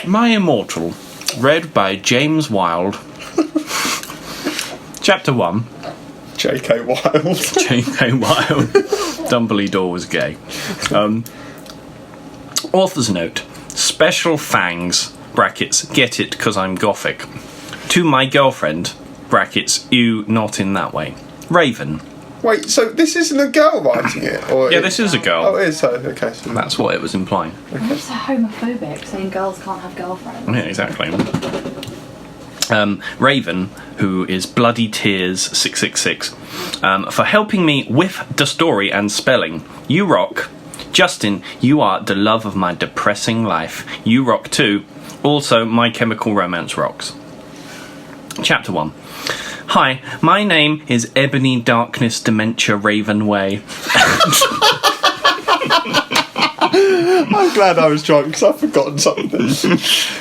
My Immortal, read by James Wilde. Chapter 1. J.K. Wilde. J.K. Wilde. Dumbledore was gay. Author's note. Special thanks, brackets, get it because I'm gothic. To my girlfriend, brackets, you not in that way. Raven. Wait, so this isn't a girl writing it? Or Yeah, this is a girl. Oh, it is, okay. So That's what it was implying. I'm just so homophobic, saying girls can't have girlfriends. Yeah, exactly. Raven, who is Bloody Tears 666, for helping me with the story and spelling. You rock. Justin, you are the love of my depressing life. You rock too. Also, My Chemical Romance rocks. Chapter 1. Hi, my name is Ebony Darkness Dementia Ravenway. I'm glad I was drunk because I've forgotten something.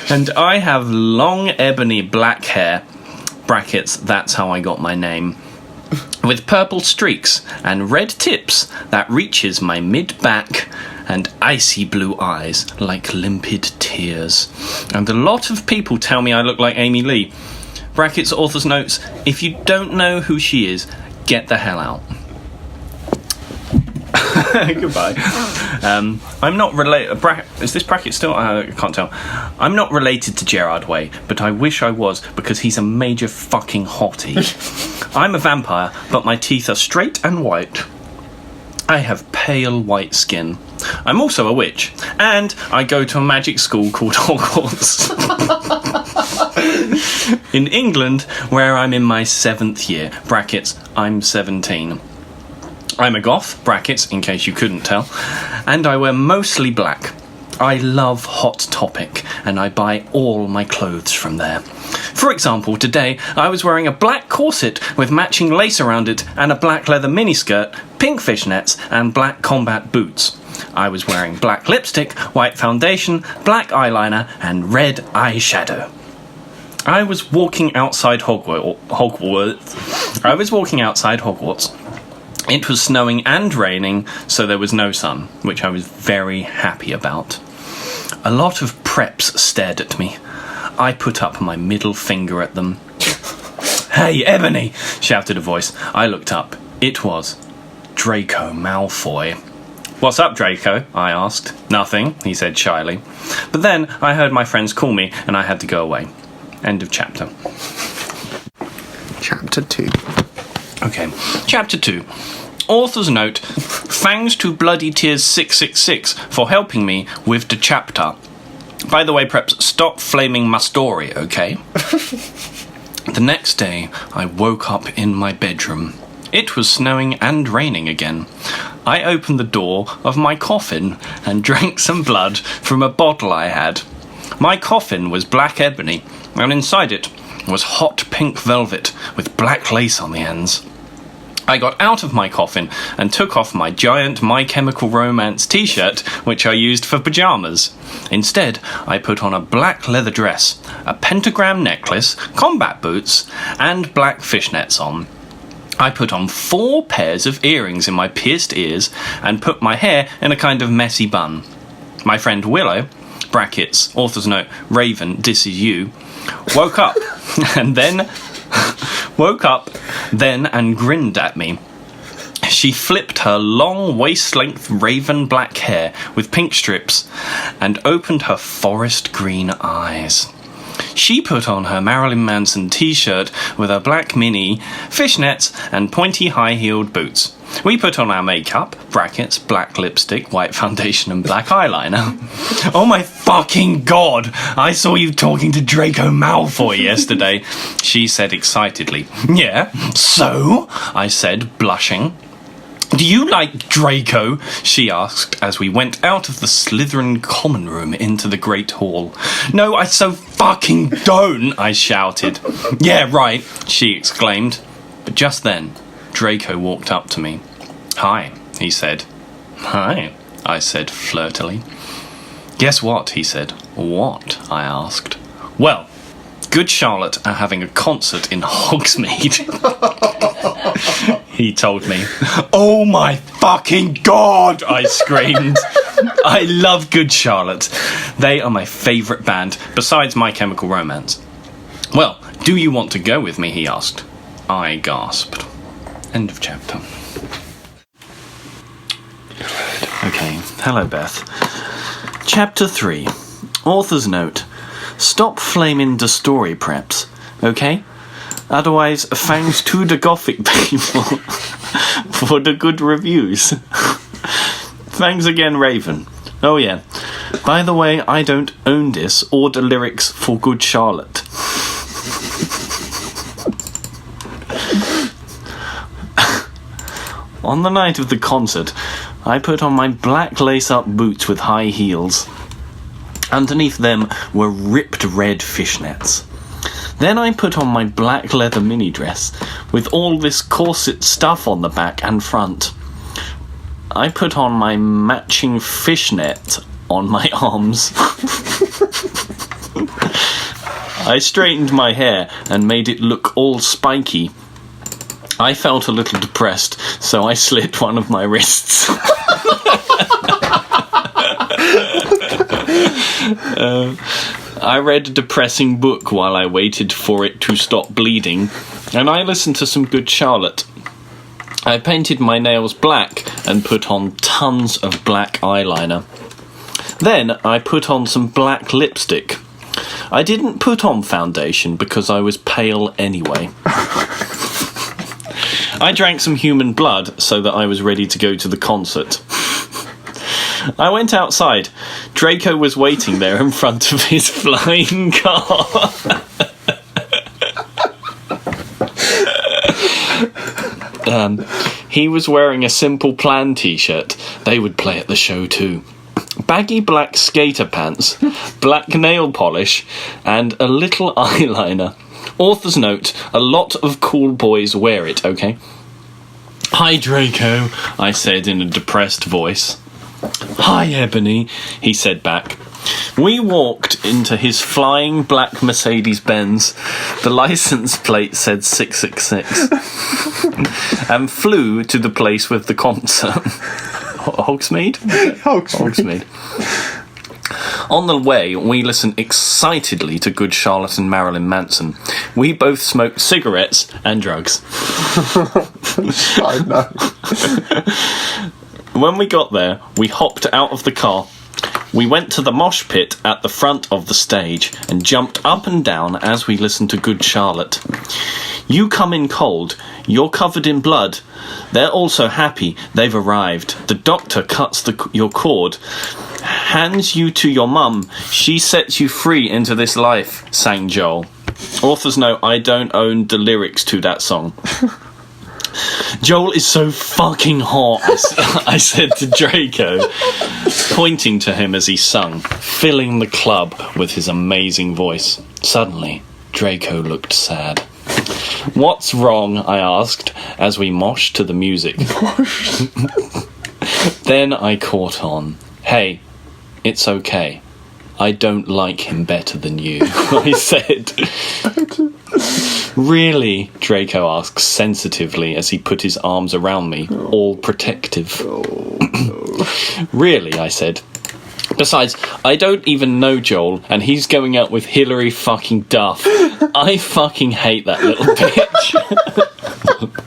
And I have long ebony black hair, brackets, that's how I got my name, with purple streaks and red tips that reaches my mid-back and icy blue eyes like limpid tears. And a lot of people tell me I look like Amy Lee. Brackets, author's notes, if you don't know who she is, get the hell out. Goodbye. I'm not related. Is this bracket still? I can't tell. I'm not related to Gerard Way, but I wish I was because he's a major fucking hottie. I'm a vampire, but my teeth are straight and white. I have pale white skin. I'm also a witch, and I go to a magic school called Hogwarts. In England, where I'm in my 7th year, brackets, I'm 17. I'm a goth, brackets, in case you couldn't tell, and I wear mostly black. I love Hot Topic, and I buy all my clothes from there. For example, today I was wearing a black corset with matching lace around it and a black leather miniskirt, pink fishnets, and black combat boots. I was wearing black lipstick, white foundation, black eyeliner, and red eyeshadow. I was walking outside Hogwarts. It was snowing and raining, so there was no sun, which I was very happy about. A lot of preps stared at me. I put up my middle finger at them. "Hey, Ebony!" shouted a voice. I looked up. It was Draco Malfoy. "What's up, Draco?" I asked. "Nothing," he said shyly. But then I heard my friends call me, and I had to go away. End of chapter. Chapter 2. Okay, chapter 2. Author's note, thanks to Bloody Tears 666 for helping me with the chapter. By the way, preps, stop flaming my story, okay? The next day, I woke up in my bedroom. It was snowing and raining again. I opened the door of my coffin and drank some blood from a bottle I had. My coffin was black ebony, and inside it was hot pink velvet with black lace on the ends. I got out of my coffin and took off my giant My Chemical Romance t-shirt, which I used for pyjamas. Instead, I put on a black leather dress, a pentagram necklace, combat boots, and black fishnets on. I put on 4 pairs of earrings in my pierced ears and put my hair in a kind of messy bun. My friend Willow, brackets, author's note, Raven, this is you, woke up and grinned at me. She flipped her long waist-length raven black hair with pink strips and opened her forest green eyes. She put on her Marilyn Manson t-shirt with a black mini, fishnets, and pointy high-heeled boots. We put on our makeup, brackets, black lipstick, white foundation, and black eyeliner. "Oh my fucking god! I saw you talking to Draco Malfoy yesterday," she said excitedly. "Yeah, so?" I said, blushing. "Do you like Draco?" she asked as we went out of the Slytherin common room into the Great Hall. "No, I so fucking don't," I shouted. "Yeah, right," she exclaimed. But just then, Draco walked up to me. "Hi," he said. "Hi," I said flirtily. "Guess what?" he said. "What?" I asked. "Well, Good Charlotte are having a concert in Hogsmeade," he told me. "Oh my fucking god!" I screamed. I love Good Charlotte. They are my favourite band, besides My Chemical Romance. Well, do you want to go with me, he asked. I gasped. End of chapter. Okay, hello Beth. Chapter 3. Author's note. Stop flaming the story preps, okay? Otherwise, thanks to the Gothic people for the good reviews. Thanks again, Raven. Oh yeah, by the way, I don't own this or the lyrics for Good Charlotte. On the night of the concert, I put on my black lace-up boots with high heels. Underneath them were ripped red fishnets. Then I put on my black leather mini dress with all this corset stuff on the back and front. I put on my matching fishnet on my arms. I straightened my hair and made it look all spiky. I felt a little depressed, so I slit one of my wrists. I read a depressing book while I waited for it to stop bleeding, and I listened to some Good Charlotte. I painted my nails black and put on tons of black eyeliner. Then I put on some black lipstick. I didn't put on foundation because I was pale anyway. I drank some human blood so that I was ready to go to the concert. I went outside. Draco was waiting there in front of his flying car. He was wearing a Simple Plan t-shirt. They would play at the show too. Baggy black skater pants, black nail polish, and a little eyeliner. Author's note, a lot of cool boys wear it, okay? Hi, Draco, I said in a depressed voice. Hi, Ebony, he said back. We walked into his flying black Mercedes-Benz. The license plate said 666. And flew to the place with the concert. Hogsmeade? Hogsmeade. On the way, we listened excitedly to Good Charlotte and Marilyn Manson. We both smoked cigarettes and drugs. I know. When we got there, we hopped out of the car. We went to the mosh pit at the front of the stage and jumped up and down as we listened to Good Charlotte. You come in cold. You're covered in blood. They're also happy. They've arrived. The doctor cuts your cord, hands you to your mum. She sets you free into this life, sang Joel. Author's note, I don't own the lyrics to that song. Joel is so fucking hot, I said to Draco, pointing to him as he sung, filling the club with his amazing voice. Suddenly, Draco looked sad. What's wrong? I asked, as we moshed to the music. Then I caught on. Hey, it's okay. I don't like him better than you, I said. Really? Draco asked sensitively as he put his arms around me, all protective. Really, I said. Besides, I don't even know Joel, and he's going out with Hilary fucking Duff. I fucking hate that little bitch.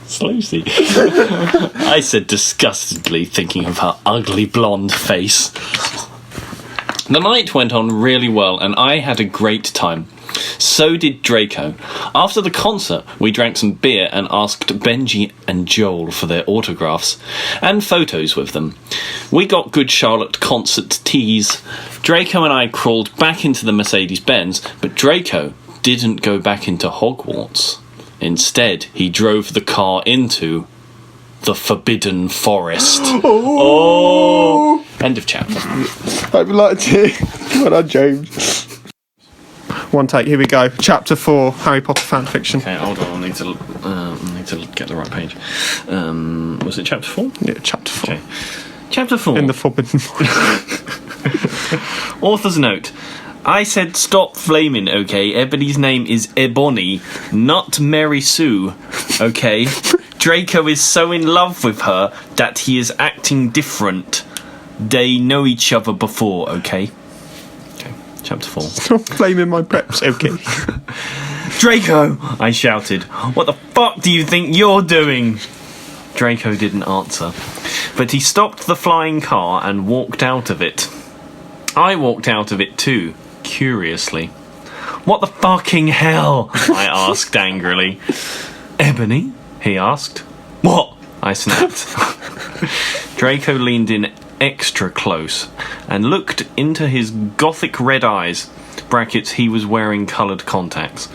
Sluicy. I said disgustedly, thinking of her ugly blonde face. The night went on really well, and I had a great time. So did Draco. After the concert, we drank some beer and asked Benji and Joel for their autographs and photos with them. We got Good Charlotte concert tees. Draco and I crawled back into the Mercedes-Benz, but Draco didn't go back into Hogwarts. Instead, he drove the car into the Forbidden Forest. Oh! End of chapter. I'd like to. Well done, James. One take, here we go. Chapter 4, Harry Potter fan fiction. Okay, hold on, I need to get the right page. Was it chapter 4? Yeah, chapter 4. Okay. Chapter 4. In the Forbidden Forest. Author's note. I said stop flaming, okay? Ebony's name is Ebony, not Mary Sue, okay? Draco is so in love with her that he is acting different. They know each other before, okay? Okay, chapter 4. Stop blaming my preps, okay? Draco! I shouted. What the fuck do you think you're doing? Draco didn't answer, but he stopped the flying car and walked out of it. I walked out of it too, curiously. What the fucking hell? I asked angrily. Ebony? He asked. What? I snapped. Draco leaned in extra close and looked into his gothic red eyes, brackets he was wearing coloured contacts,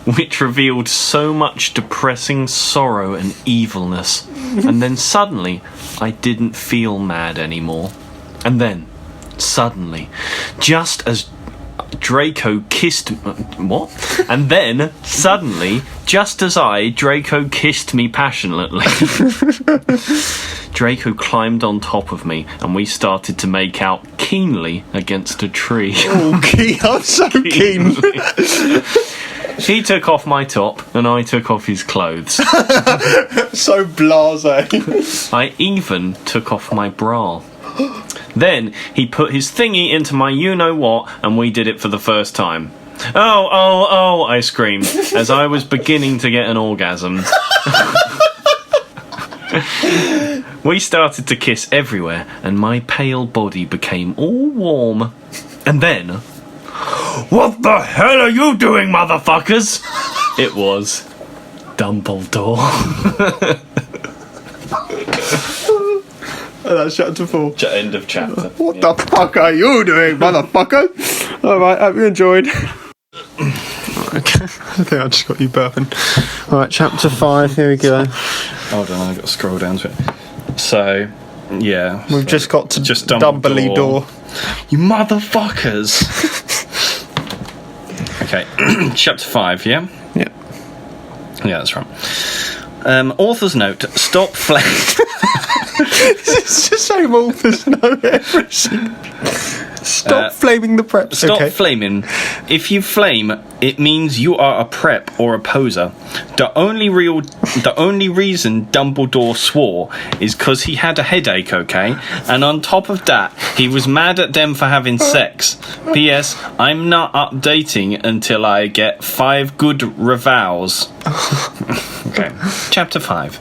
which revealed so much depressing sorrow and evilness. And then suddenly, I didn't feel mad anymore. And then, suddenly, just as Draco kissed... What? And then, suddenly, just as Draco kissed me passionately, Draco climbed on top of me and we started to make out keenly against a tree. Oh, keen. I'm so keen. He took off my top and I took off his clothes. So blasé. I even took off my bra. Then he put his thingy into my you-know-what and we did it for the first time. Oh, I screamed as I was beginning to get an orgasm. We started to kiss everywhere and my pale body became all warm. And then... What the hell are you doing, motherfuckers? It was Dumbledore. That's chapter 4. End of chapter. What the fuck are you doing, motherfucker? Alright, hope you enjoyed. Okay, I think I just got you burping. Alright, chapter 5, here we go. Hold on, I've got to scroll down to it. So, yeah. We've just got to just Dumbledore. You motherfuckers! Okay, chapter 5, yeah? Yeah. Yeah, that's right. Author's note, stop It's just same author's note every single... Stop flaming the preps. Stop okay. flaming. If you flame, it means you are a prep or a poser. The only reason Dumbledore swore is because he had a headache, okay? And on top of that, he was mad at them for having sex. P.S. I'm not updating until I get 5 good revals. Okay. Chapter 5.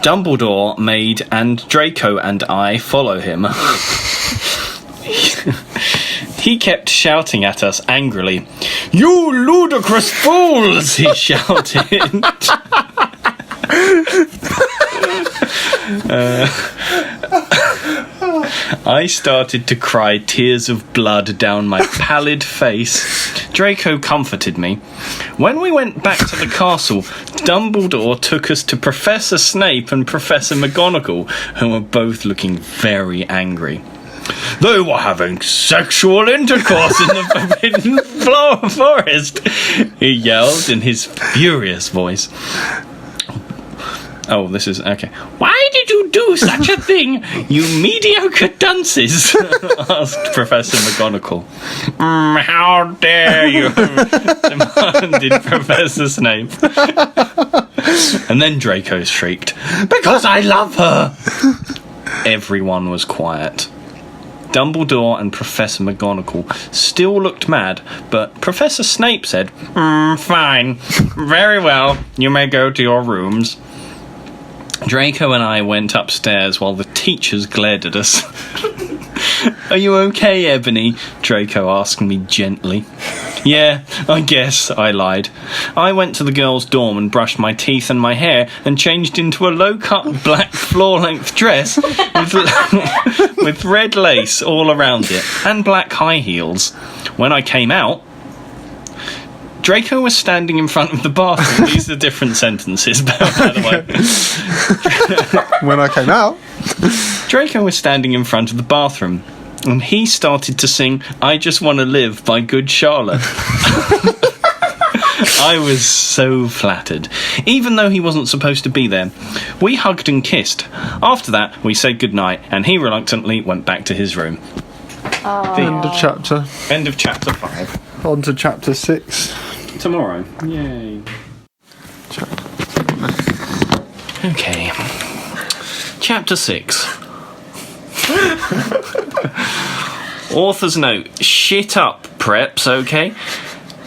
Dumbledore made and Draco and I follow him. He kept shouting at us angrily. You ludicrous fools! He shouted. I started to cry tears of blood down my pallid face. Draco comforted me. When we went back to the castle, Dumbledore took us to Professor Snape and Professor McGonagall, who were both looking very angry. They were having sexual intercourse in the Forbidden Forest, he yelled in his furious voice. Oh, this is... okay. Why did you do such a thing, you mediocre dunces? Asked Professor McGonagall. How dare you? Demanded Professor Snape. And then Draco shrieked, because I love her! Everyone was quiet. Dumbledore and Professor McGonagall still looked mad, but Professor Snape said, fine. Very well. You may go to your rooms. Draco and I went upstairs while the teachers glared at us. Are you okay, Ebony? Draco asked me gently. Yeah, I guess, I lied. I went to the girls' dorm and brushed my teeth and my hair and changed into a low-cut black floor-length dress with red lace all around it and black high heels. When I came out, Draco was standing in front of the bathroom. These are different sentences, by the way. When I came out, Draco was standing in front of the bathroom, and he started to sing I Just Want to Live by Good Charlotte. I was so flattered, even though he wasn't supposed to be there. We hugged and kissed. After that, we said goodnight, and he reluctantly went back to his room. end of chapter. End of chapter 5. On to chapter 6. Tomorrow. Yay. Okay. Chapter 6. Author's note. Shit up, preps, okay?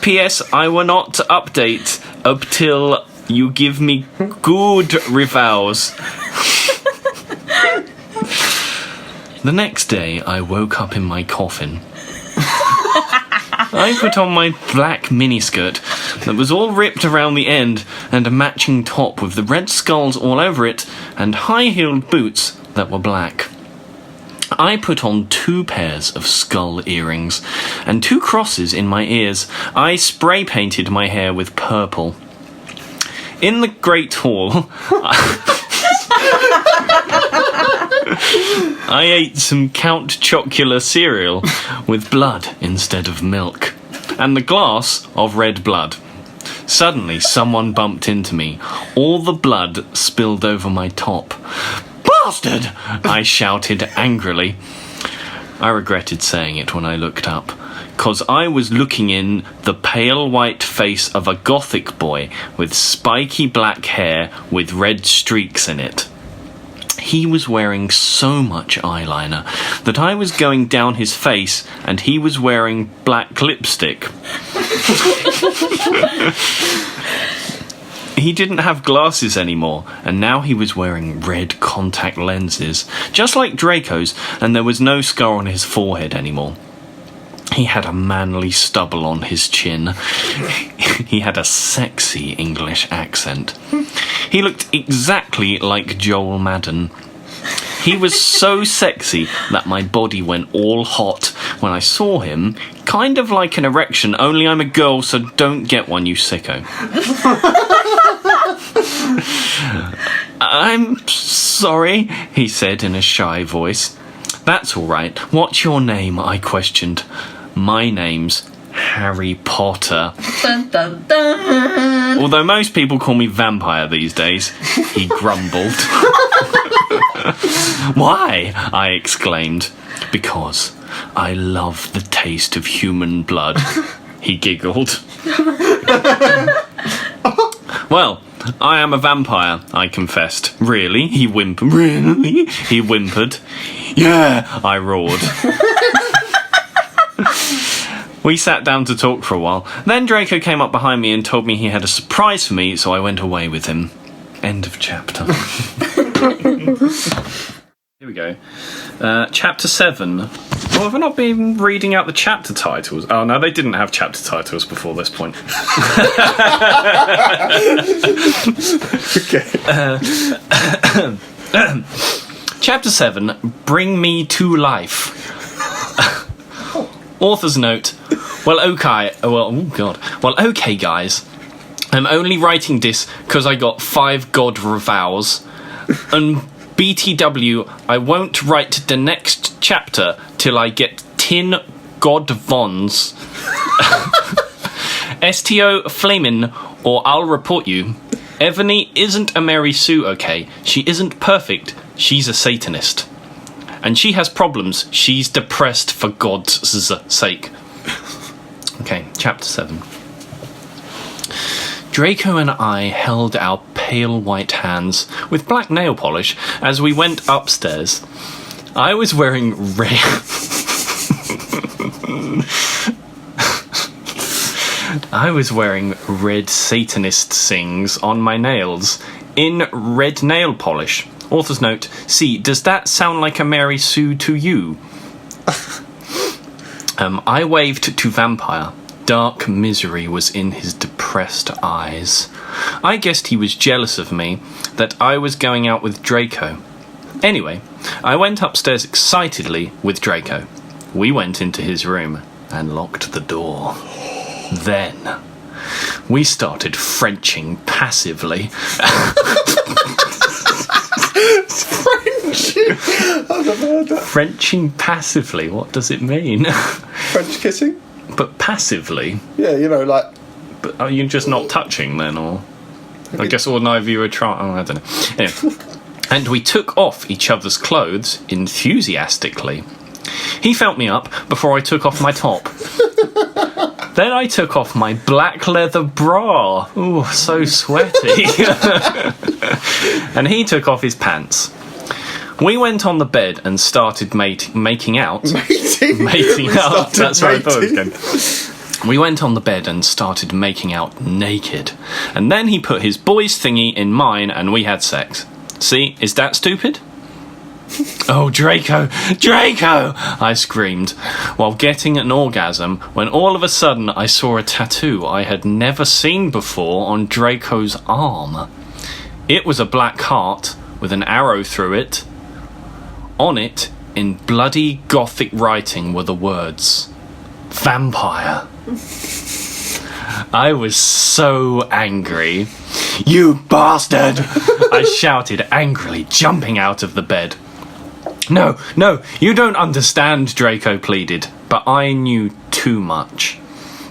P.S. I will not update up till you give me good revals. The next day, I woke up in my coffin. I put on my black miniskirt that was all ripped around the end and a matching top with the red skulls all over it and high-heeled boots that were black. I put on 2 pairs of skull earrings and 2 crosses in my ears. I spray painted my hair with purple. In the Great Hall, I ate some Count Chocula cereal with blood instead of milk, and the glass of red blood. Suddenly, someone bumped into me. All the blood spilled over my top. Bastard! I shouted angrily. I regretted saying it when I looked up, 'cause I was looking in the pale white face of a gothic boy with spiky black hair with red streaks in it. He was wearing so much eyeliner that I was going down his face and he was wearing black lipstick. He didn't have glasses anymore, and now he was wearing red contact lenses, just like Draco's, and there was no scar on his forehead anymore. He had a manly stubble on his chin. He had a sexy English accent. He looked exactly like Joel Madden. He was so sexy that my body went all hot when I saw him, kind of like an erection, only I'm a girl, so don't get one, you sicko. I'm sorry, he said in a shy voice. That's all right. What's your name? I questioned. My name's Harry Potter. Dun, dun, dun. Although most people call me Vampire these days, he grumbled. Why? I exclaimed. Because I love the taste of human blood, he giggled. Well, I am a vampire, I confessed. Really? He whimpered. Really? He whimpered. Yeah, I roared. We sat down to talk for a while. Then Draco came up behind me and told me he had a surprise for me, so I went away with him. End of chapter. Here we go. Chapter 7. Well, have I not been reading out the chapter titles? Oh, no, they didn't have chapter titles before this point. Okay. Chapter 7, Bring Me to Life. Author's note. Well, okay, guys. I'm only writing this because I got 5 god revals. And BTW, I won't write the next chapter till I get 10 god vons. STO Flamin' or I'll report you. Ebony isn't a Mary Sue, okay? She isn't perfect. She's a Satanist. And she has problems. She's depressed for God's sake. Okay, chapter 7. Draco and I held our pale white hands with black nail polish as we went upstairs. I was wearing red... I was wearing red Satanist sings on my nails in red nail polish. Author's note, see, does that sound like a Mary Sue to you? I waved to Vampire. Dark misery was in his depressed eyes. I guessed he was jealous of me, that I was going out with Draco. Anyway, I went upstairs excitedly with Draco. We went into his room and locked the door. Then, we started Frenching passively. Frenching? I've never heard that. Frenching passively? What does it mean? French kissing? But passively? Yeah, you know, like... But are you just not touching then, or...? I guess all neither of you are trying... Oh, I don't know. Anyway. And we took off each other's clothes enthusiastically. He felt me up before I took off my top. Then I took off my black leather bra. Ooh, so sweaty. And he took off his pants. We went on the bed and started making out. Mating out. That's where I thought it mating. was going. We went on the bed and started making out naked. And then he put his boy's thingy in mine and we had sex. See, is that stupid? Oh, Draco! Draco! I screamed, while getting an orgasm, when all of a sudden I saw a tattoo I had never seen before on Draco's arm. It was a black heart with an arrow through it. On it, in bloody gothic writing, were the words, "Vampire." I was so angry. "You bastard!" I shouted angrily, jumping out of the bed. No, you don't understand, Draco pleaded, but I knew too much.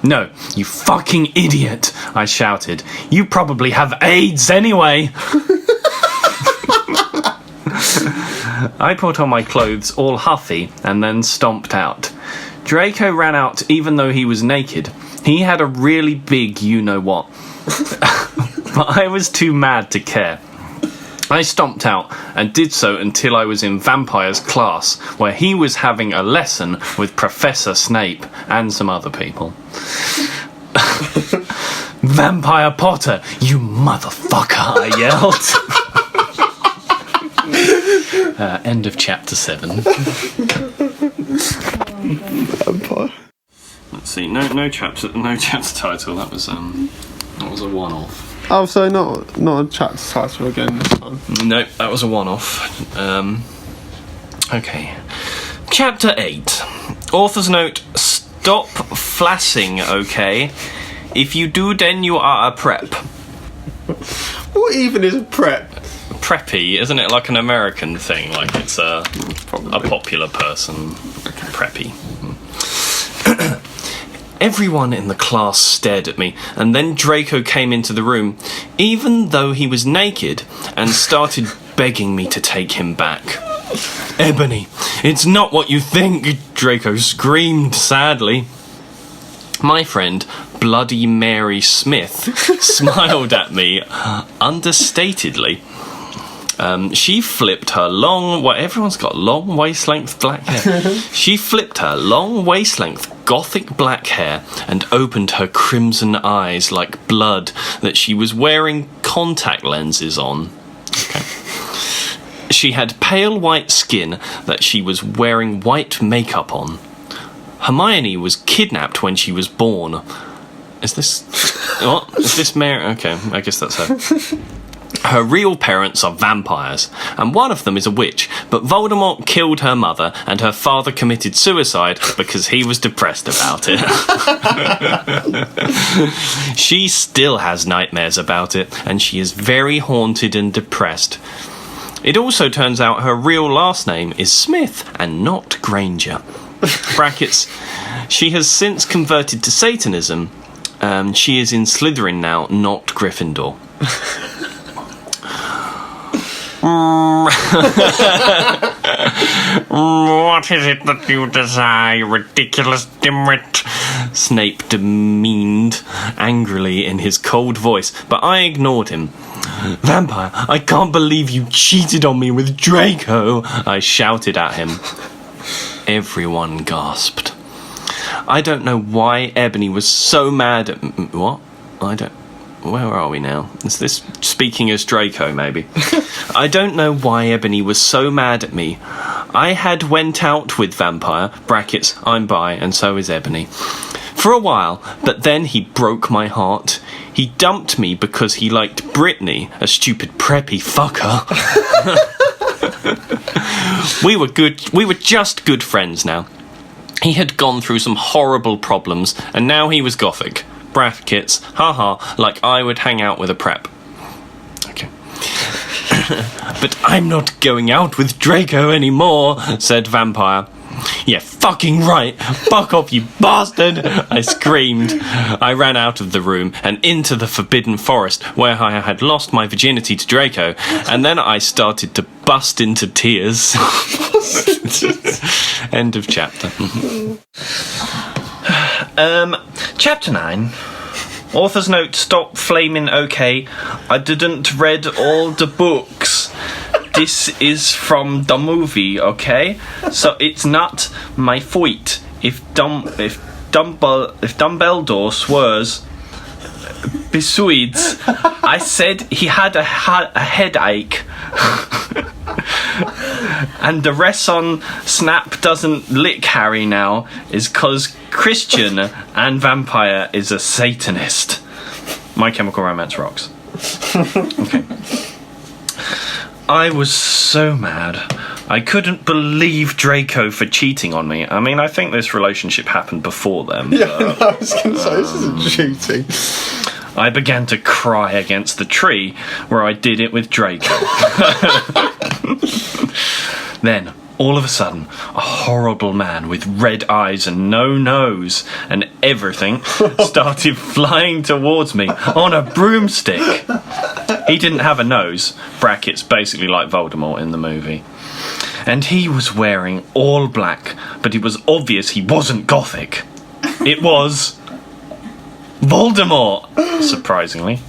No, you fucking idiot, I shouted. You probably have AIDS anyway. I put on my clothes all huffy and then stomped out. Draco ran out even though he was naked. He had a really big you-know-what. But I was too mad to care. I stomped out and did so until I was in Vampire's class, where he was having a lesson with Professor Snape and some other people. "Vampire Potter, you motherfucker," I yelled. End of chapter 7. Vampire. Let's see, no chapter title. That was a one-off. Oh, so not a chapter title again this time. No, that was a one-off. Okay. Chapter 8. Author's note, stop flassing, okay? If you do, then you are a prep. What even is a prep? Preppy, isn't it like an American thing? Like it's a popular person. Preppy. Everyone in the class stared at me, and then Draco came into the room, even though he was naked, and started begging me to take him back. "Ebony, it's not what you think," Draco screamed sadly. My friend, Bloody Mary Smith, smiled at me understatedly. She flipped her everyone's got long waist-length black hair. She flipped her long waist-length gothic black hair and opened her crimson eyes like blood that she was wearing contact lenses on. Okay. She had pale white skin that she was wearing white makeup on. Hermione was kidnapped when she was born. Is this... What? Is this Mary? Okay, I guess that's her. Her real parents are vampires, and one of them is a witch, but Voldemort killed her mother, and her father committed suicide because he was depressed about it. She still has nightmares about it, and she is very haunted and depressed. It also turns out her real last name is Smith, and not Granger. Brackets, she has since converted to Satanism. She is in Slytherin now, not Gryffindor. What is it that you desire, you ridiculous dimwit? Snape demeaned angrily in his cold voice, but I ignored him. Vampire, I can't believe you cheated on me with Draco, I shouted at him. Everyone gasped. I don't know why Ebony was so mad at... What? Where are we now? Is this speaking as Draco, maybe? I don't know why Ebony was so mad at me. I had went out with Vampire, brackets, I'm bi, and so is Ebony, for a while, but then he broke my heart. He dumped me because he liked Brittany, a stupid preppy fucker. We were just good friends now. He had gone through some horrible problems, and now he was gothic. Brackets, haha, like I would hang out with a prep. Okay. But I'm not going out with Draco anymore, said Vampire. Yeah, fucking right. Fuck off, you bastard, I screamed. I ran out of the room and into the Forbidden Forest, where I had lost my virginity to Draco, and then I started to bust into tears. End of chapter. Chapter 9. Author's note, stop flaming okay. I didn't read all the books. this is from the movie, okay? So it's not my fault if Dumbledore swears. Besides, I said he had a headache. And the rest on Snap doesn't lick Harry now is cause Christian and Vampire is a Satanist. My Chemical Romance rocks. Okay. I was so mad. I couldn't believe Draco for cheating on me. I mean, I think this relationship happened before them. Yeah, I was going to say, this isn't cheating. I began to cry against the tree where I did it with Draco. Then, all of a sudden, a horrible man with red eyes and no nose and everything started flying towards me on a broomstick. He didn't have a nose, brackets basically like Voldemort in the movie. And he was wearing all black, but it was obvious he wasn't gothic. It was Voldemort, surprisingly.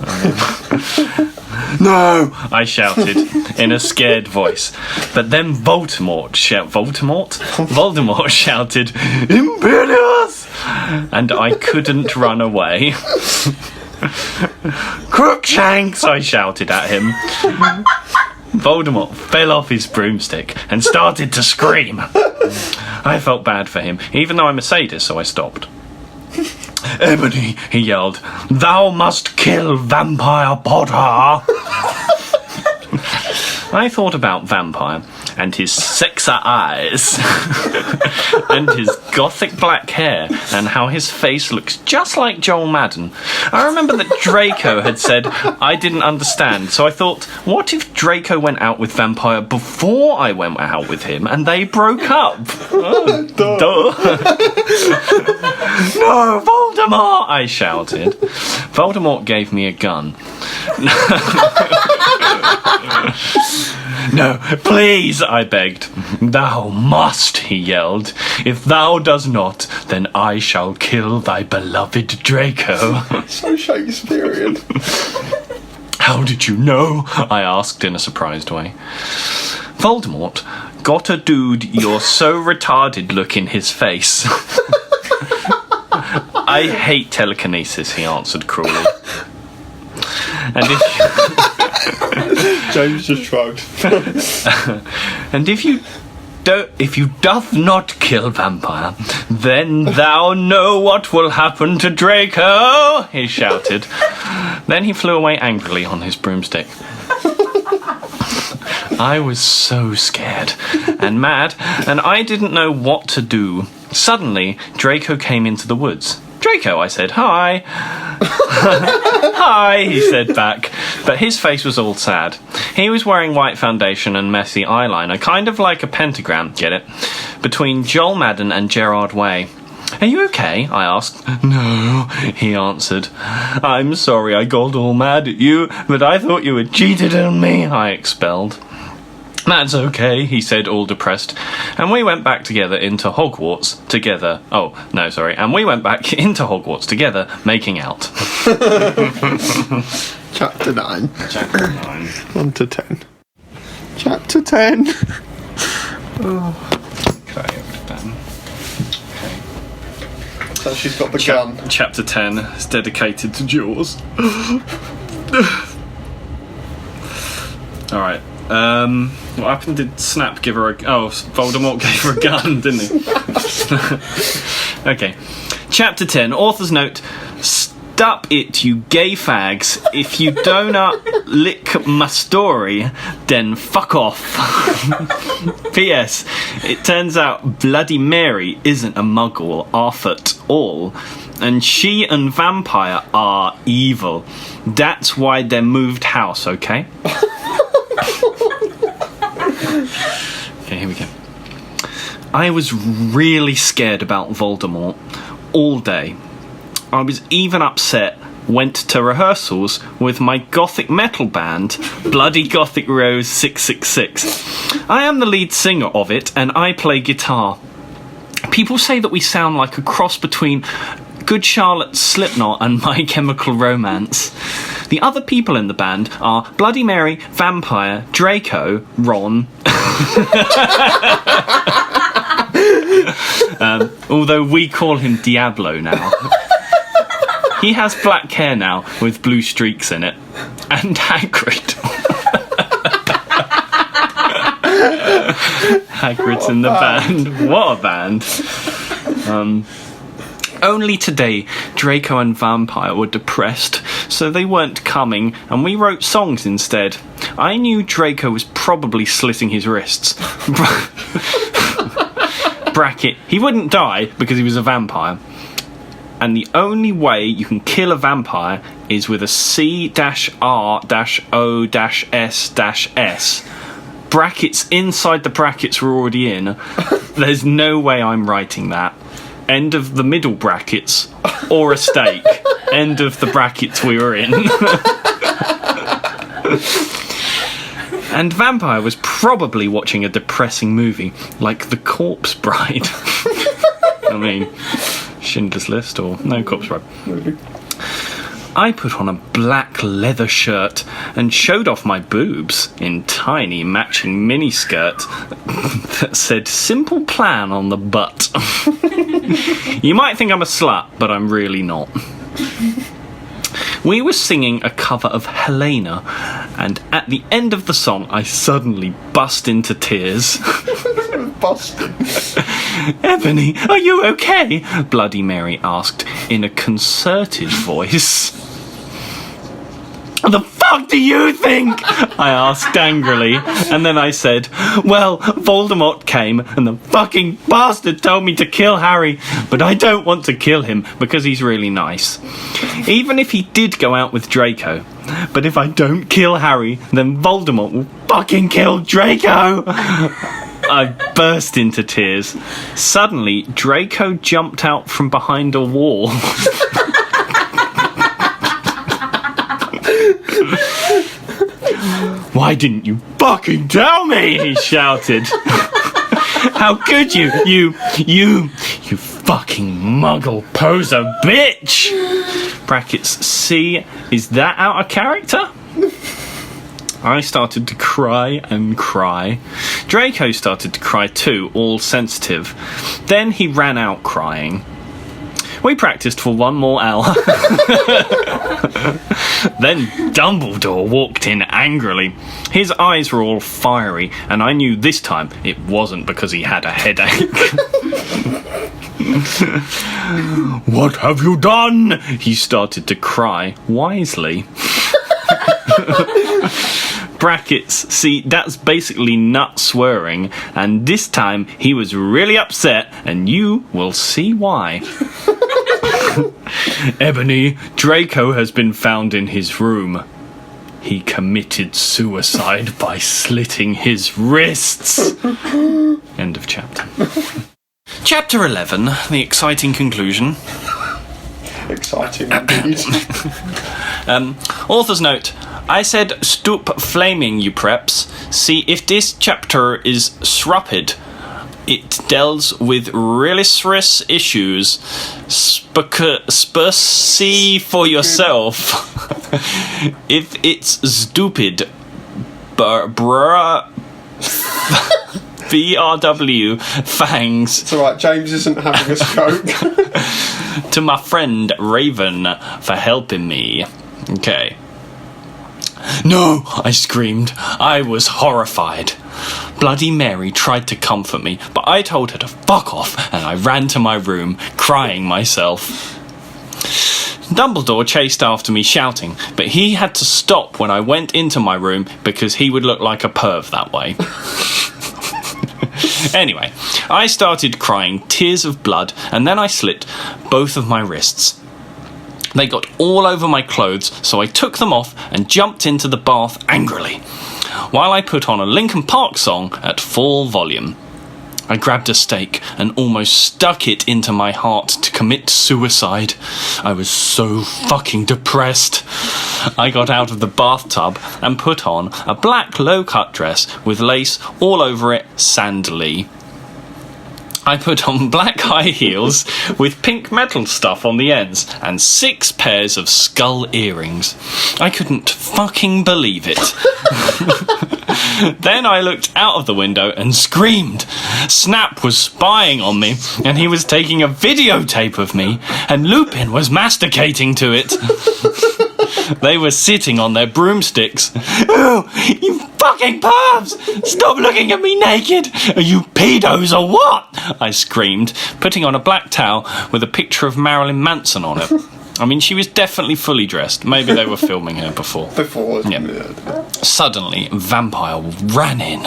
No! I shouted in a scared voice. But then Voldemort shouted, Imperius! And I couldn't run away. Crookshanks! I shouted at him. Voldemort fell off his broomstick and started to scream. I felt bad for him, even though I'm a sadist, so I stopped. Ebony, he yelled, thou must kill Vampire Potter. I thought about Vampire and his sexa eyes and his gothic black hair and how his face looks just like Joel Madden. I remember that Draco had said I didn't understand, so I thought, what if Draco went out with Vampire before I went out with him and they broke up? Oh, duh. No, Voldemort! I shouted. Voldemort gave me a gun. No, please, I begged. Thou must, he yelled. If thou does not, then I shall kill thy beloved Draco. So Shakespearean. How did you know? I asked in a surprised way. Voldemort got a dude you're so retarded look in his face. I hate telekinesis, he answered cruelly. And if James just shrugged. and if you doth not kill Vampire, then thou know what will happen to Draco, he shouted. Then he flew away angrily on his broomstick. I was so scared and mad, and I didn't know what to do. Suddenly, Draco came into the woods. Draco, I said, hi. Hi, he said back, but his face was all sad. He was wearing white foundation and messy eyeliner, kind of like a pentagram, get it, between Joel Madden and Gerard Way. Are you okay? I asked. No, he answered. I'm sorry I got all mad at you, but I thought you had cheated on me, I expelled. That's okay, he said, all depressed. And we went back together into Hogwarts together. Oh, no, sorry. And we went back into Hogwarts together, making out. Chapter 9. Chapter 9. 1 to 10. Chapter 10. Oh. Okay, then. So she's got the gun. Chapter 10 is dedicated to Jaws. Alright. What happened? Did Snap give her a... Oh, Voldemort gave her a gun, didn't he? Okay. Chapter 10. Author's note. Stop it, you gay fags. If you don't lick my story, then fuck off. P.S. It turns out Bloody Mary isn't a muggle at all. And she and Vampire are evil. That's why they moved house, okay? Okay, here we go. I was really scared about Voldemort all day. I was even upset, went to rehearsals with my gothic metal band, Bloody Gothic Rose 666. I am the lead singer of it, and I play guitar. People say that we sound like a cross between Good Charlotte Slipknot and My Chemical Romance. The other people in the band are Bloody Mary, Vampire, Draco, Ron. Although we call him Diablo now. He has black hair now with blue streaks in it. And Hagrid. Hagrid's in the band. What a band. Only today, Draco and Vampire were depressed, so they weren't coming, and we wrote songs instead. I knew Draco was probably slitting his wrists. Bracket, he wouldn't die because he was a vampire. And the only way you can kill a vampire is with a C-R-O-S-S. Brackets inside the brackets we're already in. There's no way I'm writing that. End of the middle brackets, or a stake. End of the brackets we were in. And Vampire was probably watching a depressing movie, like The Corpse Bride. I mean, Schindler's List or no, Corpse Bride. I put on a black leather shirt and showed off my boobs in tiny matching miniskirt that said "Simple Plan" on the butt. You might think I'm a slut, but I'm really not. We were singing a cover of Helena, and at the end of the song I suddenly bust into tears. Busted. Ebony, are you okay? Bloody Mary asked in a concerted voice. What the fuck do you think? I asked angrily, and then I said, well, Voldemort came and the fucking bastard told me to kill Harry, but I don't want to kill him because he's really nice. Even if he did go out with Draco. But if I don't kill Harry, then Voldemort will fucking kill Draco. I burst into tears. Suddenly, Draco jumped out from behind a wall. Why didn't you fucking tell me? He shouted. How could you? You fucking muggle poser bitch! Brackets, see, is that out of character? I started to cry and cry. Draco started to cry too, all sensitive. Then he ran out crying. We practiced for 1 more hour. Then Dumbledore walked in angrily. His eyes were all fiery, and I knew this time it wasn't because he had a headache. What have you done? He started to cry, wisely. Brackets, see, that's basically nut swearing, and this time he was really upset, and you will see why. Ebony, Draco has been found in his room. He committed suicide by slitting his wrists. End of chapter. Chapter 11, the exciting conclusion. Exciting indeed. Author's note. I said stop flaming, you preps. See, if this chapter is srupid, it deals with realistic issues. See for yourself. If it's stupid, BRW, thanks. It's alright, James isn't having a stroke. To my friend Raven for helping me. Okay. No, I screamed. I was horrified. Bloody Mary tried to comfort me, but I told her to fuck off, and I ran to my room, crying myself. Dumbledore chased after me shouting, but he had to stop when I went into my room because he would look like a perv that way. Anyway, I started crying tears of blood, and then I slit both of my wrists. They got all over my clothes, so I took them off and jumped into the bath angrily, while I put on a Linkin Park song at full volume. I grabbed a stake and almost stuck it into my heart to commit suicide. I was so fucking depressed. I got out of the bathtub and put on a black low-cut dress with lace all over it, sandally. I put on black high heels with pink metal stuff on the ends and 6 pairs of skull earrings. I couldn't fucking believe it. Then I looked out of the window and screamed. Snap was spying on me, and he was taking a videotape of me, and Lupin was masticating to it. They were sitting on their broomsticks. Oh, you fucking pervs! Stop looking at me naked! Are you pedos or what? I screamed, putting on a black towel with a picture of Marilyn Manson on it. I mean, she was definitely fully dressed. Maybe they were filming her before. Yeah. Suddenly, Vampire ran in.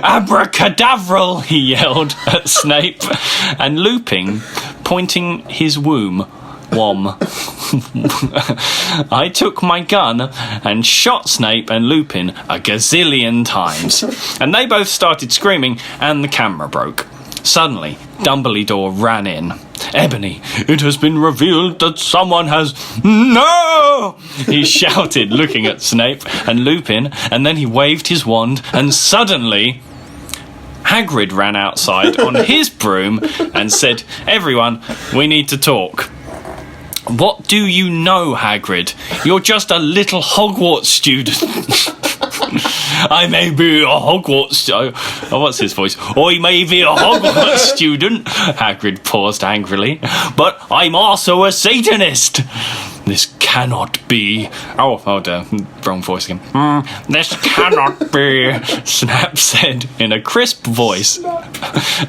Abracadabra! He yelled at Snape, and Lupin, pointing his womb. I took my gun and shot Snape and Lupin a gazillion times, and they both started screaming, and the camera broke. Suddenly, Dumbledore ran in. Ebony, it has been revealed that someone has... No! He shouted, looking at Snape and Lupin, and then he waved his wand, and suddenly... Hagrid ran outside on his broom and said, "Everyone, we need to talk." What do you know, Hagrid? You're just a little Hogwarts student. I may be a Hogwarts... what's his voice? I may be a Hogwarts student, Hagrid paused angrily, but I'm also a Satanist. This cannot be... Oh dear, wrong voice again. This cannot be, Snap said in a crisp voice,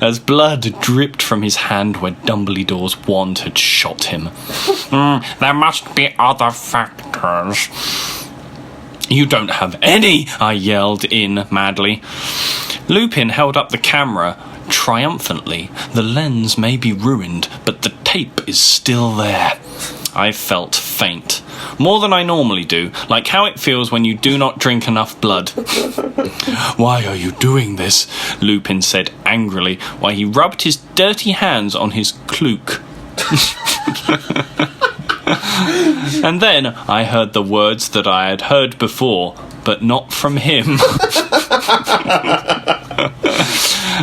as blood dripped from his hand where Dumbledore's wand had shot him. There must be other factors. You don't have any, I yelled in madly. Lupin held up the camera triumphantly. The lens may be ruined, but the tape is still there. I felt faint, more than I normally do, like how it feels when you do not drink enough blood. Why are you doing this? Lupin said angrily, while he rubbed his dirty hands on his cloak. And then I heard the words that I had heard before, but not from him.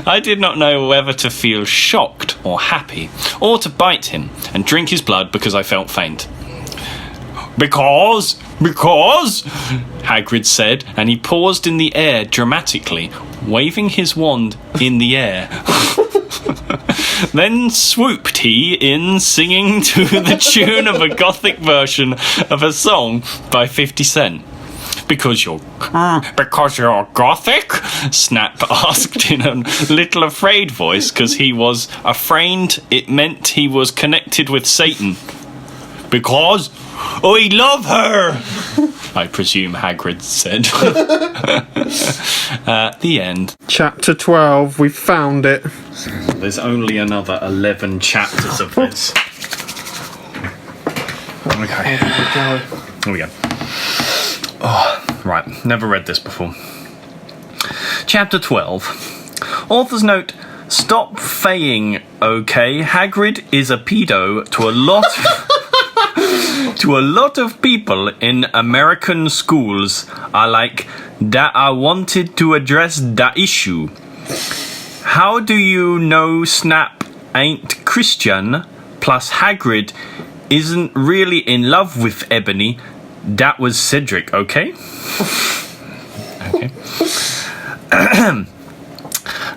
I did not know whether to feel shocked or happy, or to bite him and drink his blood because I felt faint. Because, Hagrid said, and he paused in the air dramatically, waving his wand in the air. Then swooped he in, singing to the tune of a gothic version of a song by 50 Cent. Because you're gothic? Snap asked in a little afraid voice, because he was afraid it meant he was connected with Satan. Because I love her, I presume Hagrid said. The end. Chapter 12, we found it. There's only another 11 chapters of this. Okay. Here we go. Oh, right. Never read this before. Chapter 12. Author's note: stop faying, okay? Hagrid is a pedo to a lot... to a lot of people in American schools. I wanted to address that issue. How do you know Snap ain't Christian? Plus Hagrid isn't really in love with Ebony. That was Cedric, okay? Okay.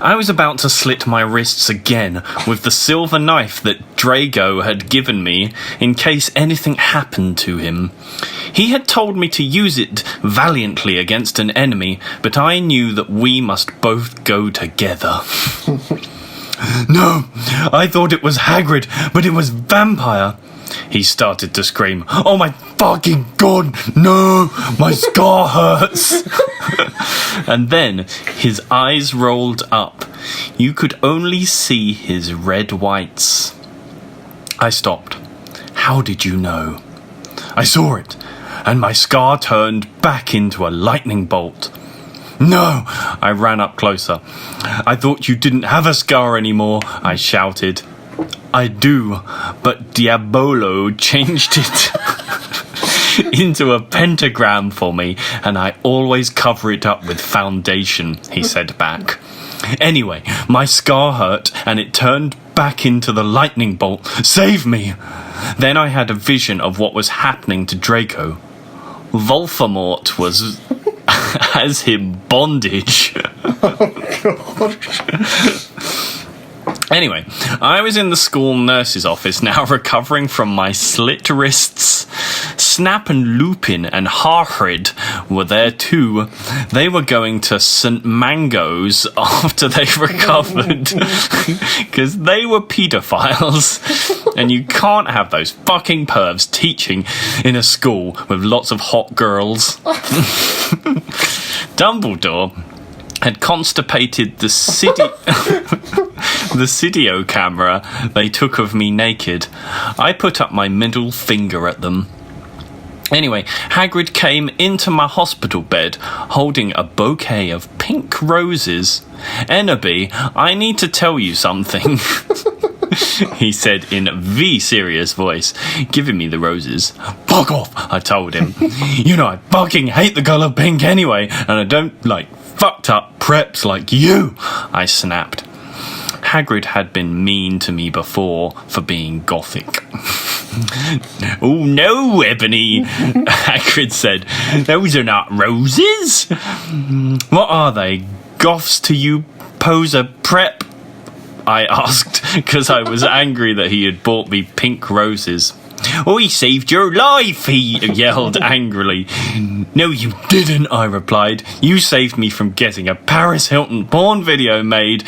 I was about to slit my wrists again with the silver knife that Drago had given me in case anything happened to him. He had told me to use it valiantly against an enemy, but I knew that we must both go together. No, I thought it was Hagrid, but it was Vampire. He started to scream. Oh my fucking god, no, my scar hurts. And then his eyes rolled up. You could only see his red whites. I stopped. How did you know? I saw it, and my scar turned back into a lightning bolt. No! I ran up closer. I thought you didn't have a scar anymore, I shouted. I do, but Diabolo changed it into a pentagram for me, and I always cover it up with foundation, he said back. Anyway, my scar hurt and it turned back into the lightning bolt. Save me! Then I had a vision of what was happening to Draco. Voldemort was has him bondage. Anyway, I was in the school nurse's office now, recovering from my slit wrists. Snap and Lupin and Harhrid were there too. They were going to St. Mango's after they recovered, because they were paedophiles, and you can't have those fucking pervs teaching in a school with lots of hot girls. Dumbledore had constipated the Sidio camera they took of me naked. I put up my middle finger at them. Anyway, Hagrid came into my hospital bed holding a bouquet of pink roses. Enderby, I need to tell you something, he said in the serious voice, giving me the roses. Fuck off, I told him. You know I fucking hate the colour pink anyway, and I don't like fucked up preps like you, I snapped. Hagrid had been mean to me before for being gothic. Oh no, Ebony, Hagrid said. Those are not roses. What are they? Goths to you, poser prep? I asked, because I was angry that he had bought me pink roses. Oh, he saved your life, he yelled angrily. No, you didn't, I replied. You saved me from getting a Paris Hilton porn video made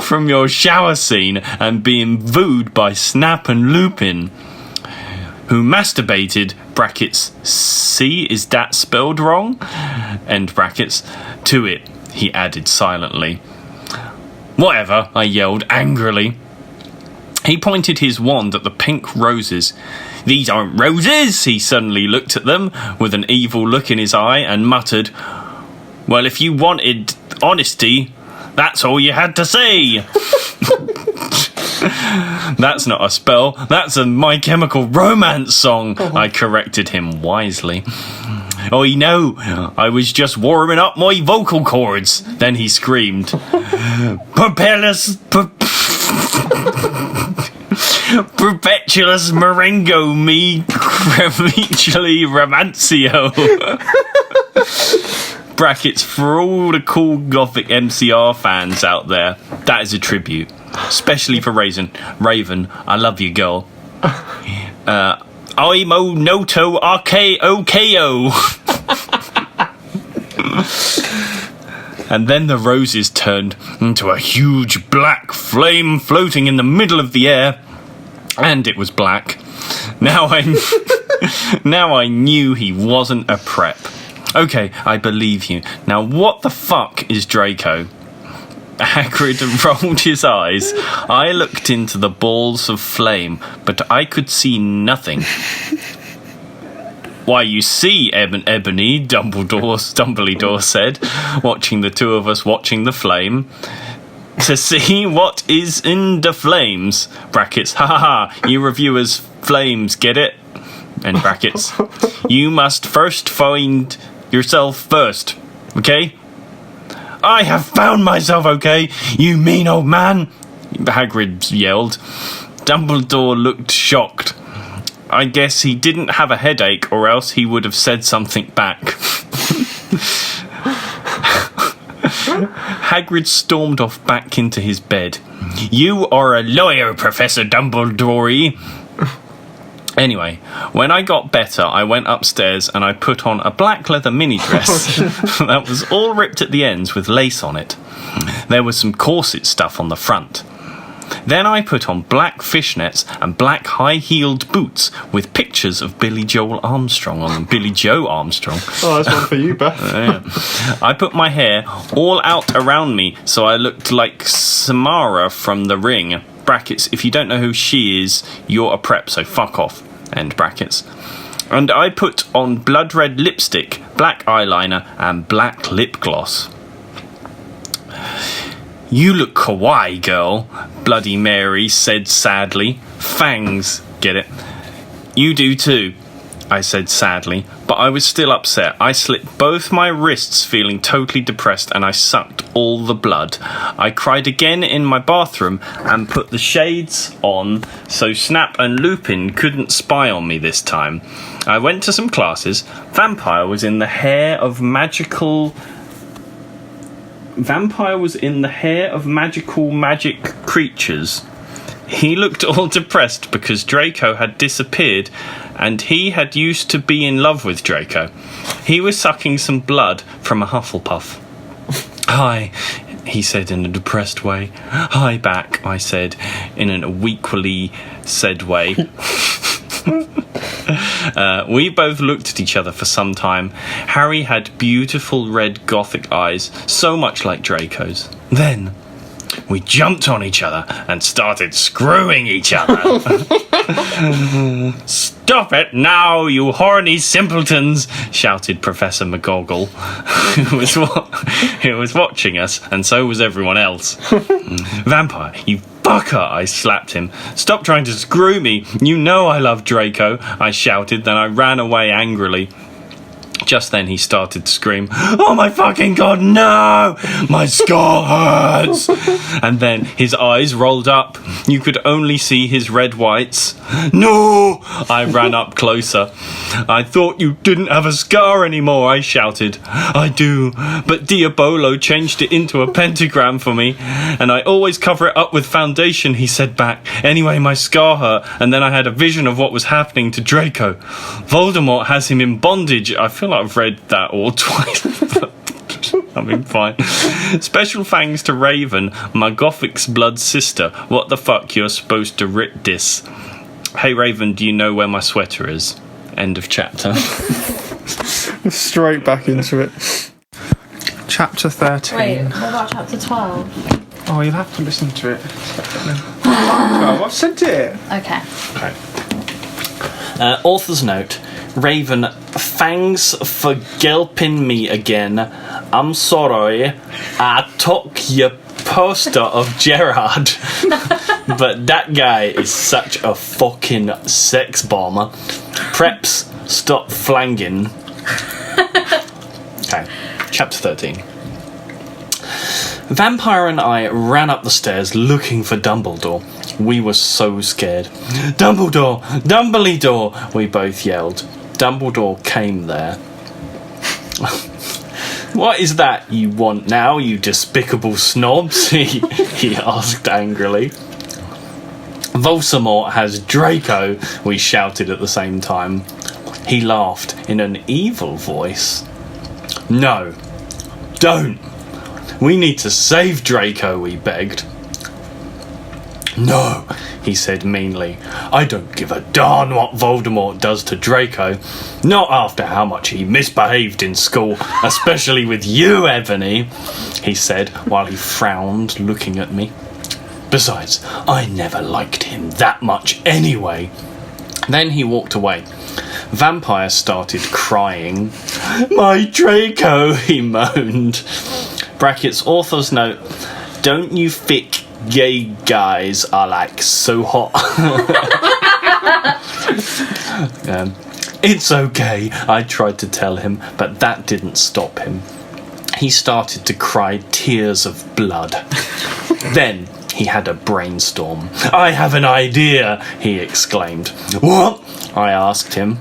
from your shower scene and being wooed by Snap and Lupin, who masturbated, brackets, see, is that spelled wrong? End brackets, to it, he added silently. Whatever, I yelled angrily. He pointed his wand at the pink roses. These aren't roses! He suddenly looked at them with an evil look in his eye and muttered, well, if you wanted honesty, that's all you had to say. That's not a spell, that's a My Chemical Romance song, I corrected him wisely. I know, I was just warming up my vocal cords. Then he screamed, Perpetuous Marengo me cremically romancio. Brackets, for all the cool gothic MCR fans out there, that is a tribute. Especially for Raven, I love you, girl. Imo Noto RKOKO. And then the roses turned into a huge black flame floating in the middle of the air. And it was black. Now I knew he wasn't a prep. Okay, I believe you. Now what the fuck is Draco? Hagrid rolled his eyes. I looked into the balls of flame, but I could see nothing. Why, you see, Ebony, Dumbledore said, watching the two of us watching the flame. To see what is in the flames, brackets, ha ha ha, you reviewers flames, get it? End brackets. You must first find yourself first, okay? I have found myself, okay, you mean old man, Hagrid yelled. Dumbledore looked shocked. I guess he didn't have a headache, or else he would have said something back. Hagrid stormed off back into his bed. You are a lawyer, Professor Dumbledore. Anyway, when I got better, I went upstairs and I put on a black leather mini dress that was all ripped at the ends with lace on it. There was some corset stuff on the front. Then I put on black fishnets and black high-heeled boots with pictures of Billy Joel Armstrong on them. Billy Joe Armstrong. Oh, that's one for you, Beth. I put my hair all out around me so I looked like Samara from The Ring. Brackets, if you don't know who she is, you're a prep, so fuck off. End brackets. And I put on blood red lipstick, black eyeliner, and black lip gloss. You look kawaii, girl, Bloody Mary said sadly. Fangs, get it? You do too. I said sadly, but I was still upset. I slit both my wrists, feeling totally depressed, and I sucked all the blood. I cried again in my bathroom and put the shades on so Snap and Lupin couldn't spy on me this time. I went to some classes. Vampire was in the hair of magical magic creatures. He looked all depressed because Draco had disappeared and he had used to be in love with Draco. He was sucking some blood from a Hufflepuff. Hi, he said in a depressed way. Hi back, I said in an equally said way. We both looked at each other for some time. Harry had beautiful red gothic eyes, so much like Draco's. Then we jumped on each other and started screwing each other. Stop it now, you horny simpletons, shouted Professor McGoggle, who was watching us, and so was everyone else. Vampire, you fucker, I slapped him. Stop trying to screw me. You know I love Draco, I shouted, then I ran away angrily. Just then he started to scream, oh my fucking god, no! My skull hurts! And then his eyes rolled up. You could only see his red whites. No! I ran up closer. I thought you didn't have a scar anymore, I shouted. I do, but Diabolo changed it into a pentagram for me, and I always cover it up with foundation, he said back. Anyway, my scar hurt, and then I had a vision of what was happening to Draco. Voldemort has him in bondage. I feel like I've read that all twice. I mean, fine. Special thanks to Raven, my Gothic's blood sister. What the fuck, you're supposed to rip this. Hey Raven, do you know where my sweater is? End of chapter. Straight back into it. Chapter 13. Wait, what about chapter 12? Oh, you'll have to listen to it. 12, I've sent it. Okay. Author's note. Raven, thanks for gulping me again. I'm sorry. I took your poster of Gerard. But that guy is such a fucking sex bomber. Preps, stop flanging. Okay, chapter 13. Vampire and I ran up the stairs looking for Dumbledore. We were so scared. Dumbledore! Dumbledore! We both yelled. Dumbledore came there. What is that you want now, you despicable snobs? he asked angrily. Voldemort has Draco, we shouted at the same time. He laughed in an evil voice. No, don't. We need to save Draco, we begged. No, he said meanly. I don't give a darn what Voldemort does to Draco. Not after how much he misbehaved in school, especially with you, Ebony, he said while he frowned, looking at me. Besides, I never liked him that much anyway. Then he walked away. Vampire started crying. My Draco, he moaned. Brackets, author's note. Don't you think gay guys are like so hot? It's okay, I tried to tell him, but that didn't stop him. He started to cry tears of blood. Then he had a brainstorm. I have an idea, he exclaimed. What? I asked him.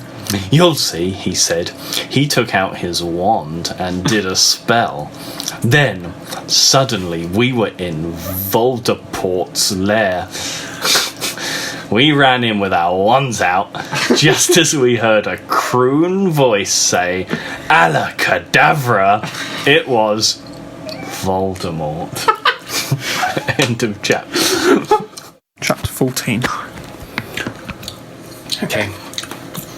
You'll see, he said. He took out his wand and did a spell. Then, suddenly, we were in Voldemort's lair. We ran in with our wands out, just as we heard a croon voice say, Alacadabra! It was Voldemort. End of chapter. Chapter 14. Okay.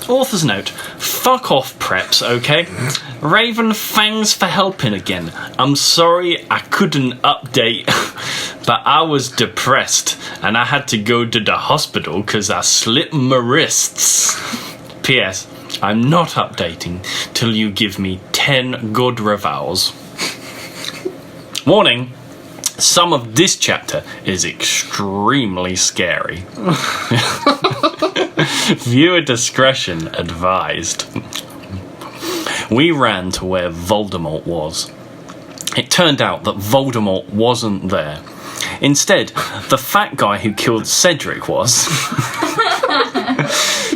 Author's note. Fuck off, preps, okay? Raven, thanks for helping again. I'm sorry I couldn't update, but I was depressed and I had to go to the hospital because I slipped my wrists. P.S. I'm not updating till you give me 10 good revals. Warning. Some of this chapter is extremely scary. Viewer discretion advised. We ran to where Voldemort was. It turned out that Voldemort wasn't there. Instead, the fat guy who killed Cedric was.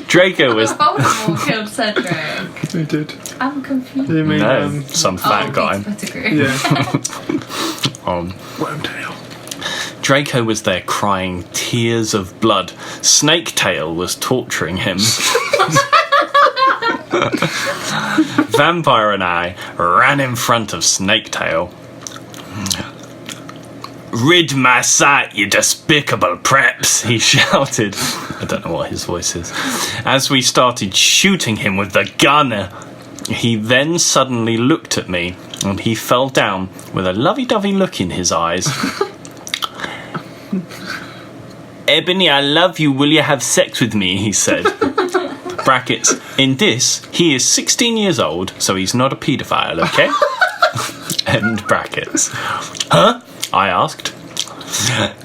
Draco was... Voldemort killed Cedric. He did. I'm confused. You mean, No, some fat guy. yeah. Wormtail. Draco was there crying tears of blood. Snaketail was torturing him. Vampire and I ran in front of Snaketail. Rid my sight, you despicable preps, he shouted. I don't know what his voice is. As we started shooting him with the gun. He then suddenly looked at me and he fell down with a lovey-dovey look in his eyes. Ebony, I love you, will you have sex with me? He said. Brackets, in this, he is 16 years old, so he's not a paedophile, okay? End brackets. Huh? I asked.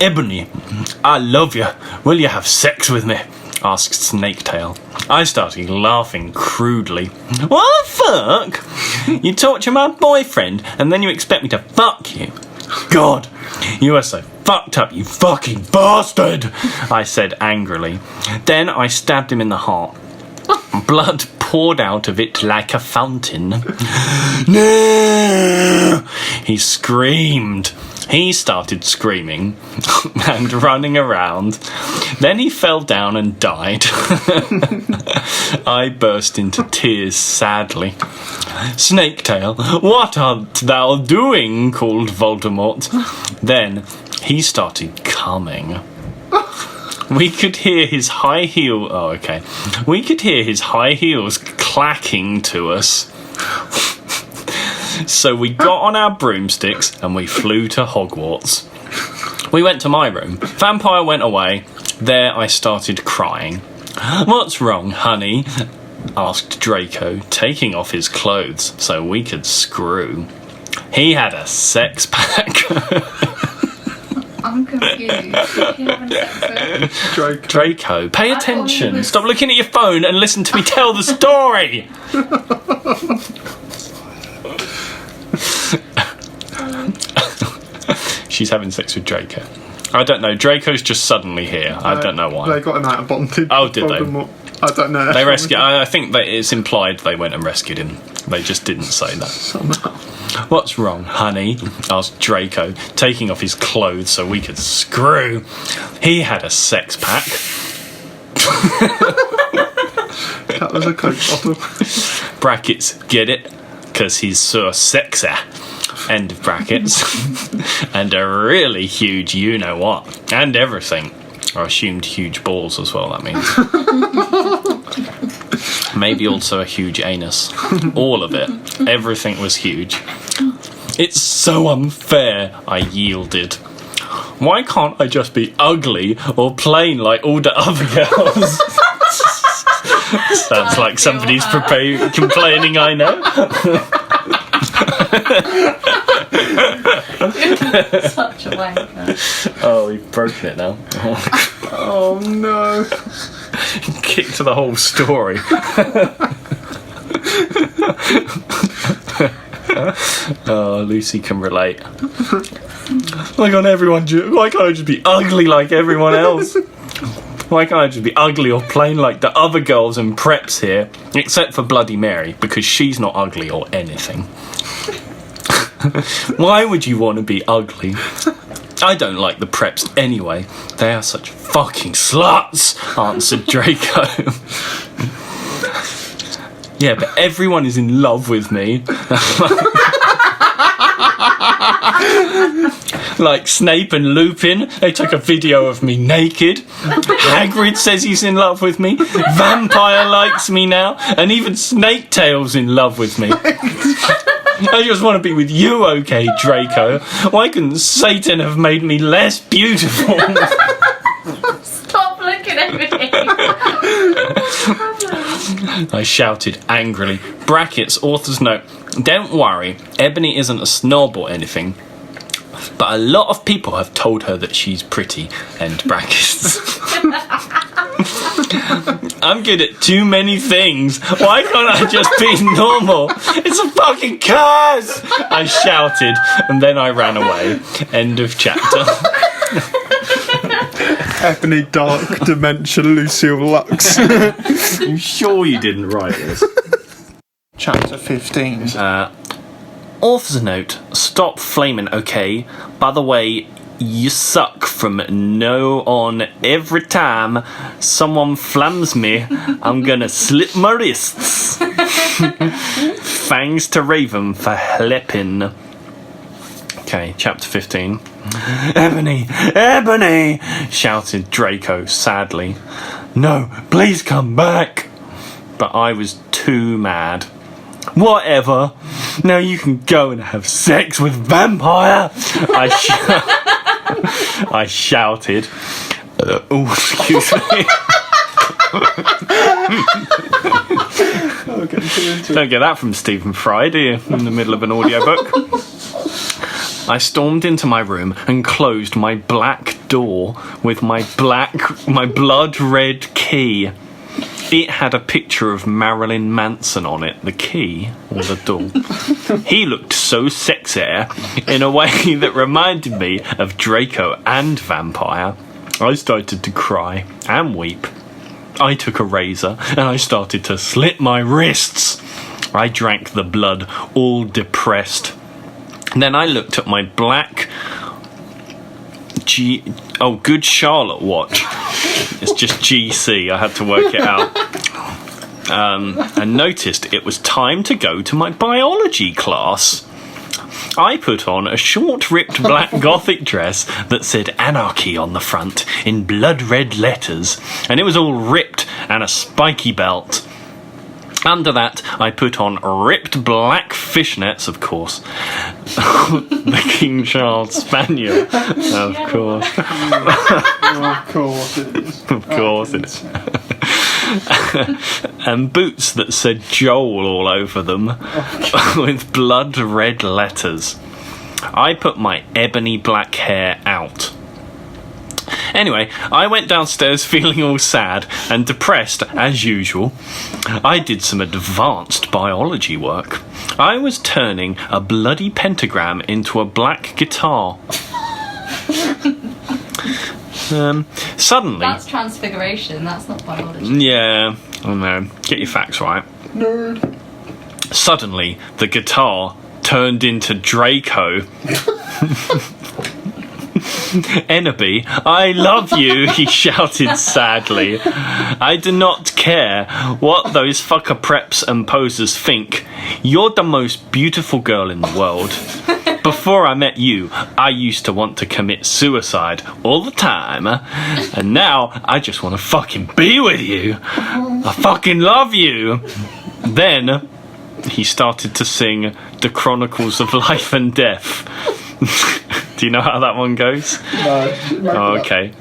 Ebony, I love you, will you have sex with me? Asked Snaketail. I started laughing crudely. What the fuck? You torture my boyfriend and then you expect me to fuck you? God, you are so fucked up, you fucking bastard, I said angrily. Then I stabbed him in the heart. Blood poured out of it like a fountain. No! He screamed. He started screaming and running around. Then he fell down and died. I burst into tears sadly. Snaketail, what art thou doing? Called Voldemort. Then he started coming. We could hear his high heel. Oh, okay. We could hear his high heels clacking to us. So we got on our broomsticks and we flew to Hogwarts. We went to my room. Vampire went away. There I started crying. What's wrong, honey? Asked Draco, taking off his clothes so we could screw. He had a sex pack. I'm confused. Draco, pay attention. Stop looking at your phone and listen to me tell the story. She's having sex with Draco. I don't know. Draco's just suddenly here. I don't know why. They got him out of bondage. Oh, did they? I don't know. They rescued. I think that it's implied they went and rescued him. They just didn't say that. Somehow. What's wrong, honey? Asked Draco, taking off his clothes so we could screw. He had a sex pack. That was a Coke bottle. Brackets, get it? Because he's so sexy. End of brackets. And a really huge you-know-what. And everything. I assumed huge balls as well, that means. Maybe also a huge anus. All of it. Everything was huge. It's so unfair, I yielded. Why can't I just be ugly or plain like all the other girls? Sounds like somebody's complaining, I know. Such a wanker. Oh, we've broken it now. Oh no. Kick to the whole story. Oh, Lucy can relate. Why can't I just be ugly like everyone else? Why can't I just be ugly or plain like the other girls and preps here? Except for Bloody Mary, because she's not ugly or anything. Why would you want to be ugly? I don't like the preps anyway. They are such fucking sluts, answered Draco. Yeah, but everyone is in love with me. Like Snape and Lupin, they took a video of me naked. Hagrid says he's in love with me. Vampire likes me now. And even Snaketail's in love with me. I just want to be with you, okay, Draco. Why couldn't Satan have made me less beautiful? Stop looking at me. I shouted angrily. Brackets, author's note. Don't worry, Ebony isn't a snob or anything. But a lot of people have told her that she's pretty. End brackets. I'm good at too many things. Why can't I just be normal? It's a fucking curse! I shouted, and then I ran away. End of chapter. Ebony Dark Dimension Lucille Lux. You sure you didn't write this? Chapter 15. Author's note, stop flaming, okay? By the way, you suck from now on. Every time someone flams me, I'm gonna slit my wrists. Thanks to Raven for helping. Okay, chapter 15. Ebony! Ebony! Shouted Draco sadly. No, please come back! But I was too mad. Whatever. Now you can go and have sex with Vampire. I shouted. Oh, excuse me. Don't get that from Stephen Fry, do you? In the middle of an audiobook. I stormed into my room and closed my black door with my blood red key. It had a picture of Marilyn Manson on it, the key, or the door. He looked so sexy in a way that reminded me of Draco and Vampire. I started to cry and weep. I took a razor and I started to slit my wrists. I drank the blood, all depressed. Then I looked at my black Good Charlotte watch. It's just GC, I had to work it out. And noticed it was time to go to my biology class. I put on a short ripped black gothic dress that said anarchy on the front in blood red letters, and it was all ripped and a spiky belt. Under that, I put on ripped black fishnets, of course. The King Charles Spaniel, of course. Of course it is. Of course it is. And boots that said Joel all over them, with blood red letters. I put my ebony black hair out. Anyway, I went downstairs feeling all sad and depressed as usual. I did some advanced biology work. I was turning a bloody pentagram into a black guitar. Suddenly... That's transfiguration, that's not biology. Yeah, I know. Get your facts right. Nerd. Suddenly, the guitar turned into Draco. Ennaby, I love you, he shouted sadly. I do not care what those fucker preps and posers think. You're the most beautiful girl in the world. Before I met you, I used to want to commit suicide all the time. And now, I just want to fucking be with you. I fucking love you. Then, he started to sing The Chronicles of Life and Death. Do you know how that one goes? No. Oh, okay.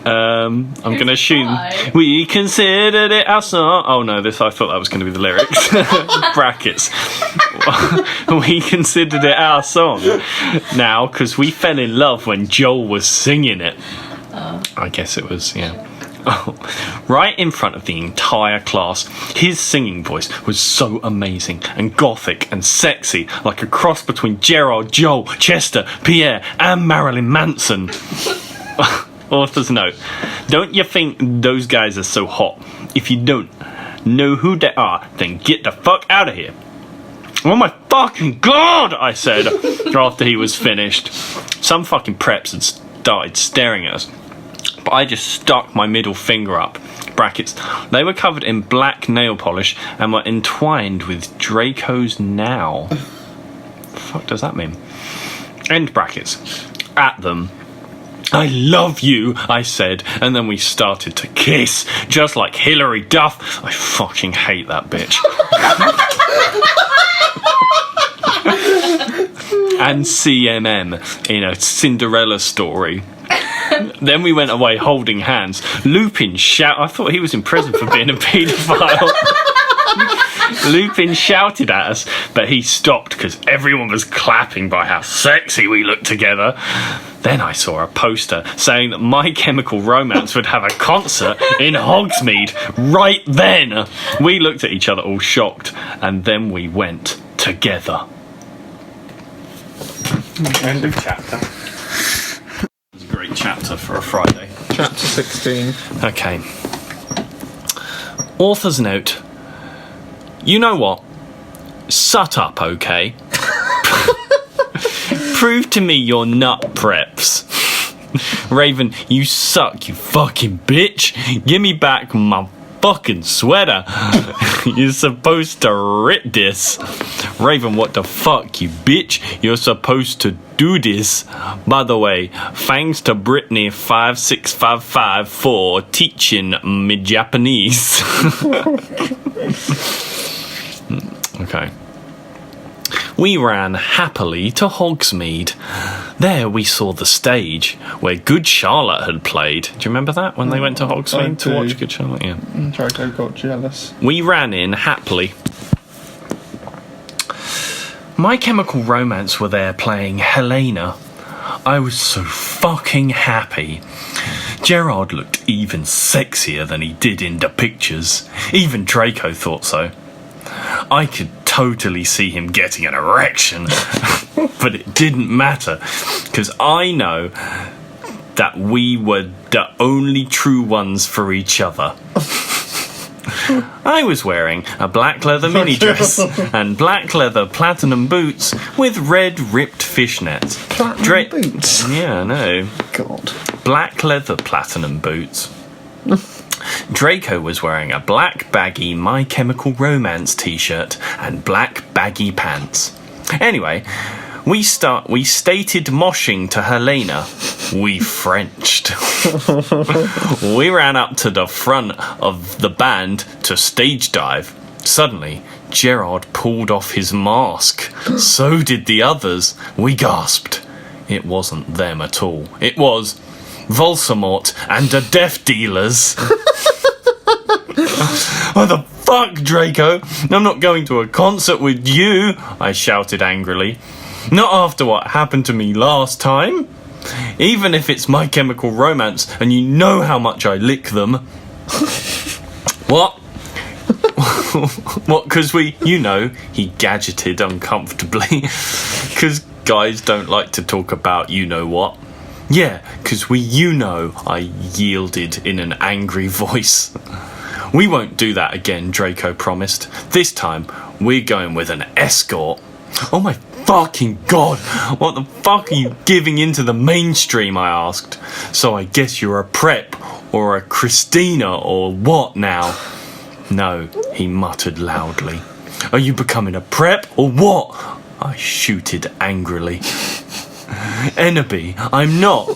I'm going to assume we considered it our song. Oh no, I thought that was going to be the lyrics. Brackets. We considered it our song now because we fell in love when Joel was singing it. I guess it was, yeah. Right in front of the entire class, his singing voice was so amazing and gothic and sexy, like a cross between Gerard, Joel, Chester, Pierre and Marilyn Manson. Author's note, don't you think those guys are so hot? If you don't know who they are, then get the fuck out of here. Oh my fucking god, I said after he was finished. Some fucking preps had started staring at us. But I just stuck my middle finger up. Brackets. They were covered in black nail polish and were entwined with Draco's now. What the fuck does that mean? End brackets. At them. I love you, I said, and then we started to kiss, just like Hilary Duff. I fucking hate that bitch. And CMM in a Cinderella story. Then we went away holding hands. Lupin I thought he was in prison for being a paedophile. Lupin shouted at us, but he stopped because everyone was clapping by how sexy we looked together. Then I saw a poster saying that My Chemical Romance would have a concert in Hogsmeade right then. We looked at each other all shocked, and then we went together. End of chapter. It's a great chapter for a Friday. Chapter 16. Okay. Author's note. You know what? Shut up, okay? Prove to me your nut preps. Raven, you suck, you fucking bitch. Give me back my fucking sweater. You're supposed to rip this. Raven, what the fuck, you bitch? You're supposed to do this. By the way, thanks to Brittany5655 for teaching me Japanese. Okay. We ran happily to Hogsmeade. There we saw the stage where Good Charlotte had played. Do you remember that, when they went to Hogsmeade to watch Good Charlotte? Yeah. Draco got jealous. We ran in happily. My Chemical Romance were there playing Helena. I was so fucking happy. Gerard looked even sexier than he did in the pictures. Even Draco thought so. I could totally see him getting an erection, but it didn't matter, because I know that we were the only true ones for each other. I was wearing a black leather mini dress and black leather platinum boots with red ripped fishnets. Platinum boots? Yeah, I know. God. Black leather platinum boots. Draco was wearing a black baggy My Chemical Romance t-shirt and black baggy pants. Anyway, we stated moshing to Helena. We Frenched. We ran up to the front of the band to stage dive. Suddenly, Gerard pulled off his mask. So did the others. We gasped. It wasn't them at all. It was Voldemort and the Death Dealers. What the fuck, Draco? I'm not going to a concert with you, I shouted angrily. Not after what happened to me last time. Even if it's My Chemical Romance and you know how much I lick them. What? What, because he gadgeted uncomfortably. Because guys don't like to talk about you know what. Yeah, because I yielded in an angry voice. We won't do that again, Draco promised. This time, we're going with an escort. Oh my fucking god, what the fuck are you giving into the mainstream, I asked. So I guess you're a prep, or a Christina, or what now? No, he muttered loudly. Are you becoming a prep, or what? I shooted angrily. Enderby, I'm not.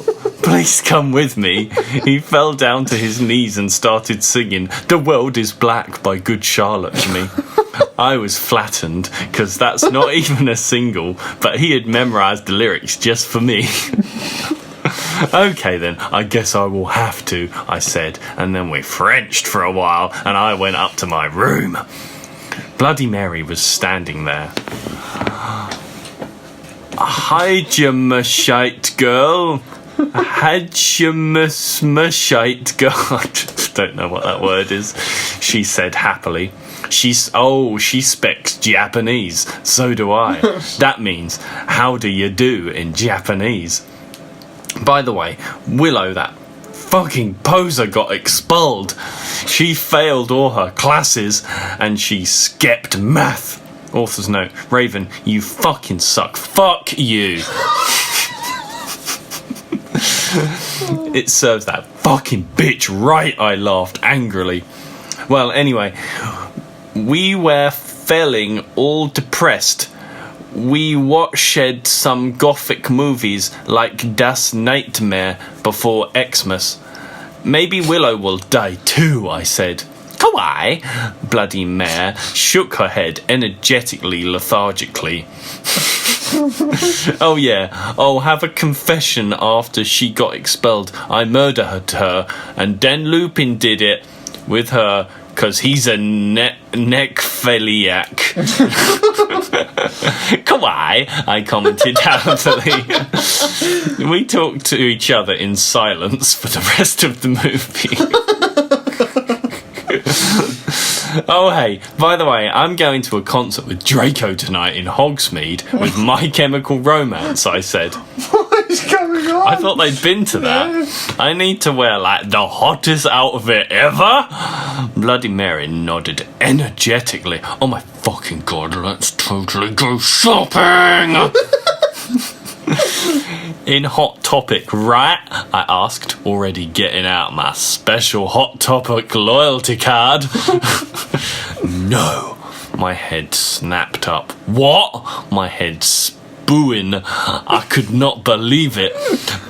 Please come with me. He fell down to his knees and started singing The World is Black by Good Charlotte to me. I was flattened, because that's not even a single, but he had memorised the lyrics just for me. Okay then, I guess I will have to, I said, and then we Frenched for a while, and I went up to my room. Bloody Mary was standing there. Hide your mushite, girl. Hide your mushite, girl. I don't know what that word is. She said happily. She specs Japanese. So do I. That means, how do you do in Japanese? By the way, Willow, that fucking poser, got expelled. She failed all her classes, and she skipped math. Author's note, Raven, you fucking suck. Fuck you. It serves that fucking bitch right, I laughed angrily. Well, anyway, we were feeling all depressed. We watched some gothic movies like Das Nightmare before Xmas. Maybe Willow will die too, I said. Kawaii! Bloody Mare shook her head energetically, lethargically. Oh yeah, I'll have a confession after she got expelled. I murdered her, and then Lupin did it with her because he's a necrophiliac. Kawaii, I commented happily. We talked to each other in silence for the rest of the movie. Oh, hey, by the way, I'm going to a concert with Draco tonight in Hogsmeade with My Chemical Romance, I said. What is going on? I thought they'd been to that. I need to wear, like, the hottest outfit ever. Bloody Mary nodded energetically. Oh my fucking god, let's totally go shopping! In Hot Topic, right? I asked, already getting out my special Hot Topic loyalty card. No. My head snapped up. What? My head spewing. I could not believe it.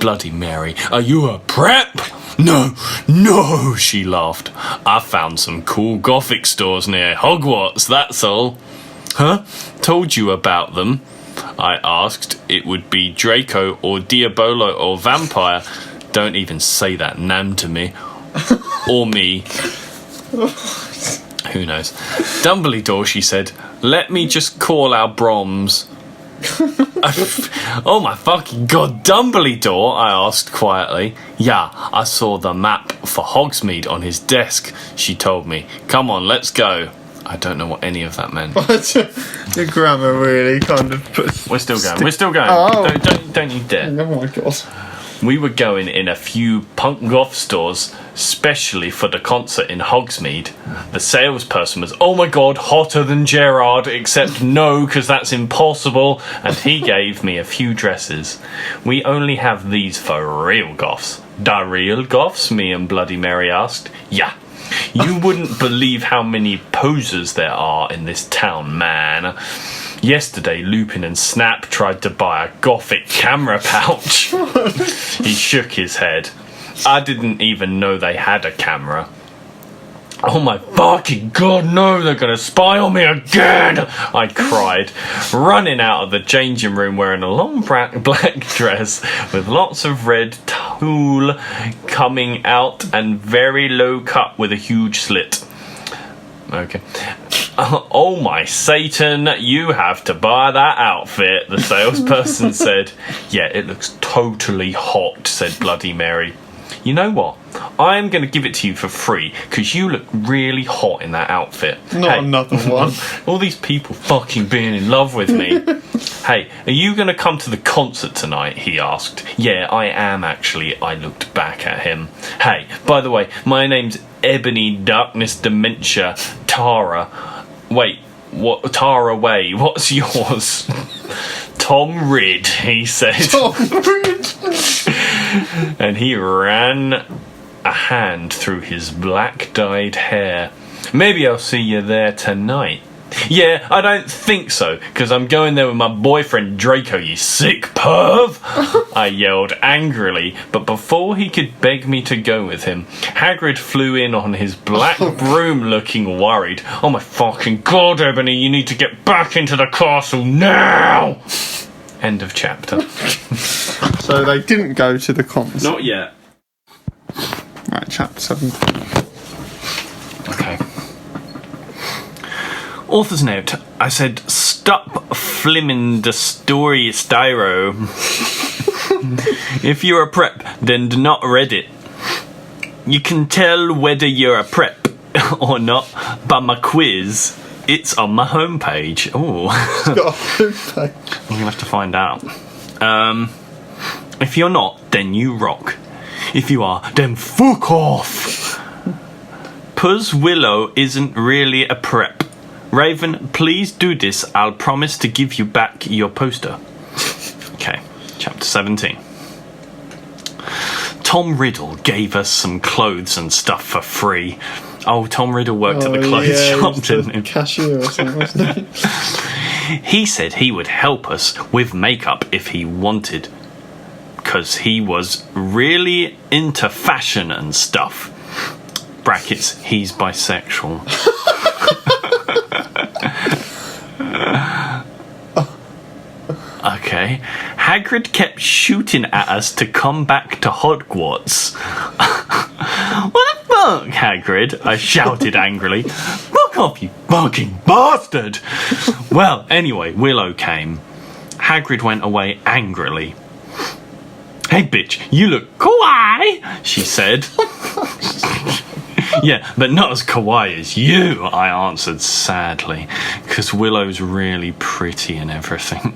Bloody Mary, are you a prep? No, she laughed. I found some cool gothic stores near Hogwarts, that's all. Huh? Told you about them? I asked. It would be Draco or Diabolo or Vampire. Don't even say that name to me. Or me. Who knows? Dumbledore, she said. Let me just call our Broms. Oh my fucking god, Dumbledore? I asked quietly. Yeah, I saw the map for Hogsmeade on his desk, she told me. Come on, let's go. I don't know what any of that meant. Your grammar really kind of puts... We're still going. Oh. Don't you dare. Oh my god. We were going in a few punk goth stores, specially for the concert in Hogsmeade. The salesperson was, oh my god, hotter than Gerard, except no, because that's impossible, and he gave me a few dresses. We only have these for real goths. Da real goths? Me and Bloody Mary asked. Yeah. You wouldn't believe how many posers there are in this town, man. Yesterday, Lupin and Snap tried to buy a gothic camera pouch. He shook his head. I didn't even know they had a camera. Oh my fucking god, no, they're gonna spy on me again! I cried, running out of the changing room wearing a long black dress with lots of red tulle coming out and very low cut with a huge slit. Okay. Oh my Satan, you have to buy that outfit, the salesperson said. Yeah, it looks totally hot, said Bloody Mary. You know what? I'm going to give it to you for free because you look really hot in that outfit. Not another one. All these people fucking being in love with me. Hey, are you going to come to the concert tonight? He asked. Yeah, I am actually. I looked back at him. Hey, by the way, my name's Ebony Darkness Dementia Tara. Wait, what? Tara Way. What's yours? Tom Ridd, he said. Tom Ridd. And he ran a hand through his black-dyed hair. Maybe I'll see you there tonight. Yeah, I don't think so, because I'm going there with my boyfriend Draco, you sick perv! I yelled angrily, but before he could beg me to go with him, Hagrid flew in on his black broom looking worried. Oh my fucking god, Ebony, you need to get back into the castle now! End of chapter. So they didn't go to the concert. Not yet. Right, chapter 7. Okay. Author's note. I said, stop flimming the story, styro. If you're a prep, then do not read it. You can tell whether you're a prep or not by my quiz. It's on my homepage. Oh. Got a homepage. We're going to have to find out. If you're not, then you rock. If you are, then fuck off. Puz Willow isn't really a prep. Raven, please do this. I'll promise to give you back your poster. Okay, chapter 17. Tom Riddle gave us some clothes and stuff for free. Oh, Tom Riddle worked at the clothes shop, didn't he? Cashier or something, wasn't he? He said he would help us with makeup if he wanted, because he was really into fashion and stuff. Brackets, he's bisexual. Okay. Hagrid kept shooting at us to come back to Hogwarts. What the fuck, Hagrid? I shouted angrily. Fuck off, you fucking bastard! Well, anyway, Willow came. Hagrid went away angrily. Hey, bitch, you look kawaii, she said. Yeah, but not as kawaii as you, I answered sadly, because Willow's really pretty and everything.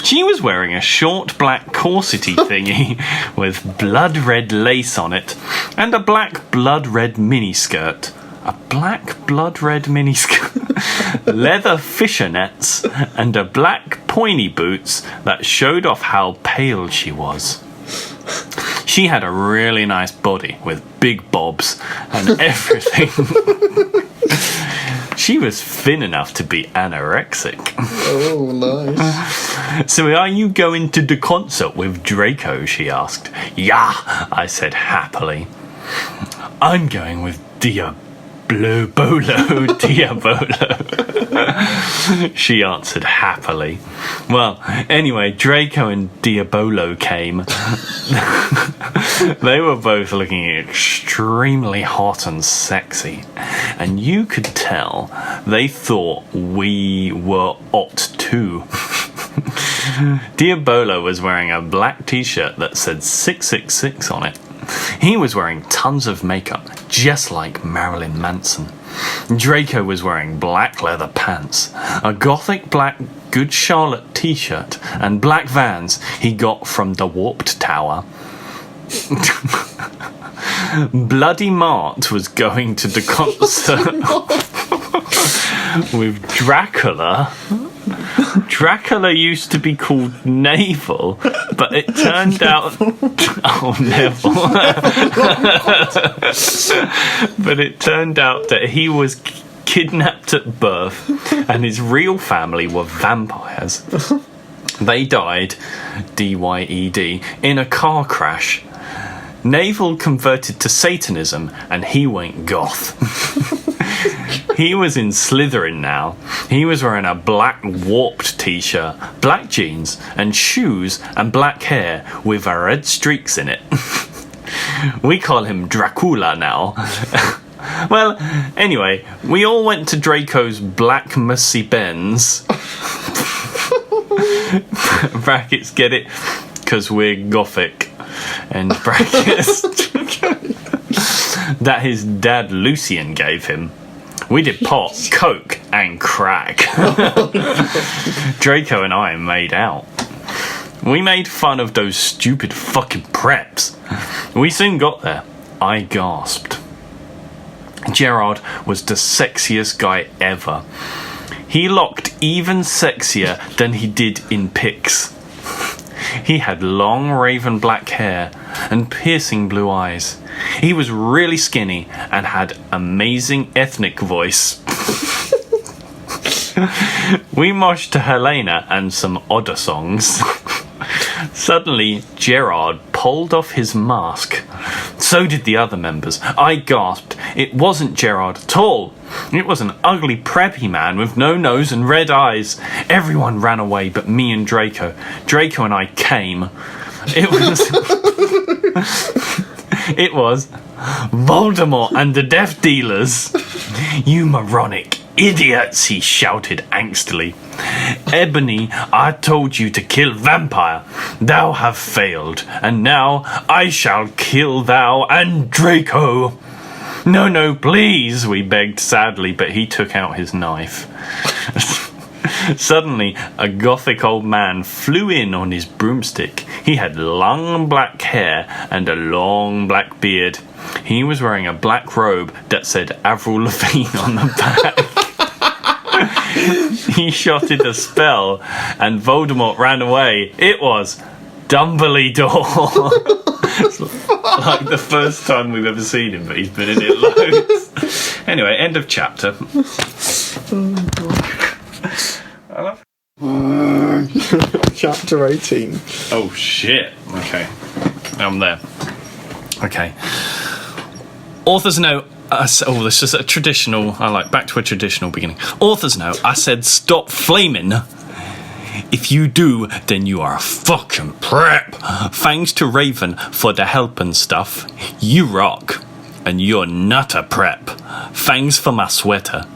She was wearing a short black corsety thingy with blood red lace on it and a black blood red miniskirt. A black blood red miniskirt, leather fishernets, and a black pointy boots that showed off how pale she was. She had a really nice body with big bobs and everything. She was thin enough to be anorexic. Oh, nice. So are you going to the concert with Draco, she asked. Yeah, I said happily. I'm going with Diabolo, she answered happily. Well, anyway, Draco and Diabolo came. They were both looking extremely hot and sexy, and you could tell they thought we were hot too. Diabolo was wearing a black t-shirt that said 666 on it. He was wearing tons of makeup, just like Marilyn Manson. Draco was wearing black leather pants, a gothic black Good Charlotte t-shirt, and black Vans he got from the Warped Tower. Bloody Mart was going to the concert with Dracula. Dracula used to be called Navel, but it turned out... Oh, Neville. But it turned out that he was kidnapped at birth, and his real family were vampires. They died, D-Y-E-D, in a car crash. Navel converted to Satanism, and he went goth. He was in Slytherin now. He was wearing a black Warped t-shirt, black jeans, and shoes, and black hair with red streaks in it. We call him Dracula now. Well, anyway, we all went to Draco's Black Mercy Benz. Brackets, get it? Because we're gothic. And brackets. That his dad Lucian gave him. We did pot, coke, and crack. Draco and I made out. We made fun of those stupid fucking preps. We soon got there. I gasped. Gerard was the sexiest guy ever. He looked even sexier than he did in pics. He had long raven black hair and piercing blue eyes. He was really skinny and had amazing ethnic voice. We moshed to Helena and some odder songs. Suddenly, Gerard pulled off his mask. So did the other members. I gasped. It wasn't Gerard at all. It was an ugly, preppy man with no nose and red eyes. Everyone ran away but me and Draco. Draco and I came. It was Voldemort and the Death Dealers. You moronic idiots, he shouted angstily. Ebony, I told you to kill vampire. Thou have failed, and now I shall kill thou and Draco. No, please, we begged sadly, but he took out his knife. Suddenly, a gothic old man flew in on his broomstick. He had long black hair and a long black beard. He was wearing a black robe that said Avril Lavigne on the back. He shotted a spell, and Voldemort ran away. It was Dumbledore. It's like the first time we've ever seen him, but he's been in it loads. Anyway, end of chapter. Chapter 18. Oh shit. Okay. I'm there. Okay. Author's note. This is a traditional. I like back to a traditional beginning. Author's note. I said stop flaming. If you do, then you are a fucking prep. Thanks to Raven for the help and stuff. You rock. and you're not a prep. Thanks for my sweater.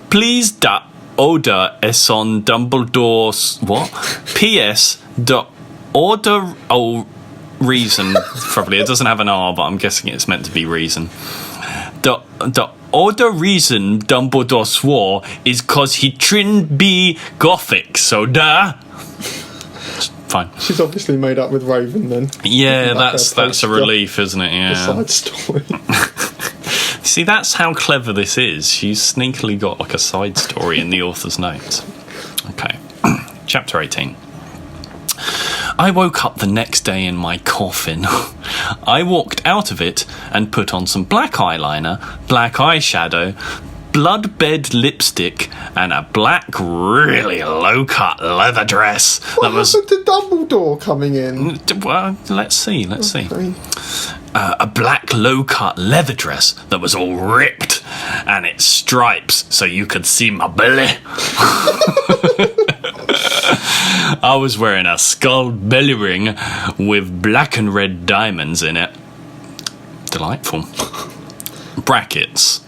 Please da order es on Dumbledore's what? P.S. the order reason probably it doesn't have an R, but I'm guessing it's meant to be reason. The order reason Dumbledore swore is cause he trin be gothic, so da. Fine. She's obviously made up with Raven then. Yeah, that's a relief, isn't it? Yeah. The side story. See, that's how clever this is. She's sneakily got like a side story in the author's notes. Okay. Chapter 18. I woke up the next day in my coffin. I walked out of it and put on some black eyeliner, black eyeshadow, blood-bed lipstick, and a black, really low-cut leather dress. What happened to Dumbledore coming in? Well, let's see. Okay. A black low-cut leather dress that was all ripped, and its stripes so you could see my belly. I was wearing a skull belly ring with black and red diamonds in it. Delightful. Brackets.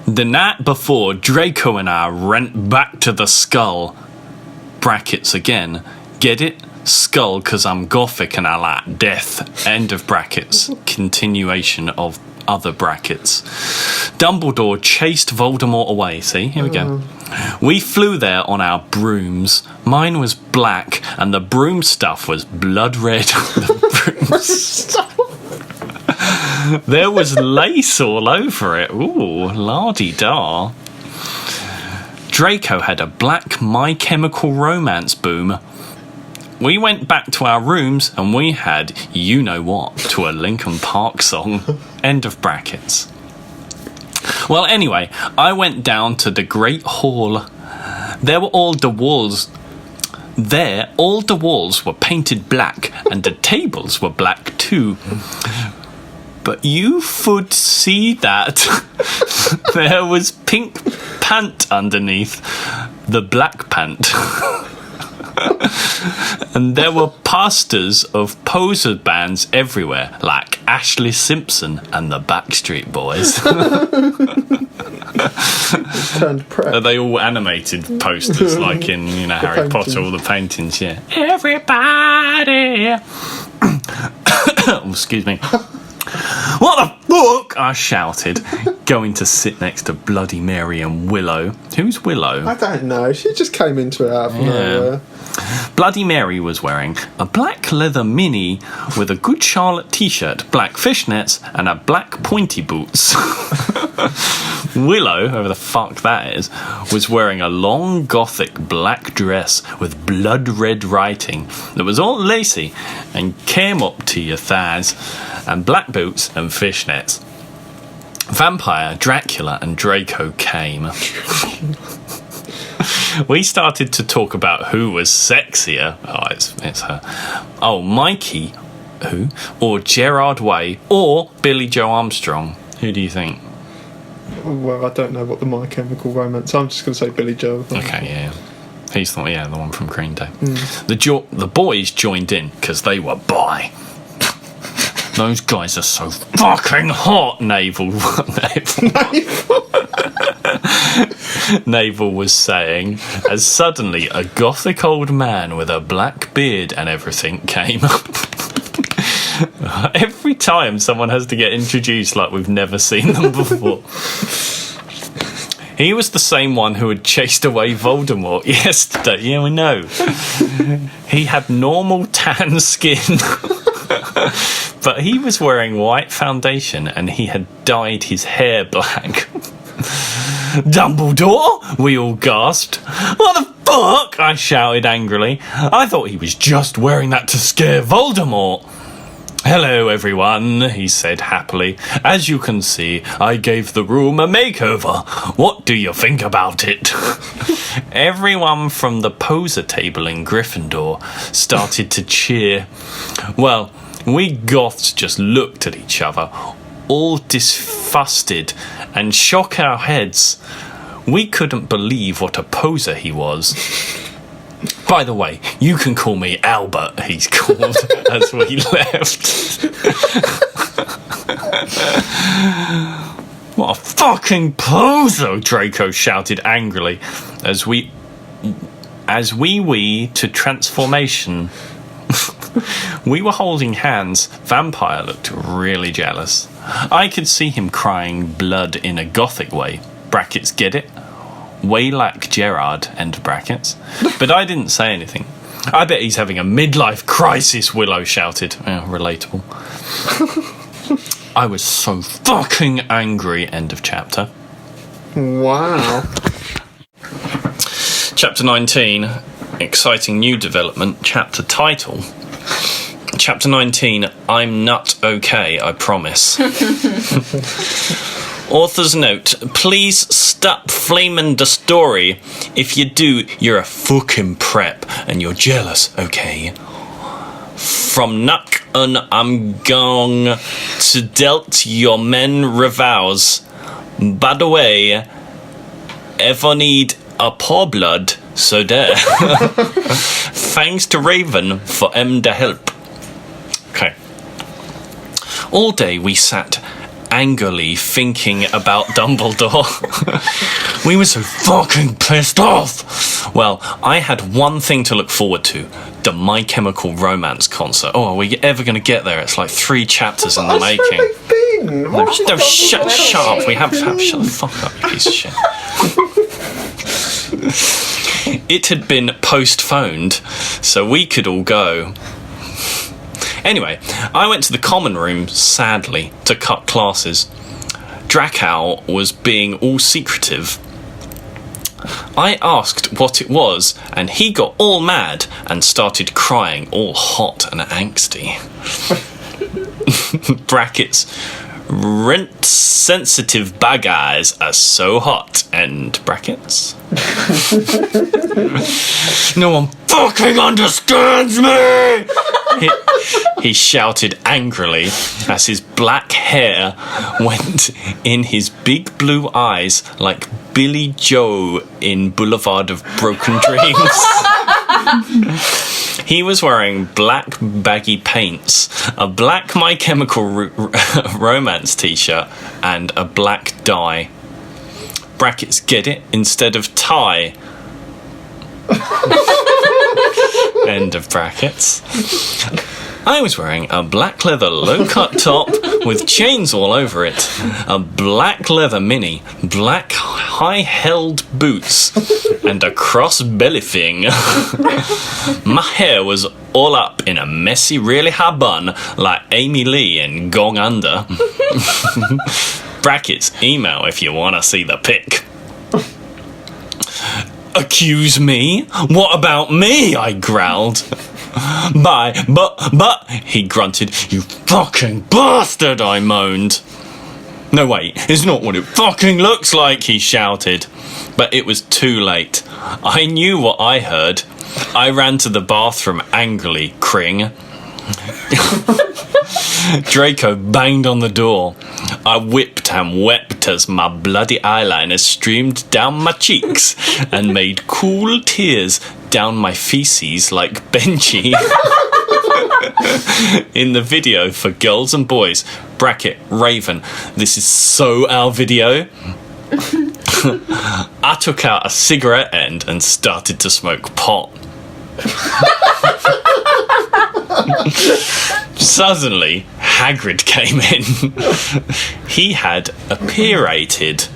The night before, Draco and I went back to the skull. Brackets again. Get it? Skull, because I'm gothic and I like death. End of brackets. Continuation of other brackets. Dumbledore chased Voldemort away. See? Here we go. We flew there on our brooms. Mine was black and the broom stuff was blood red. There was lace all over it. Ooh, la-di-da. Draco had a black My Chemical Romance boom. We went back to our rooms and we had you know what to a Linkin Park song. End of brackets. Well, anyway, I went down to the Great Hall. There were all the walls were painted black and the tables were black too. But you would see that there was pink pant underneath the black pant. And there were posters of poser bands everywhere, like Ashley Simpson and the Backstreet Boys. Turned prep. Are they all animated posters, like in Harry Potter, all the paintings? Yeah. Everybody. Oh, excuse me. What the fuck? I shouted, going to sit next to Bloody Mary and Willow. Who's Willow? I don't know. She just came into it out of nowhere. Bloody Mary was wearing a black leather mini with a Good Charlotte t-shirt, black fishnets, and a black pointy boots. Willow, whoever the fuck that is, was wearing a long gothic black dress with blood red writing that was all lacy and came up to your thighs, and black boots and fishnets. Vampire, Dracula, and Draco came. We started to talk about who was sexier. Oh, it's her. Oh, Mikey, who? Or Gerard Way, or Billy Joe Armstrong. Who do you think? Well, I don't know what the My Chemical Romance. I'm just going to say Billy Joe. Okay, yeah. He's the one from Green Day. The boys joined in because they were bi. Those guys are so fucking hot, Naval was saying, as suddenly a gothic old man with a black beard and everything came up. Every time someone has to get introduced like we've never seen them before. He was the same one who had chased away Voldemort yesterday. Yeah, we know. He had normal tan skin. But he was wearing white foundation and he had dyed his hair black. Dumbledore? We all gasped. What the fuck? I shouted angrily. I thought he was just wearing that to scare Voldemort. Hello, everyone, he said happily. As you can see, I gave the room a makeover. What do you think about it? Everyone from the poser table in Gryffindor started to cheer. Well, we goths just looked at each other, all disgusted, and shook our heads. We couldn't believe what a poser he was. By the way, you can call me Albert, he's called, as we left. What a fucking poser, Draco shouted angrily as we to transformation. We were holding hands. Vampire looked really jealous. I could see him crying blood in a gothic way. Brackets, get it? Way like Gerard, end brackets. But I didn't say anything. I bet he's having a midlife crisis, Willow shouted. Relatable. I was so fucking angry, end of chapter. Wow. Chapter 19, exciting new development. Chapter title. Chapter 19, I'm not okay, I promise. Author's note, please stop flaming the story. If you do, you're a fucking prep and you're jealous, okay? From knock on, I'm going to dealt your men revows. By the way, ever need a poor blood, so there. Thanks to Raven for the help. Okay. All day we sat angrily thinking about Dumbledore. We were so fucking pissed off. Well, I had one thing to look forward to. The My Chemical Romance concert. Oh, are we ever going to get there? It's like 3 chapters in the making. No, shut up. We have shut the fuck up, you piece of shit. It had been postponed, so we could all go. Anyway, I went to the common room, sadly, to cut classes. Dracow was being all secretive. I asked what it was, and he got all mad and started crying, all hot and angsty. Brackets. Rent-sensitive bag eyes are so hot, end brackets. No one fucking understands me! He shouted angrily as his black hair went in his big blue eyes like Billy Joe in Boulevard of Broken Dreams. He was wearing black baggy pants, a black My Chemical Romance t-shirt, and a black dye. Brackets, get it? Instead of tie. End of brackets. I was wearing a black leather low-cut top with chains all over it, a black leather mini, black high-held boots, and a cross belly thing. My hair was all up in a messy, really high bun like Amy Lee in Gong Under. Brackets, email if you want to see the pic. Accuse me? What about me? I growled. But, he grunted. You fucking bastard, I moaned. No, wait, it's not what it fucking looks like, he shouted. But it was too late. I knew what I heard. I ran to the bathroom angrily, cring. Draco banged on the door. I whipped and wept as my bloody eyeliner streamed down my cheeks and made cool tears down my feces like Benji. In the video for girls and boys, bracket Raven, this is so our video. I took out a cigarette end and started to smoke pot. Suddenly, Hagrid came in. He had apparated.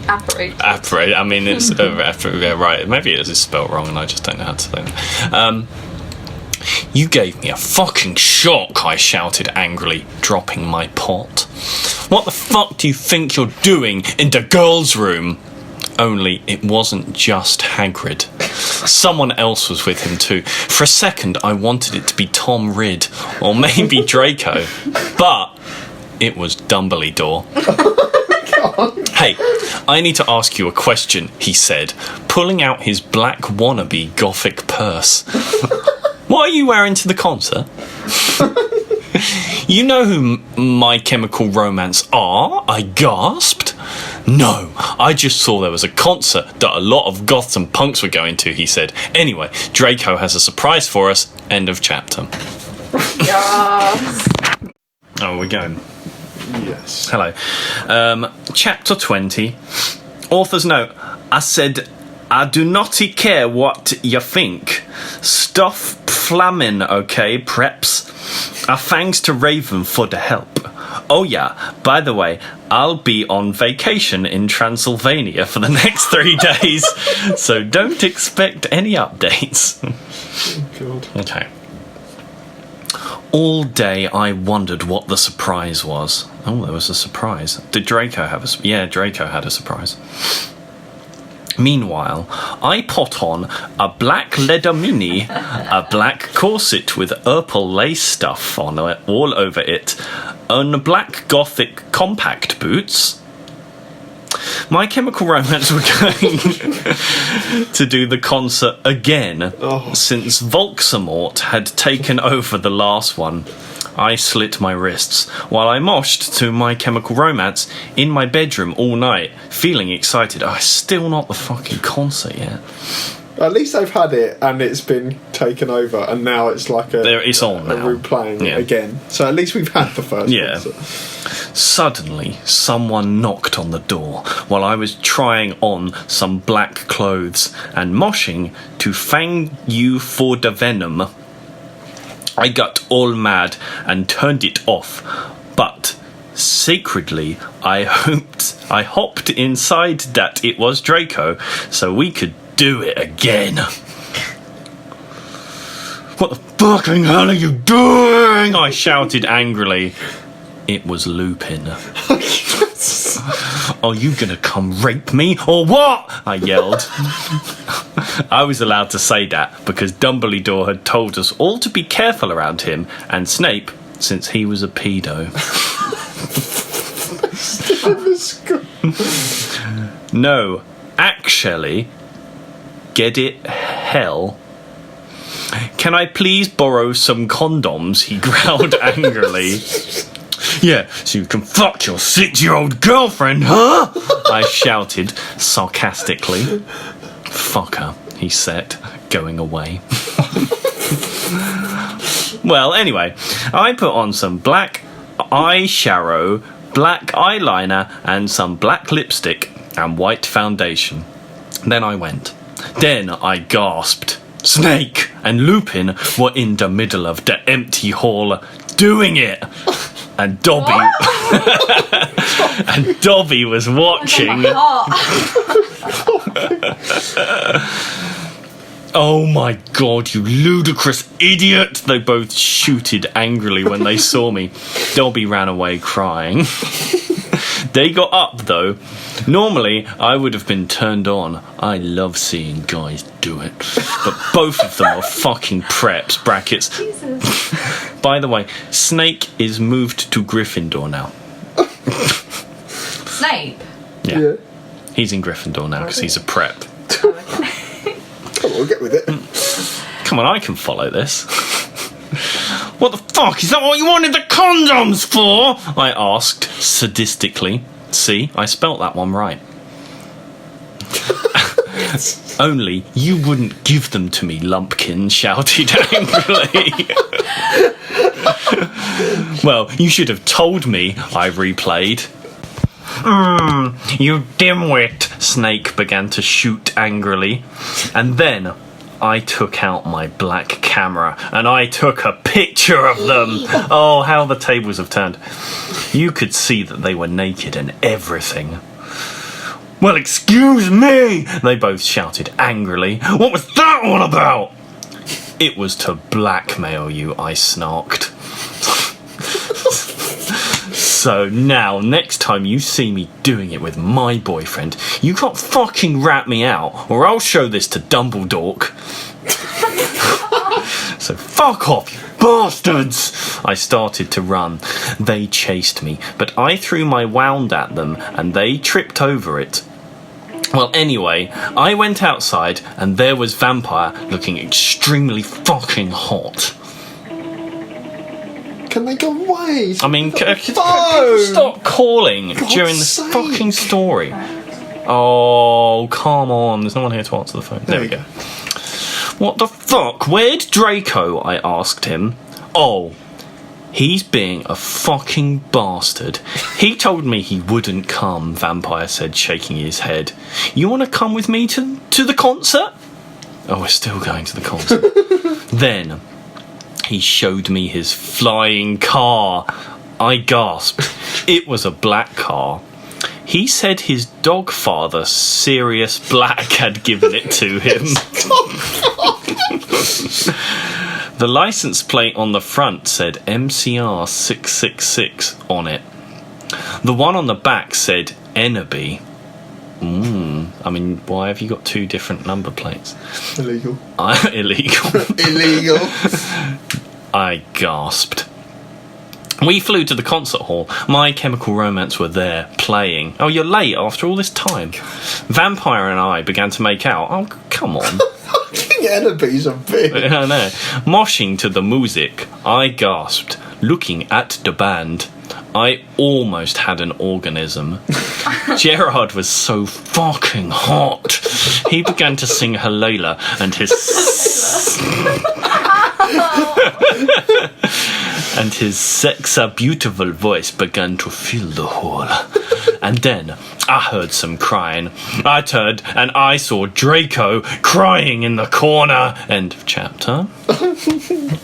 Apparated. I mean, it's right. Maybe it is spelled wrong, and I just don't know how to say it. You gave me a fucking shock, I shouted angrily, dropping my pot. What the fuck do you think you're doing in the girls' room? Only it wasn't just Hagrid. Someone else was with him too. For a second, I wanted it to be Tom Ridd, or maybe Draco, but it was Dumbledore. Hey, I need to ask you a question, he said, pulling out his black wannabe gothic purse. What are you wearing to the concert? You know who My Chemical Romance are? I gasped. No, I just saw there was a concert that a lot of goths and punks were going to, he said. Anyway, Draco has a surprise for us. End of chapter. Yes. Oh, we're going. Yes. Hello. Chapter 20. Author's note. I said, I do not care what you think. Stuff flamin', okay, preps. Thanks to Raven for the help. Oh yeah, by the way, I'll be on vacation in Transylvania for the next 3 days, so don't expect any updates. God. Okay. All day I wondered what the surprise was. Oh, there was a surprise. Did Draco have a... Yeah, Draco had a surprise. Meanwhile, I put on a black leather mini, a black corset with purple lace stuff on it, all over it, and black gothic compact boots. My Chemical Romance were going to do the concert again, since Volksamort had taken over the last one. I slit my wrists while I moshed to My Chemical Romance in my bedroom all night, feeling excited. Oh, it's still not the fucking concert yet. At least they've had it and it's been taken over, and now it's like it's on now. replaying it again. So at least we've had the first concert. Suddenly, someone knocked on the door while I was trying on some black clothes and moshing to Fang You for the Venom. I got all mad and turned it off, but sacredly I hopped inside that it was Draco so we could do it again. What the fucking hell are you doing? I shouted angrily. It was Lupin. Are you gonna come rape me or what? I yelled. I was allowed to say that because Dumbledore had told us all to be careful around him, and Snape, since he was a pedo. No, actually, get it, hell. Can I please borrow some condoms? He growled angrily. Yeah, so you can fuck your 6-year-old girlfriend, huh? I shouted sarcastically. Fucker, he said, going away. Well, anyway, I put on some black eyeshadow, black eyeliner, and some black lipstick and white foundation. Then I went. Then I gasped. Snake and Lupin were in the middle of the empty hall doing it. And Dobby and Dobby was watching. Oh my god, you ludicrous idiot! They both shooted angrily when they saw me. Dobby ran away crying. They got up though. Normally, I would have been turned on. I love seeing guys do it. But both of them are fucking preps, brackets. Jesus. By the way, Snake is moved to Gryffindor now. Snape? Yeah. He's in Gryffindor now because he's a prep. Come on, get with it. Come on, I can follow this. What the fuck? Is that what you wanted the condoms for? I asked sadistically. See, I spelt that one right. Only you wouldn't give them to me, Lumpkin shouted angrily. Well, you should have told me, I replayed. You dimwit, Snake began to shoot angrily. And then I took out my black camera and I took a picture of them. Oh, how the tables have turned. You could see that they were naked and everything. Well, excuse me, they both shouted angrily. What was that all about? It was to blackmail you, I snarked. So now, next time you see me doing it with my boyfriend, you can't fucking rat me out, or I'll show this to Dumbledore. So fuck off, you bastards! I started to run. They chased me, but I threw my wand at them, and they tripped over it. Well, anyway, I went outside, and there was Vampire looking extremely fucking hot. Can they go away? I mean, stop calling during this fucking story. Oh, come on. There's no one here to answer the phone. There we go. What the fuck? Where'd Draco? I asked him. Oh, He's being a fucking bastard. He told me he wouldn't come, Vampire said, shaking his head. You want to come with me to the concert? Oh, we're still going to the concert. Then he showed me his flying car. I gasped. It was a black car. He said his dog father, Sirius Black, had given it to him. The license plate on the front said MCR 666 on it. The one on the back said Ennaby. I mean, why have you got two different number plates? Illegal. Illegal. Illegal. I gasped. We flew to the concert hall. My Chemical Romance were there, playing. Oh, you're late after all this time. Vampire and I began to make out. Oh, come on. Fucking Ennaby's a bitch. I know. Moshing to the music. I gasped, looking at the band. I almost had an organism. Gerard was so fucking hot. He began to sing Halala, and his and his sexa beautiful voice began to fill the hall. And then I heard some crying. I turned and I saw Draco crying in the corner. End of chapter.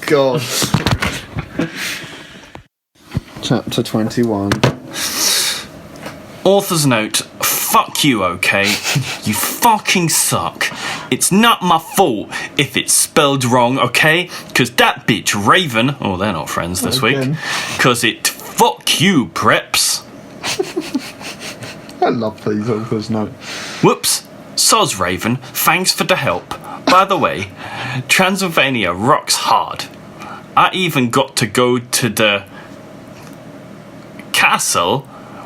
God. Chapter 21. Author's note, fuck you, okay? You fucking suck. It's not my fault if it's spelled wrong, okay? Because that bitch Raven, oh, they're not friends this week. Because it, fuck you, preps. I love these author's note. Whoops. Soz Raven, thanks for the help. By the way, Transylvania rocks hard. I even got to go to the castle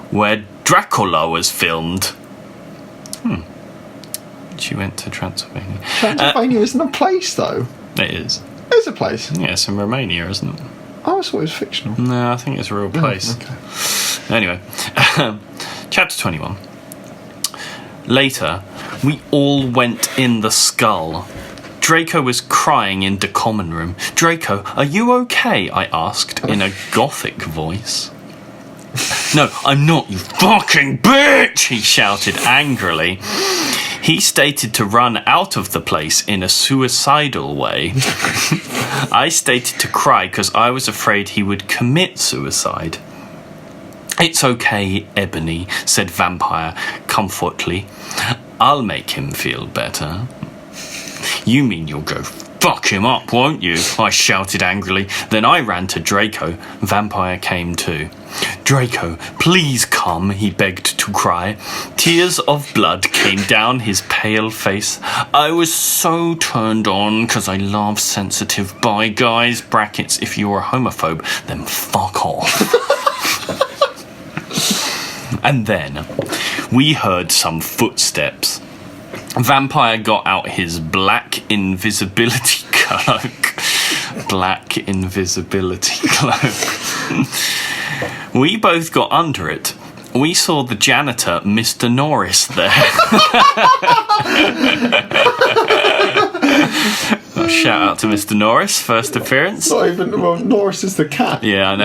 where Dracula was filmed. She went to Transylvania. Transylvania isn't a place, though. It is. It's a place. Yeah, it's in Romania, isn't it? Oh, I thought it was fictional. No, I think it's a real place. Okay. Anyway, chapter 21. Later, we all went in the skull. Draco was crying in the common room. Draco, are you okay? I asked in a gothic voice. No, I'm not, you fucking bitch! He shouted angrily. He stated to run out of the place in a suicidal way. I stated to cry because I was afraid he would commit suicide. It's okay, Ebony, said Vampire comfortably. I'll make him feel better. You mean you'll go fuck him up, won't you? I shouted angrily. Then I ran to Draco. Vampire came too. Draco, please come, he begged to cry. Tears of blood came down his pale face. I was so turned on because I love sensitive bi guys. Brackets, if you're a homophobe, then fuck off. And then we heard some footsteps. Vampire got out his black invisibility cloak. Black invisibility cloak. We both got under it. We saw the janitor, Mr. Norris, there. Well, shout out to Mr. Norris, first appearance. Not even, well, Norris is the cat. Yeah, I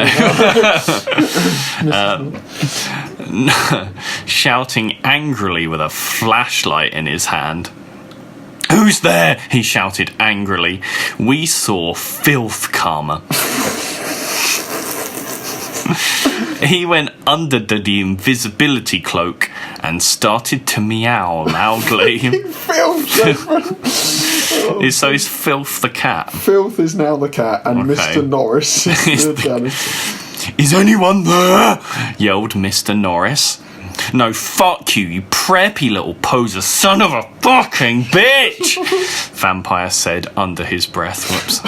know. Shouting angrily with a flashlight in his hand. Who's there? He shouted angrily. We saw Filth come. He went under the invisibility cloak and started to meow loudly. Filth, So is Filth the cat? Filth is now the cat, and Okay. Mr. Norris is the janitor. Is anyone there? Yelled Mr. Norris. No, fuck you, you preppy little poser, son of a fucking bitch! Vampire said under his breath. Whoops,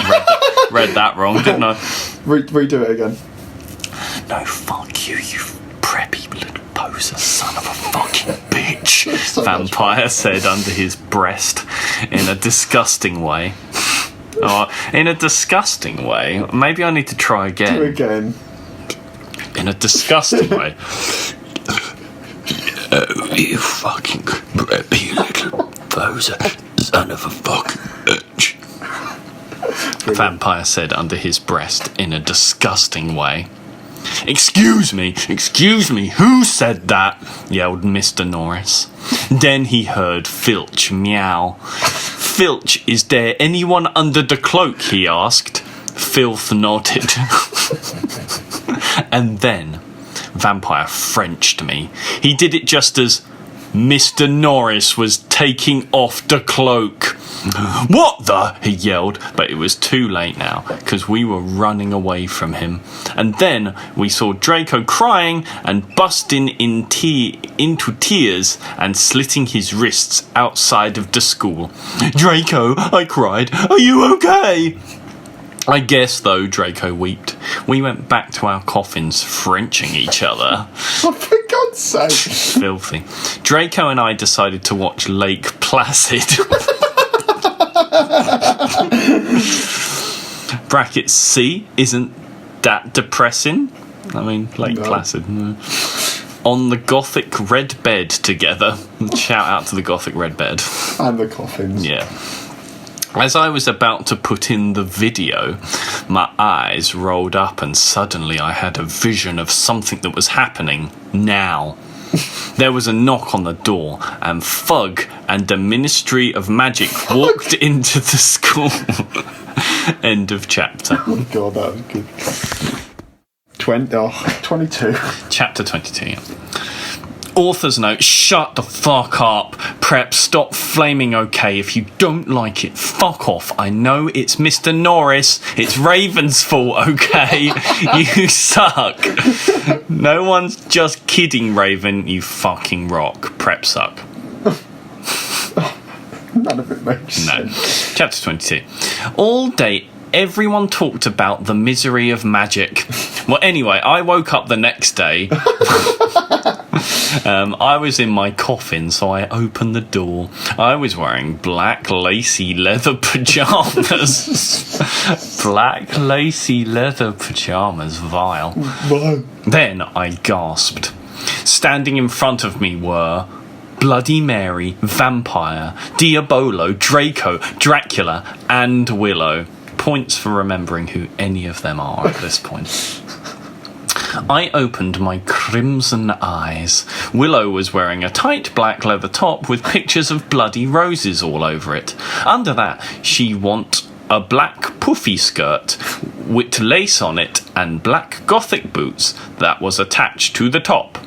read that wrong, didn't I? Redo it again. No, fuck you, you preppy little poser, son of a fucking bitch! So Vampire said under his breast in a disgusting way. Oh, in a disgusting way? Maybe I need to try again. Do it again. In a disgusting way. Oh, you fucking preppy little poser, son of a fucking bitch. Vampire said under his breast in a disgusting way. Excuse me, who said that? Yelled Mr. Norris. Then he heard Filch meow. Filch, is there anyone under the cloak? He asked. Filth nodded. And then Vampire Frenched me. He did it just as Mr. Norris was taking off the cloak. What the? He yelled, but it was too late now, because we were running away from him. And then we saw Draco crying and busting into tears and slitting his wrists outside of the school. Draco, I cried, are you okay? I guess, though, Draco wept. We went back to our coffins, Frenching each other. Oh, for God's sake. Filthy. Draco and I decided to watch Lake Placid. Brackets C, isn't that depressing? I mean, Lake Placid. On the Gothic red bed together. Shout out to the Gothic red bed. And the coffins. Yeah. As I was about to put in the video, my eyes rolled up and suddenly I had a vision of something that was happening now. There was a knock on the door and Fug and the Ministry of Magic walked into the school. End of chapter. Oh God, that was good. 22. Chapter 22, yeah. Author's note, shut the fuck up. Prep, stop flaming okay. If you don't like it, fuck off. I know it's Mr. Norris. It's Raven's fault, okay? You suck. No one's just kidding, Raven. You fucking rock. Prep suck. None of it makes sense. No. Chapter 22. All day, everyone talked about the misery of magic. Well, anyway, I woke up the next day. I was in my coffin, so I opened the door. I was wearing black lacy leather pajamas. Black lacy leather pajamas, vile. Whoa. Then I gasped. Standing in front of me were Bloody Mary, Vampire, Diabolo, Draco, Dracula, and Willow. Points for remembering who any of them are at this point. I opened my crimson eyes. Willow was wearing a tight black leather top with pictures of bloody roses all over it. Under that, she wore a black puffy skirt with lace on it and black gothic boots that was attached to the top.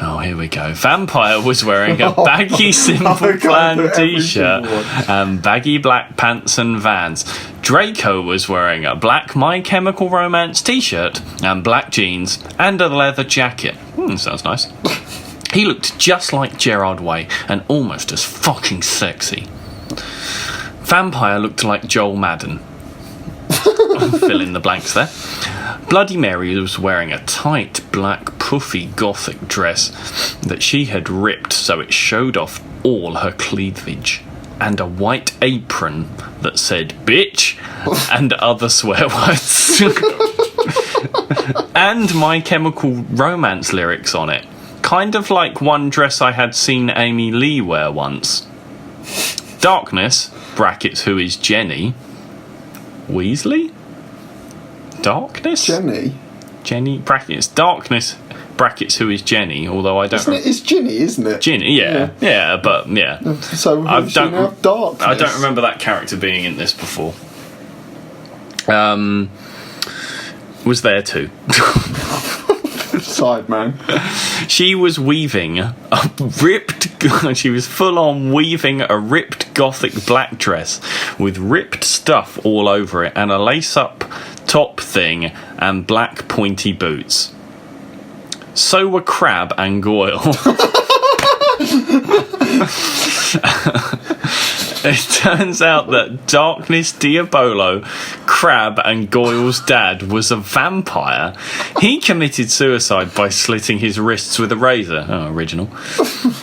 Oh, here we go. Vampire was wearing a baggy Simple Plan t-shirt and baggy black pants and Vans. Draco was wearing a black My Chemical Romance t-shirt and black jeans and a leather jacket. Sounds nice. He looked just like Gerard Way and almost as fucking sexy. Vampire looked like Joel Madden. Fill in the blanks there. Bloody Mary was wearing a tight black puffy gothic dress that she had ripped so it showed off all her cleavage, and a white apron that said bitch and other swear words. And My Chemical Romance lyrics on it, kind of like one dress I had seen Amy Lee wear once. Darkness, brackets who is Jenny, Weasley? Darkness? Jenny, brackets, darkness, brackets who is Jenny, although I don't... It's Ginny, isn't it? Ginny, yeah, but yeah. So who's she now? Darkness? I don't remember that character being in this before. Was there too. Side man. She was weaving a ripped... She was full on weaving a ripped gothic black dress with ripped stuff all over it and a lace-up top thing and black pointy boots. So were Crab and Goyle. It turns out that Darkness Diabolo, Crab and Goyle's dad was a vampire. He committed suicide by slitting his wrists with a razor. Oh, original.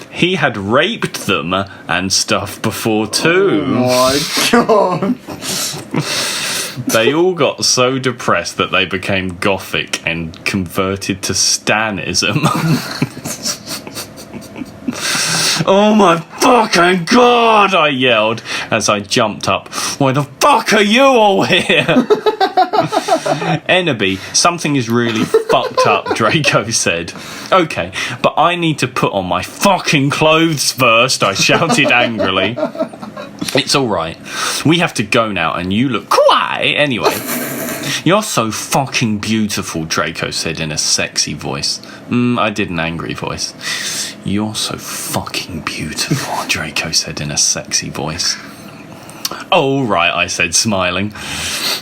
He had raped them and stuff before too. Oh my God. They all got so depressed that they became gothic and converted to Stanism. Oh my fucking God, I yelled as I jumped up. Why the fuck are you all here? Enderby, something is really fucked up, Draco said. Okay, but I need to put on my fucking clothes first, I shouted angrily. It's alright. We have to go now and you look quiet anyway. You're so fucking beautiful, Draco said in a sexy voice. I did an angry voice. You're so fucking beautiful, Draco said in a sexy voice. Oh, right, I said, smiling.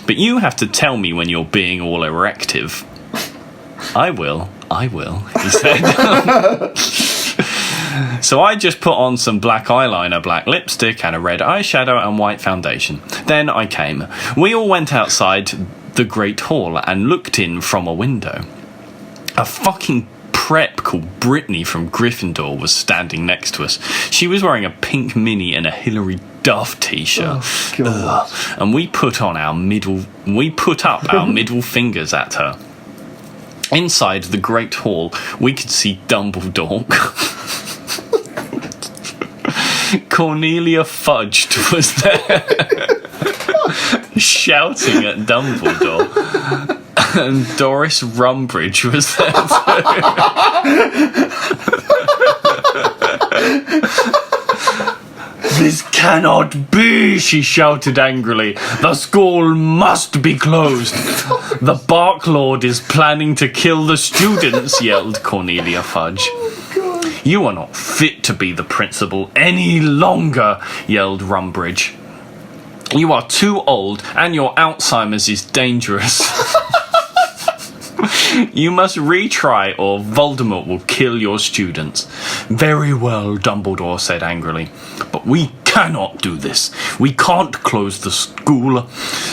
But you have to tell me when you're being all erective. I will, he said. So I just put on some black eyeliner, black lipstick, and a red eyeshadow and white foundation. Then I came. We all went outside the Great Hall and looked in from a window. A fucking prep called Brittany from Gryffindor was standing next to us. She was wearing a pink mini and a Hilary Duff t-shirt. Oh, God. And we put up our middle fingers at her. Inside the Great Hall, we could see Dumbledore. Cornelia Fudge was there, shouting at Dumbledore. And Doris Rumbridge was there too. This cannot be, she shouted angrily. The school must be closed. The Bark Lord is planning to kill the students, yelled Cornelia Fudge. You are not fit to be the principal any longer, yelled Rumbridge. You are too old and your Alzheimer's is dangerous. You must retry or Voldemort will kill your students. Very well, Dumbledore said angrily. But we cannot do this. We can't close the school.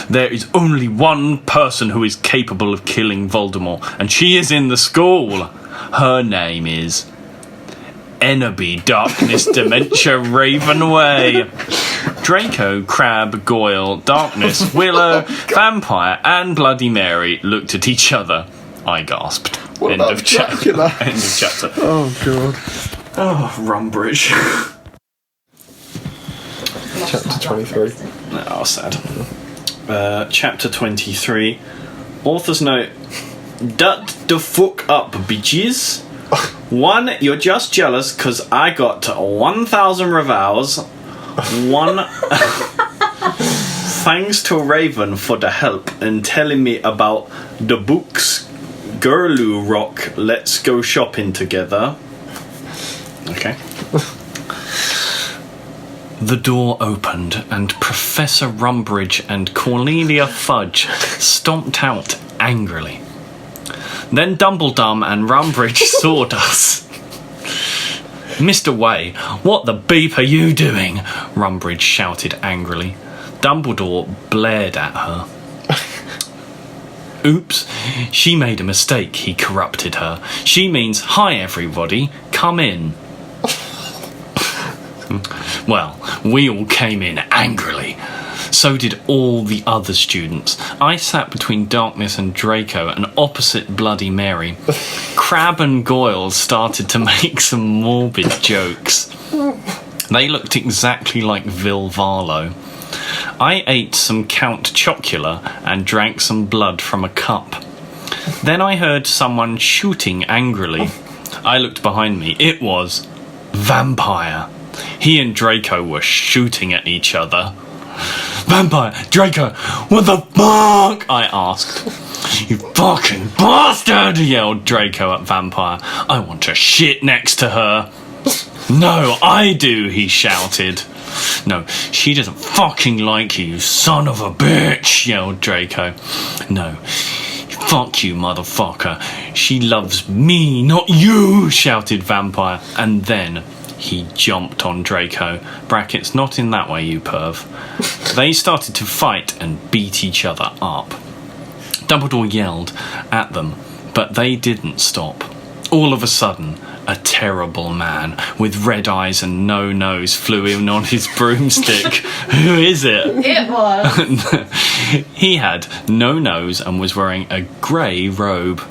There is only one person who is capable of killing Voldemort, and she is in the school. Her name is Enderby, Darkness, Dementia, Ravenway. Draco, Crab, Goyle, Darkness, Willow, Vampire, and Bloody Mary looked at each other. I gasped. End of chapter. End of chapter. Oh, God. Oh, Rumbridge. Chapter 23. Oh, sad. Chapter 23. Author's note. Dut the fuck up, bitches. 1, you're just jealous because I got 1,000 revows. 1, thanks to Raven for the help and telling me about the books. Girloo Rock, let's go shopping together. Okay. The door opened and Professor Rumbridge and Cornelia Fudge stomped out angrily. Then Dumbledum and Rumbridge sawed us. Mr. Way, what the beep are you doing? Rumbridge shouted angrily. Dumbledore blared at her. Oops, she made a mistake, he corrupted her. She means, hi everybody, come in. Well, we all came in angrily. So did all the other students. I sat between Darkness and Draco and opposite Bloody Mary. Crab and Goyle started to make some morbid jokes. They looked exactly like Vilvarlo. I ate some Count Chocula and drank some blood from a cup. Then I heard someone shooting angrily. I looked behind me. It was Vampire. He and Draco were shooting at each other. Vampire! Draco! What the fuck? I asked. You fucking bastard! Yelled Draco at Vampire. I want to shit next to her. No, I do, he shouted. No, she doesn't fucking like you, you son of a bitch, yelled Draco. No, fuck you, motherfucker. She loves me, not you, shouted Vampire. And then he jumped on Draco. Brackets, not in that way, you perv. They started to fight and beat each other up. Dumbledore yelled at them, but they didn't stop. All of a sudden, a terrible man with red eyes and no nose flew in on his broomstick. Who is it? It was. He had no nose and was wearing a grey robe.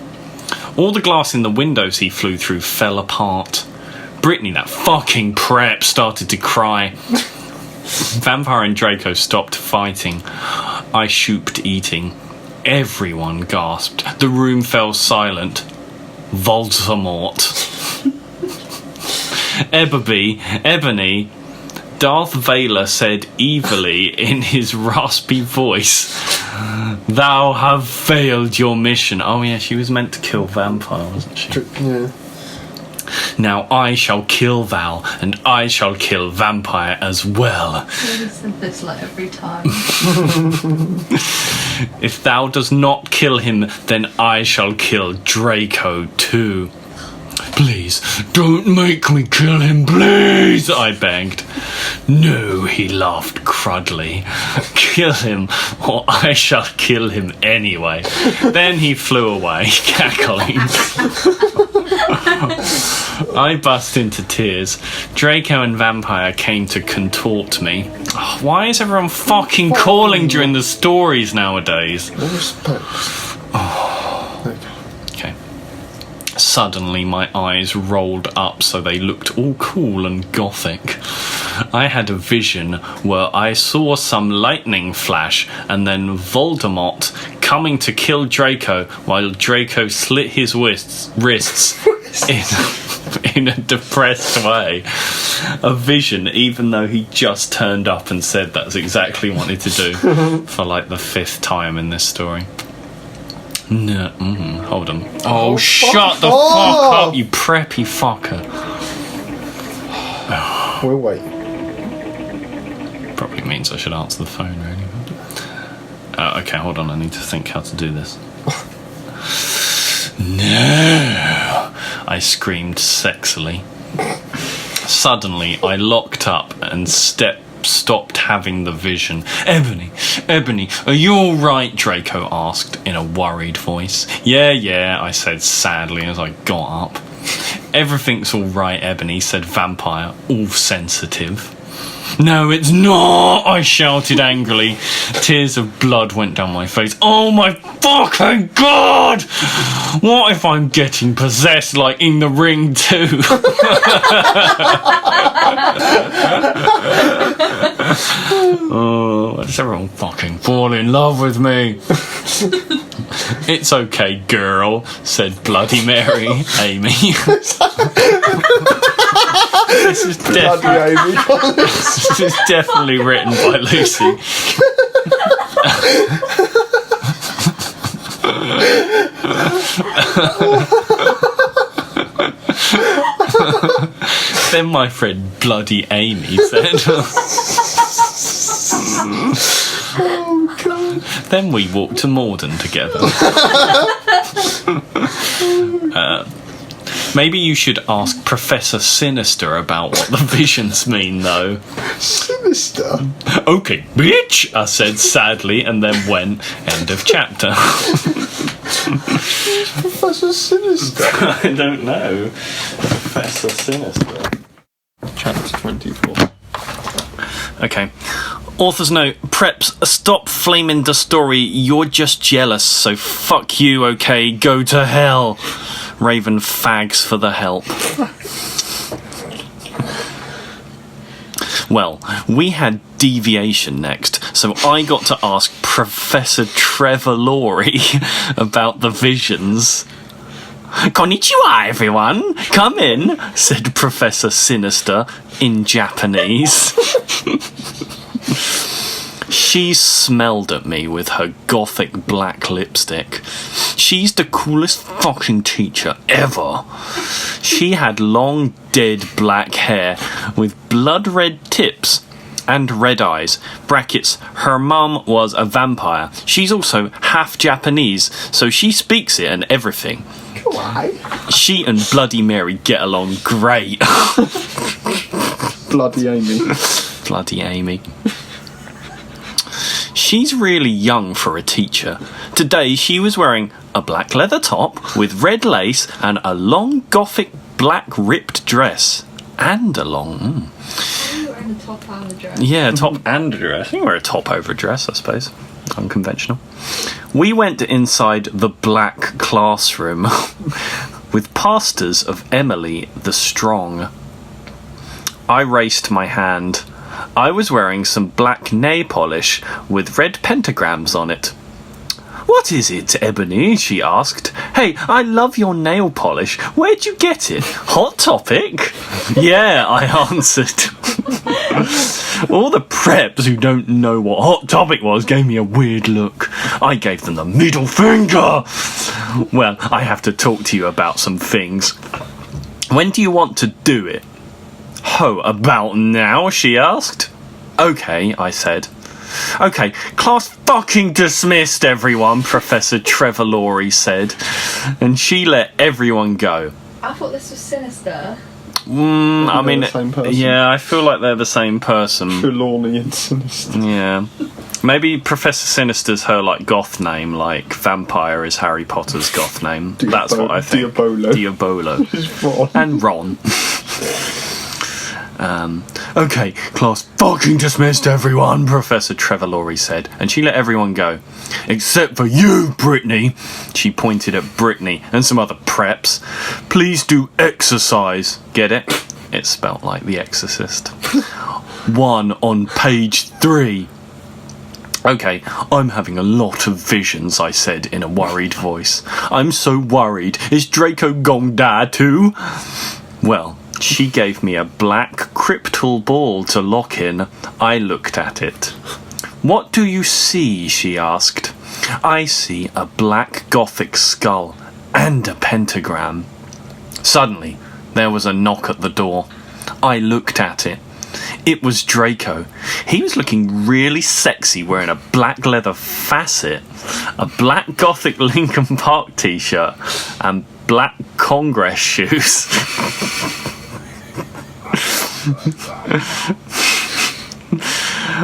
All the glass in the windows he flew through fell apart. Brittany, that fucking prep, started to cry. Vampire and Draco stopped fighting. I shooped eating. Everyone gasped. The room fell silent. Voldemort. Ebony, Darth Vader said evilly in his raspy voice, "Thou have failed your mission." Oh yeah, she was meant to kill Vampire, wasn't she? Yeah. "Now I shall kill thou, and I shall kill Vampire as well. He said this like every time. If thou does not kill him, then I shall kill Draco too." "Please, don't make me kill him, please," I begged. "No," he laughed crudely. "Kill him, or I shall kill him anyway." Then he flew away, cackling. I burst into tears. Draco and Vampire came to contort me. Oh, why is everyone fucking calling during the stories nowadays? No respect. Okay. Suddenly my eyes rolled up so they looked all cool and gothic. I had a vision where I saw some lightning flash and then Voldemort coming to kill Draco while Draco slit his wrists in a depressed way. A vision, even though he just turned up and said that's exactly what he wanted to do for like the 5th time in this story. No, hold on. Oh, shut the fuck up, you preppy fucker. We'll wait. Probably means I should answer the phone, really. Okay, hold on, I need to think how to do this. No! I screamed sexily. Suddenly, I locked up and stopped having the vision. Ebony, are you alright?" Draco asked in a worried voice. Yeah, I said sadly as I got up. "Everything's alright, Ebony," said Vampire, all sensitive. "No, it's not," I shouted angrily. Tears of blood went down my face. Oh my fucking god! What if I'm getting possessed like in The Ring too? Oh, does everyone fucking fall in love with me? "It's okay, girl," said Bloody Mary, Amy. This is definitely written by Lucy. Then my friend Bloody Amy said. Oh god. Then we walked to Morden together. Maybe you should ask Professor Sinister about what the visions mean, though. Sinister? Okay, bitch, I said sadly, and then went. End of chapter. Professor Sinister? I don't know. Professor Sinister. Chapter 24. Okay. Author's note, preps, stop flaming the story. You're just jealous, so fuck you, okay? Go to hell. Raven fags for the help. Well, we had deviation next, so I got to ask Professor Trevor Laurie about the visions. "Konnichiwa, everyone! Come in," said Professor Sinister in Japanese. She smelled at me with her gothic black lipstick. She's the coolest fucking teacher ever. She had long, dead black hair with blood red tips and red eyes. Brackets, her mum was a vampire. She's also half Japanese, so she speaks it and everything. Why? She and Bloody Mary get along great. Bloody Amy. Bloody Amy. She's really young for a teacher. Today she was wearing a black leather top with red lace and a long gothic black ripped dress. And a long... You're wearing a top and a dress. Yeah, a top and a dress. You can wear a top over a dress, I suppose. Unconventional. We went inside the black classroom with pastors of Emily the Strong. I raised my hand. I was wearing some black nail polish with red pentagrams on it. What is it, Ebony? She asked. Hey, I love your nail polish. Where'd you get it? Hot Topic? Yeah, I answered. All the preps who don't know what Hot Topic was gave me a weird look. I gave them the middle finger. Well, I have to talk to you about some things. When do you want to do it? Ho, about now, she asked. Okay, I said. Okay, class fucking dismissed, everyone, Professor Trevor Laurie said. And she let everyone go. I thought this was Sinister. I mean, the same person. yeah, I feel like they're the same person. Trelawney and Sinister. Yeah. Maybe Professor Sinister's her, like, goth name, like Vampire is Harry Potter's goth name. That's what I think. Diabolo. Diabolo. And Ron. Okay, class fucking dismissed, everyone, Professor Trevor Laurie said, and she let everyone go. Except for you, Brittany. She pointed at Brittany and some other preps. Please do exercise. Get it? It's spelt like The Exorcist. 1 on page 3. Okay, I'm having a lot of visions, I said in a worried voice. I'm so worried. Is Draco gone die too? Well, she gave me a black cryptal ball to lock in. I looked at it. What do you see? She asked. I see a black gothic skull and a pentagram. Suddenly, there was a knock at the door. I looked at it. It was Draco. He was looking really sexy wearing a black leather facet, a black gothic Linkin Park t-shirt, and black Congress shoes.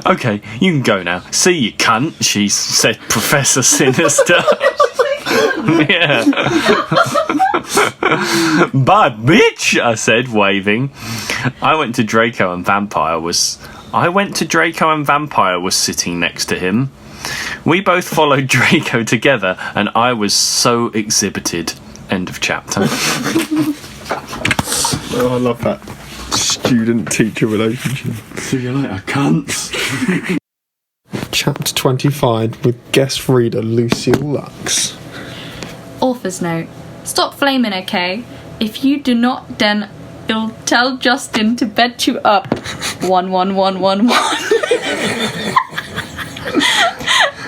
Okay, you can go now. See you, cunt, she said, Professor Sinister. Yeah. Bye, bitch, I said, waving. I went to Draco and Vampire was sitting next to him. We both followed Draco together, and I was so exhibited. End of chapter. Oh, I love that student-teacher relationship. See you later, cunts. Chapter 25 with guest reader Lucille Lux. Author's note. Stop flaming, okay? If you do not, then I'll tell Justin to bet you up. 11111.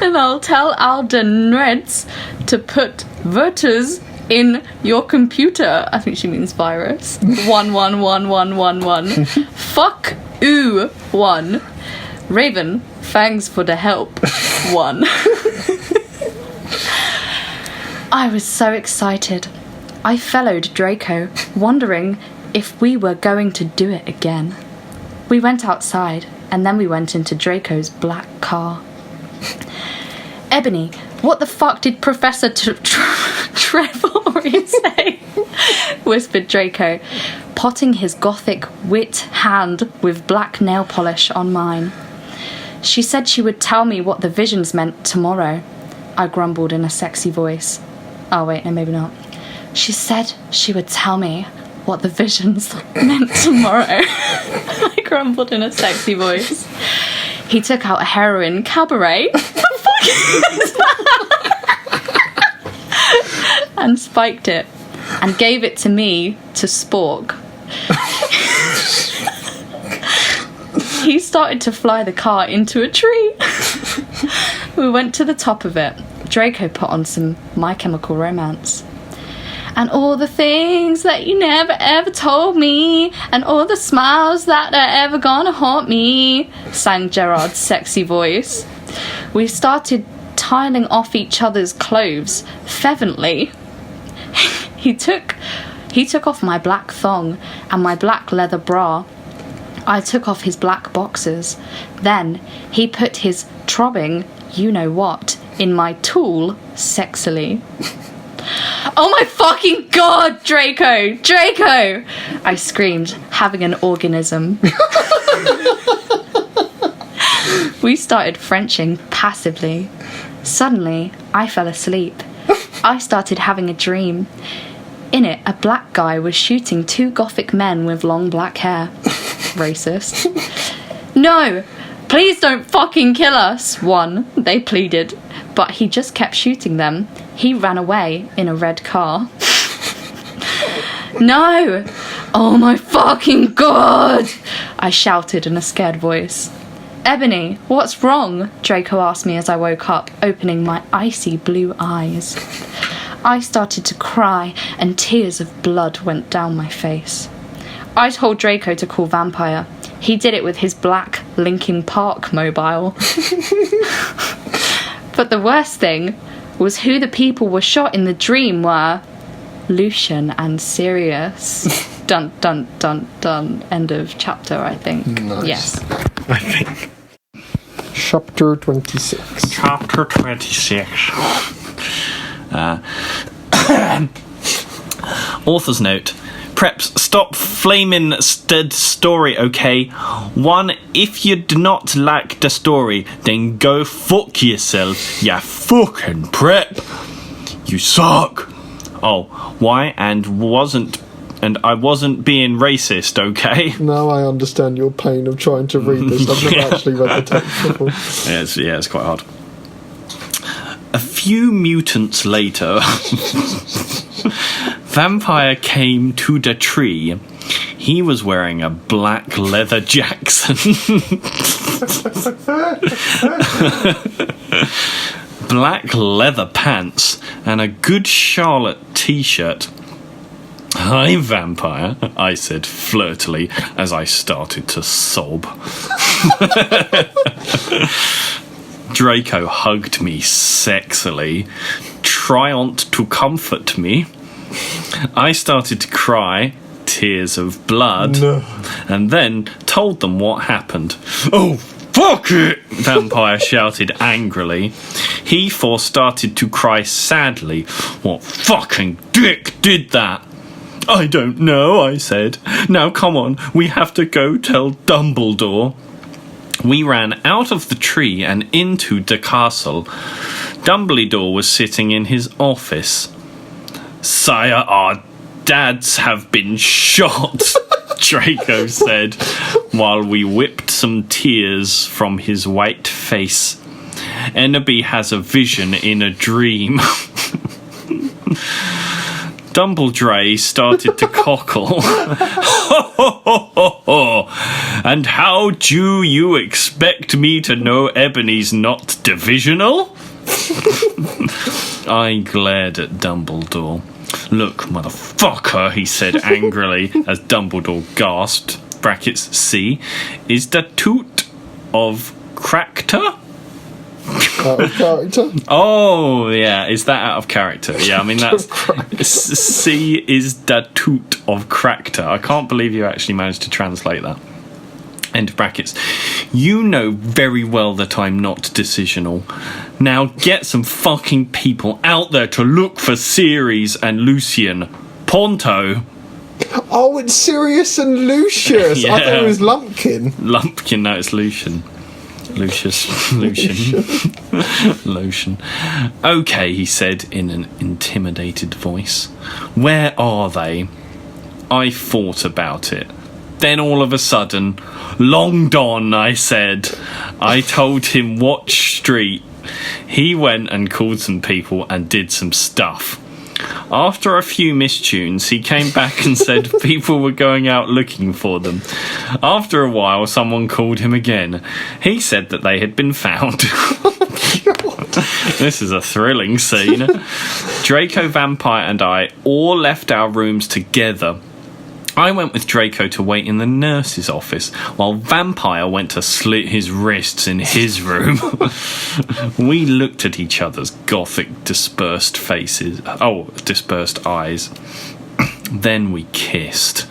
And I'll tell Alden Reds to put Verters in your computer. I think she means virus. 111111. Fuck ooh 1. Raven, thanks for the help. 1. I was so excited. I followed Draco, wondering if we were going to do it again. We went outside, and then we went into Draco's black car. Ebony, what the fuck did Professor Trevor say? Whispered Draco, potting his gothic wit hand with black nail polish on mine. She said she would tell me what the visions meant tomorrow. I grumbled in a sexy voice. Oh wait, no, maybe not. She said she would tell me what the visions meant tomorrow. I grumbled in a sexy voice. He took out a heroin cabaret. What the fuck is that? And spiked it. And gave it to me to spork. He started to fly the car into a tree. We went to the top of it. Draco put on some My Chemical Romance. And all the things that you never ever told me, and all the smiles that are ever gonna haunt me, sang Gerard's sexy voice. We started tiling off each other's clothes fervently. He took off my black thong and my black leather bra. I took off his black boxers. Then he put his trobbing, you know what, in my tool sexily. Oh my fucking god, Draco! Draco! I screamed, having an organism. We started Frenching passively. Suddenly, I fell asleep. I started having a dream. In it, a black guy was shooting 2 gothic men with long black hair. Racist. No! Please don't fucking kill us! One, they pleaded. But he just kept shooting them. He ran away in a red car. No! Oh my fucking god! I shouted in a scared voice. Ebony, what's wrong? Draco asked me as I woke up, opening my icy blue eyes. I started to cry, and tears of blood went down my face. I told Draco to call Vampire. He did it with his black Linkin Park mobile. But the worst thing was who the people were shot in the dream were Lucian and Sirius. Dun dun dun dun. End of chapter, I think. Nice. Yes. I think. Chapter 26. Chapter 26. Author's note. Preps, stop flaming the story, okay? One, if you do not like the story, then go fuck yourself, ya fucking prep. You suck. Oh, why? And I wasn't being racist, okay? Now I understand your pain of trying to read this. I've never actually read the text before. It's quite hard. A few mutants later, Vampire came to the tree. He was wearing a black leather Jackson. Black leather pants and a good Charlotte t-shirt. Hi, Vampire, I said flirtily as I started to sob. Draco hugged me sexily, trying to comfort me. I started to cry, tears of blood, and then told them what happened. Oh, fuck it! Vampire shouted angrily. He started to cry sadly. What fucking dick did that? I don't know, I said. Now come on, we have to go tell Dumbledore. We ran out of the tree and into the castle. Dumbledore was sitting in his office. Sire, our dads have been shot, Draco said, while we whipped some tears from his white face. Enderby has a vision in a dream. Dumbledore started to cockle. And how do you expect me to know Ebony's not divisional? I glared at Dumbledore. Look, motherfucker, he said angrily as Dumbledore gasped. Brackets C. Is the toot of Cractor? Out of character? Oh, yeah. Is that out of character? Yeah, I mean, that's... C is the toot of Cractor. I can't believe you actually managed to translate that. End of brackets. You know very well that I'm not decisional. Now get some fucking people out there to look for Ceres and Lucian. Ponto. Oh, it's Sirius and Lucius. Yeah. I thought it was Lumpkin. Lumpkin, no, it's Lucian. Lucius. Lotion. Okay, he said in an intimidated voice. Where are they? I thought about it. Then all of a sudden, Long Don, I said. I told him watch street. He went and called some people and did some stuff. After a few mistunes, he came back and said people were going out looking for them. After a while, someone called him again. He said that they had been found. This is a thrilling scene. Draco, Vampire and I all left our rooms together. I went with Draco to wait in the nurse's office, while Vampire went to slit his wrists in his room. We looked at each other's gothic dispersed eyes. Then we kissed.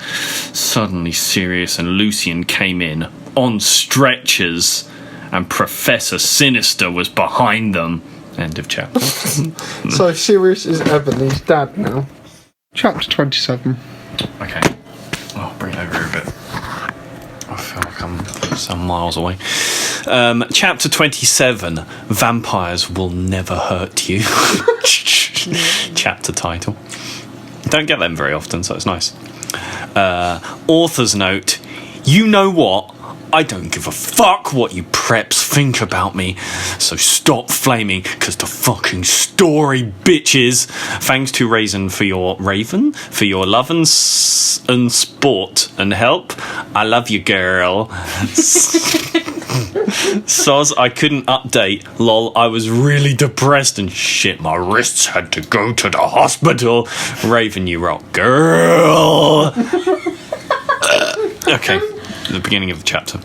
Suddenly Sirius and Lucian came in, on stretchers, and Professor Sinister was behind them. End of chapter. So Sirius is Ebony's dad now. Chapter 27. Okay. I'll bring it over a bit. I feel like I'm some miles away. Chapter 27. Vampires will never hurt you. Chapter title. Don't get them very often, so it's nice. Author's note. You know what? I don't give a fuck what you preps think about me, so stop flaming, cause the fucking story, bitches. Thanks to Raven for your love and sport and help. I love you, girl. Soz, I couldn't update. Lol, I was really depressed and shit, my wrists had to go to the hospital. Raven, you rock, girl. Okay, the beginning of the chapter.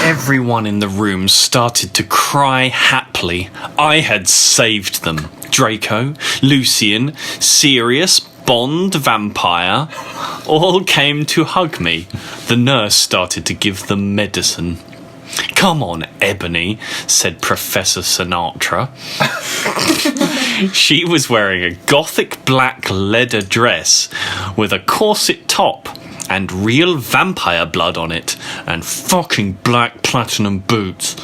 Everyone in the room started to cry happily. I had saved them. Draco, Lucian, Sirius, Bond, Vampire, all came to hug me. The nurse started to give them medicine. Come on, Ebony, said Professor Sinatra. She was wearing a gothic black leather dress with a corset top and real vampire blood on it, and fucking black platinum boots.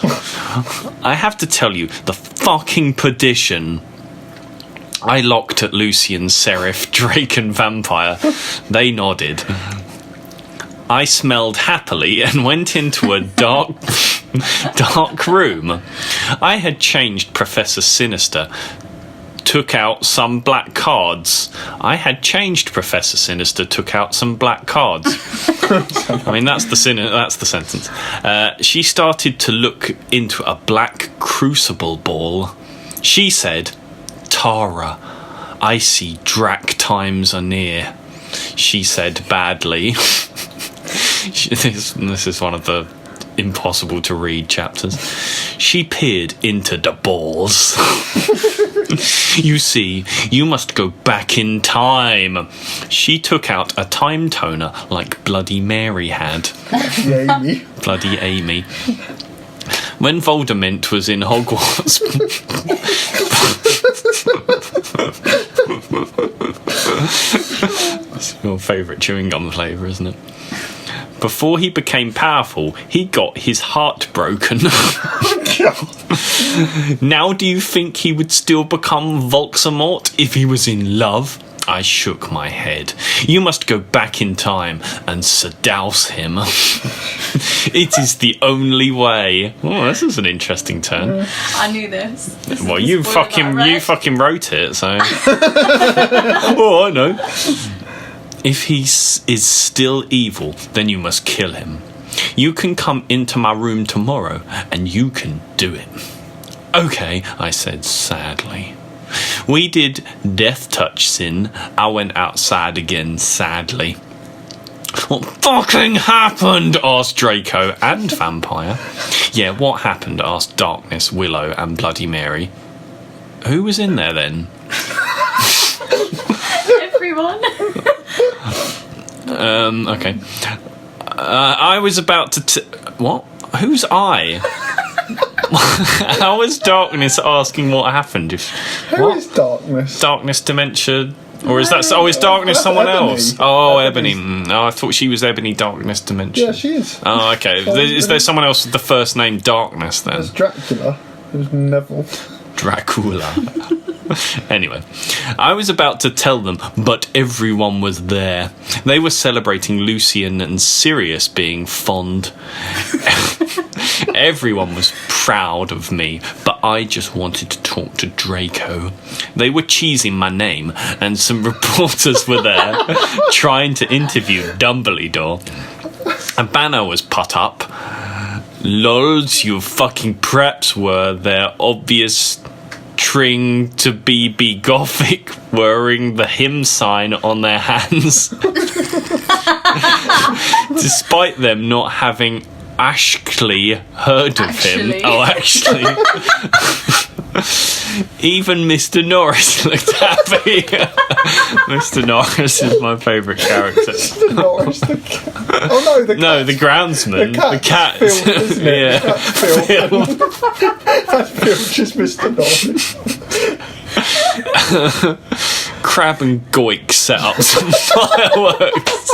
I have to tell you, the fucking perdition. I looked at Lucian, Seraph, Drake and Vampire. They nodded. I smelled happily and went into a dark room. I had changed Professor Sinister, took out some black cards. Took out some black cards. I mean, that's the sentence. She started to look into a black crucible ball. She said, Tara, I see Drac times are near. She said badly. This is one of the impossible to read chapters. She peered into the balls. You see, you must go back in time. She took out a time toner like Bloody Mary had. Bloody Amy. When Voldemort was in Hogwarts... That's your favourite chewing gum flavour, isn't it? Before he became powerful, he got his heart broken. Now do you think he would still become Voldemort if he was in love? I shook my head. You must go back in time and seduce him. It is the only way. Oh, this is an interesting turn. I knew this. Well, you fucking wrote it, so. Oh, I know. If he is still evil, then you must kill him. You can come into my room tomorrow, and you can do it. Okay, I said sadly. We did death touch sin. I went outside again sadly. What fucking happened? Asked Draco and Vampire. Yeah, what happened? Asked Darkness, Willow and Bloody Mary. Who was in there then? Everyone. Okay. I was about to... What? Who's I? How was Darkness asking what happened? Who is Darkness? Darkness, Dementia... Or is that... Oh, is Darkness someone Ebony. else? Oh, Ebony. Oh, I thought she was Ebony, Darkness, Dementia. Yeah, she is. Oh, okay. Is there someone else with the first name Darkness, then? There's Dracula. There's Neville. Dracula. Anyway, I was about to tell them, but everyone was there. They were celebrating Lucian and Sirius being fond. Everyone was proud of me, but I just wanted to talk to Draco. They were cheesing my name, and some reporters were there trying to interview Dumbledore. A banner was put up. Lols, you fucking preps were their obvious tring to be gothic, wearing the hymn sign on their hands. Despite them not having actually heard of him. Oh, actually. Even Mr. Norris looked happy. Mr. Norris is my favourite character. Mr. Norris, the cat. Oh no, the groundsman. The cat. Phil, isn't it? Yeah. Phil. That's Phil, just Mr. Norris. Crab and Goik set up some fireworks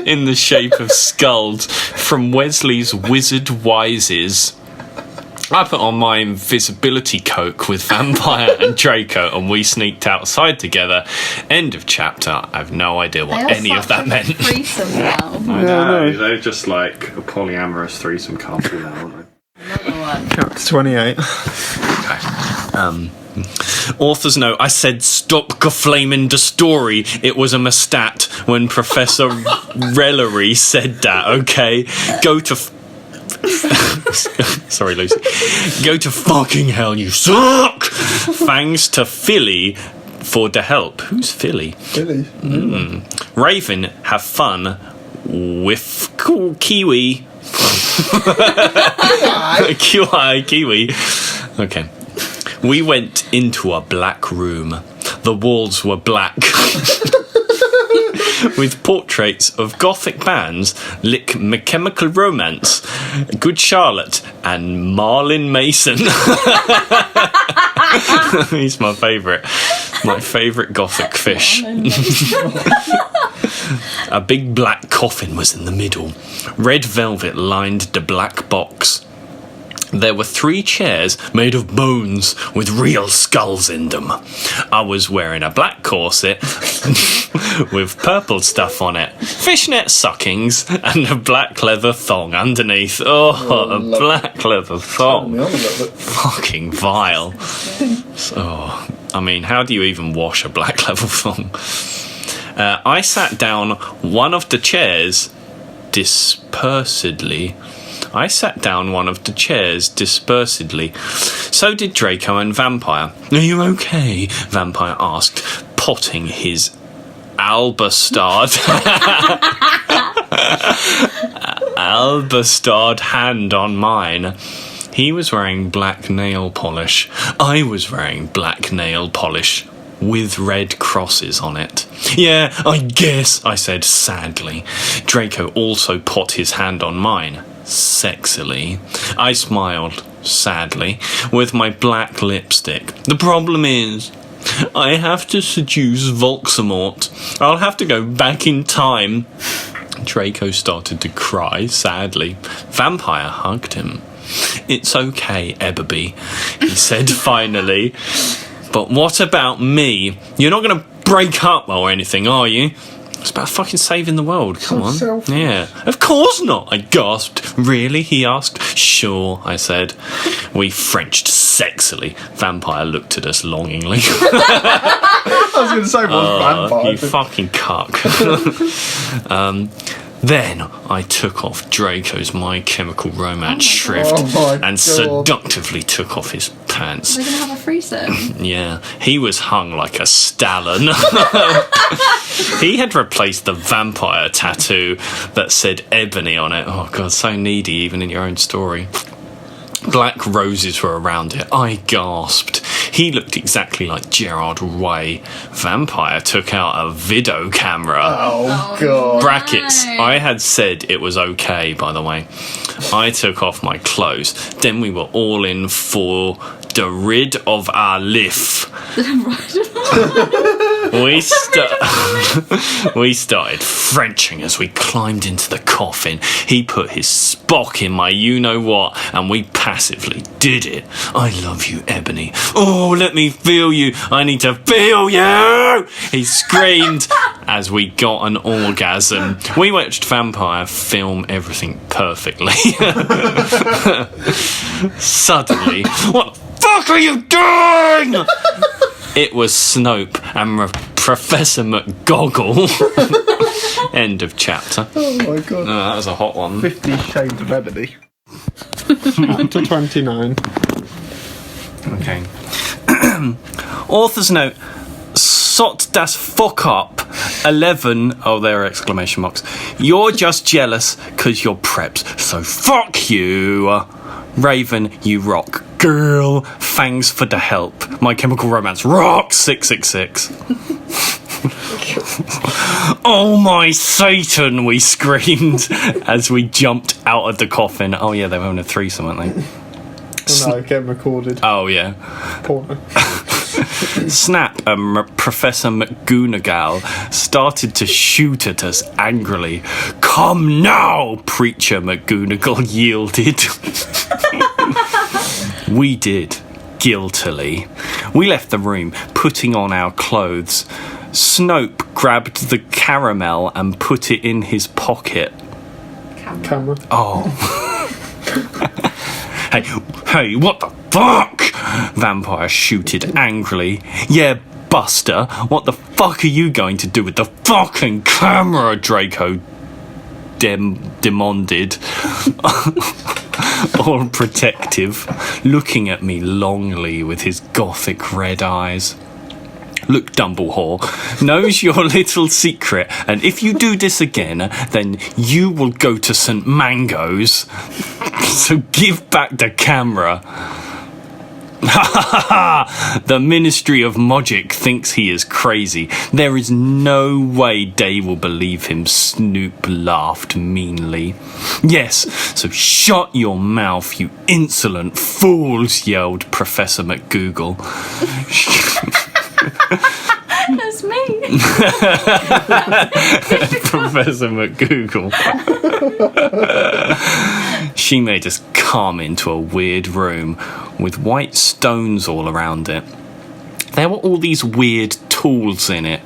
in the shape of skulls from Wesley's Wizard Wises. I put on my invisibility cloak with Vampire and Draco, and we sneaked outside together. End of chapter. I have no idea what any of that meant. Threesome now. I know. They're just like a polyamorous threesome couple now, aren't they? Another one. Chapter 28. Okay. Author's note, I said stop geflaming the story. It was a mistat when Professor Rellery said that, okay? Go to... Sorry, Lucy. Go to fucking hell, you suck! Thanks to Philly for the help. Who's Philly? Philly. Raven, have fun with Kiwi. Kiwi. Okay. We went into a black room. The walls were black. With portraits of gothic bands like My Chemical Romance, Good Charlotte, and Marlon Mason. He's my favourite. My favourite gothic fish. A big black coffin was in the middle. Red velvet lined the black box. There were 3 chairs made of bones with real skulls in them. I was wearing a black corset with purple stuff on it, fishnet suckings, and a black leather thong underneath. Oh, a black leather thong. Fucking vile. Oh, I mean, how do you even wash a black leather thong? I sat down one of the chairs dispersedly. So did Draco and Vampire. Are you okay? Vampire asked, potting his albastard hand on mine. He was wearing black nail polish. I was wearing black nail polish with red crosses on it. Yeah, I guess, I said sadly. Draco also put his hand on mine. Sexily. I smiled, sadly, with my black lipstick. The problem is, I have to seduce Voldemort. I'll have to go back in time. Draco started to cry, sadly. Vampire hugged him. It's okay, Eberby, he said finally. But what about me? You're not going to break up or anything, are you? It's about fucking saving the world, come on. Selfish. Yeah. Of course not, I gasped. Really, he asked. Sure, I said. We Frenched sexily. Vampire looked at us longingly. I was going to say, vampire? You fucking cuck. Then I took off Draco's My Chemical Romance shrift and seductively took off his pants. We're going to have a threesome. Yeah, he was hung like a stallion. He had replaced the vampire tattoo that said ebony on it. Oh god, so needy even in your own story. Black roses were around it. I gasped. He looked exactly like Gerard Way. Vampire took out a video camera. Oh god. Brackets. I had said it was okay, by the way. I took off my clothes. Then we were all in for the rid of our life. We started Frenching as we climbed into the coffin. He put his Spock in my you-know-what, and we passively did it. I love you, Ebony. Oh, let me feel you. I need to feel you! He screamed as we got an orgasm. We watched Vampire film everything perfectly. Suddenly, what the fuck are you doing? It was Snope and Professor McGoggle. End of chapter. Oh my god. That was a hot one. 50 Shades of Ebony. Chapter 29. Okay. Author's note. Sot das fuck up. 11. Oh, there are exclamation marks. You're just jealous because you're preps. So fuck you. Raven, you rock. Girl, thanks for the help. My Chemical Romance rocks. 666. Oh my Satan, we screamed as we jumped out of the coffin. Oh yeah, they were having a threesome, weren't they? No, getting recorded. Oh yeah. Porno. Snap and Professor McGonagall started to shoot at us angrily. Come now, Preacher McGonagall yielded. We did, guiltily. We left the room, putting on our clothes. Snope grabbed the caramel and put it in his pocket. Camera. Oh. Hey, what the fuck? Vampire shooted angrily. Yeah, Buster, what the fuck are you going to do with the fucking camera? Draco demanded. All protective, looking at me longly with his gothic red eyes. Look, Dumbledore knows your little secret, and if you do this again, then you will go to St. Mango's. So give back the camera. Ha ha ha! The Ministry of Magic thinks he is crazy. There is no way they will believe him, Snoop laughed meanly. Yes, so shut your mouth, you insolent fools, yelled Professor McGoogle. That's me. Professor McGoogle. She made us come into a weird room with white stones all around it. There were all these weird tools in it.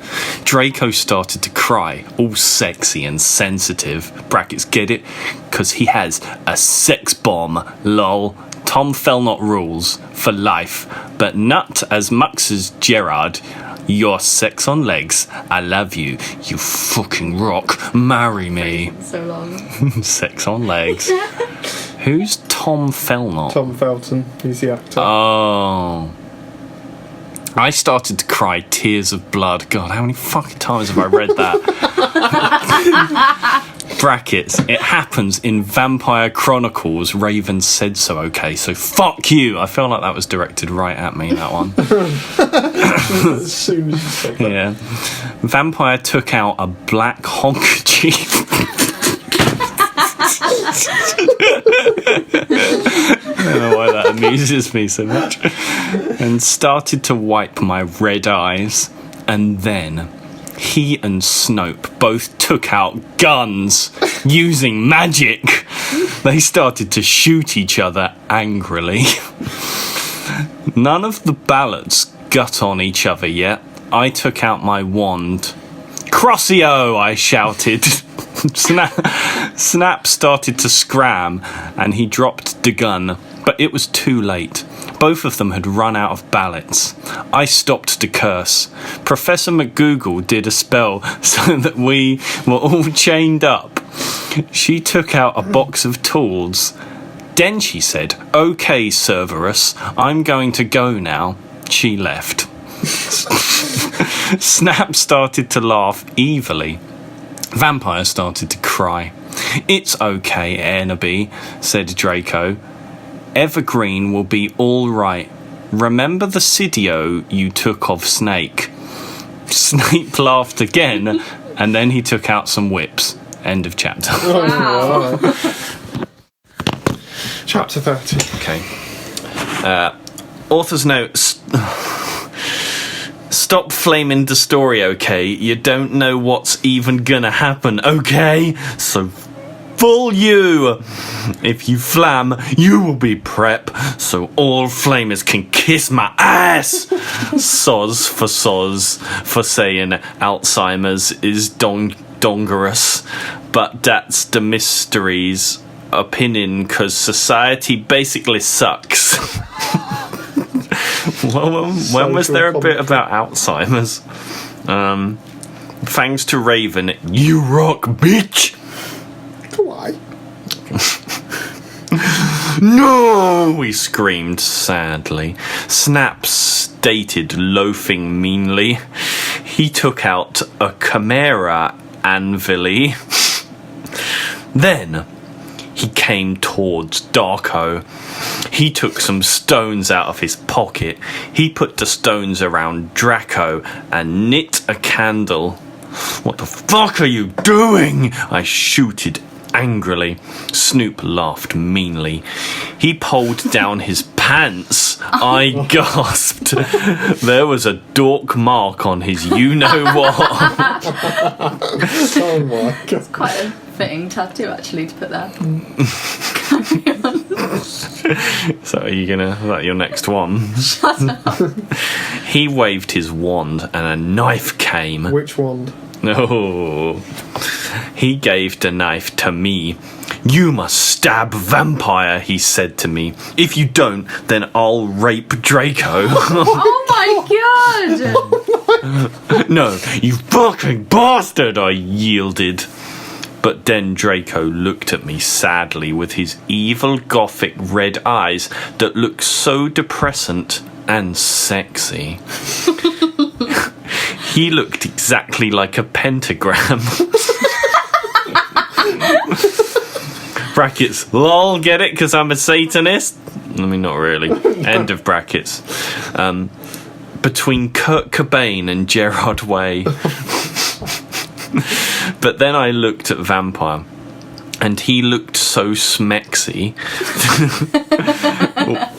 Draco started to cry, all sexy and sensitive. Brackets, get it? Because he has a sex bomb, lol. Tom Felnot rules for life, but not as much as Gerard. Your sex on legs. I love you. You fucking rock. Marry me. So long. Sex on legs. Who's Tom Felnot? Tom Felton. He's the actor. Oh. I started to cry tears of blood. God, how many fucking times have I read that? Brackets, it happens in Vampire Chronicles. Raven said so, okay, so fuck you. I feel like that was directed right at me, that one. As soon as you said that. Yeah. Vampire took out a black handkerchief. I don't know why that amuses me so much. And started to wipe my red eyes. And then he and Snope both took out guns using magic. They started to shoot each other angrily. None of the ballots got on each other yet. I took out my wand. Crossio, I shouted. Snap started to scram and he dropped the gun, but it was too late. Both of them had run out of ballots. I stopped to curse. Professor McGoogle did a spell so that we were all chained up. She took out a box of tools. Then she said, "Okay, Cerberus, I'm going to go now." She left. Snap started to laugh evilly. Vampire started to cry. "It's okay, Enderby," said Draco. "Evergreen will be all right. Remember the Sidio you took of Snake?" Snape laughed again, and then he took out some whips. End of chapter. Wow. Chapter 30. Okay. Author's notes. Stop flaming the story, okay? You don't know what's even gonna happen, okay? So fool you! If you flam, you will be prep, so all flamers can kiss my ass! Soz for saying Alzheimer's is dongerous, but that's the mystery's opinion, cause society basically sucks. When was there a bit about Alzheimer's? Thanks to Raven, you rock, bitch! Why? No! We screamed sadly. Snap stated, loafing meanly. He took out a chimera anvil. Then he came towards Darko. He took some stones out of his pocket. He put the stones around Draco and knit a candle. What the fuck are you doing? I shooted angrily. Snoop laughed meanly. He pulled down his pants. I gasped. There was a dork mark on his you-know-what. Oh my god. Quite a fitting tattoo, actually, to put there. Carry on. So are you gonna... Is that your next one? Shut up. He waved his wand and a knife came. Which wand? No. He gave the knife to me. You must stab vampire, he said to me. If you don't, then I'll rape Draco. Oh my god! No, you fucking bastard, I yielded. But then Draco looked at me sadly with his evil gothic red eyes that looked so depressant and sexy. He looked exactly like a pentagram. Brackets. Lol, get it? Because I'm a Satanist? I mean, not really. End of brackets. Between Kurt Cobain and Gerard Way. But then I looked at Vampire, and he looked so smexy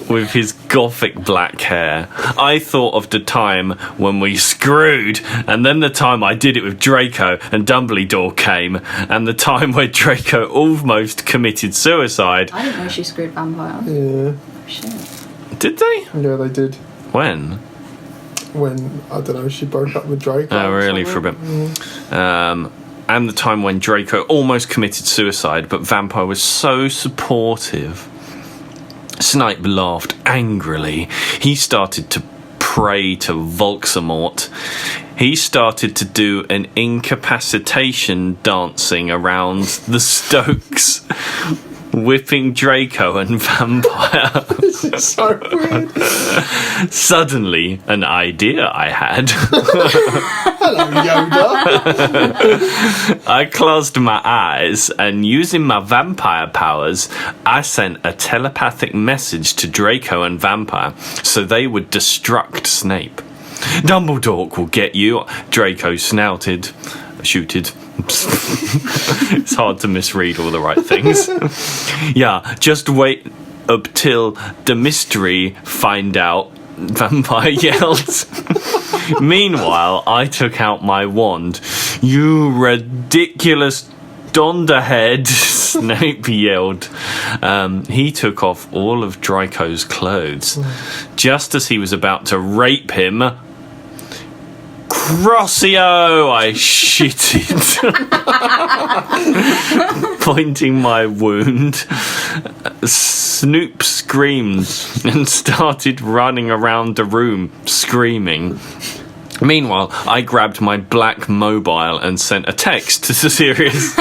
with his gothic black hair. I thought of the time when we screwed, and then the time I did it with Draco and Dumbledore came, and the time where Draco almost committed suicide. I didn't know she screwed Vampire. Yeah. Shit. Did they? Yeah, they did. When? When, I don't know, she broke up with Draco. Oh, really? For a bit. And the time when Draco almost committed suicide, but Vampire was so supportive. Snape laughed angrily. He started to pray to Voldemort. He started to do an incapacitation dancing around the Stokes, whipping Draco and Vampire. This is so weird. Suddenly, an idea I had. Hello, Yoda. I closed my eyes and using my vampire powers, I sent a telepathic message to Draco and Vampire so they would destruct Snape. Dumbledore will get you, Draco shouted. It's hard to misread all the right things. Yeah, just wait up till the mystery find out, Vampire yelled. Meanwhile, I took out my wand. You ridiculous dunderhead, Snape yelled. He took off all of Draco's clothes. Just as he was about to rape him, Crossio, I shitted, pointing my wound. Snoop screamed and started running around the room, screaming. Meanwhile, I grabbed my black mobile and sent a text to Sirius.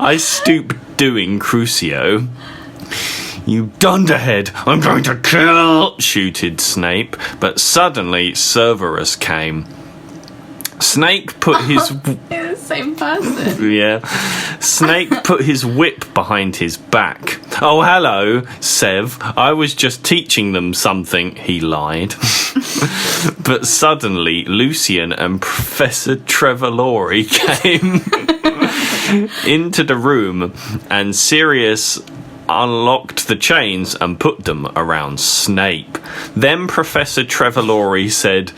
I stooped doing Crucio. You dunderhead, I'm going to kill, shouted Snape, but suddenly Cerberus came. Snape put his... They're the same person. Yeah. Snape put his whip behind his back. Oh, hello, Sev. I was just teaching them something, he lied. But suddenly, Lucian and Professor Trevor Laurie came into the room, and Sirius unlocked the chains and put them around Snape. Then Professor Trevor Laurie said,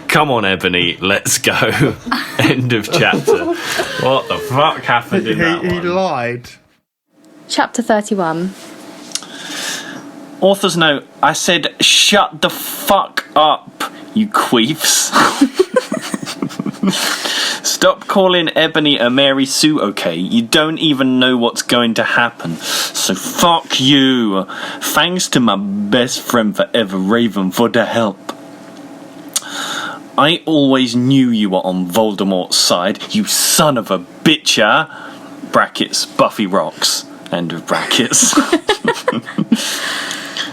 "Come on, Ebony, let's go." End of chapter. What the fuck happened in that He one? lied. Chapter 31. Author's note, I said, shut the fuck up, you queefs. Stop calling Ebony a Mary Sue, okay? You don't even know what's going to happen. So fuck you. Thanks to my best friend forever, Raven, for the help. I always knew you were on Voldemort's side, you son of a bitcher. Brackets, Buffy rocks. End of brackets.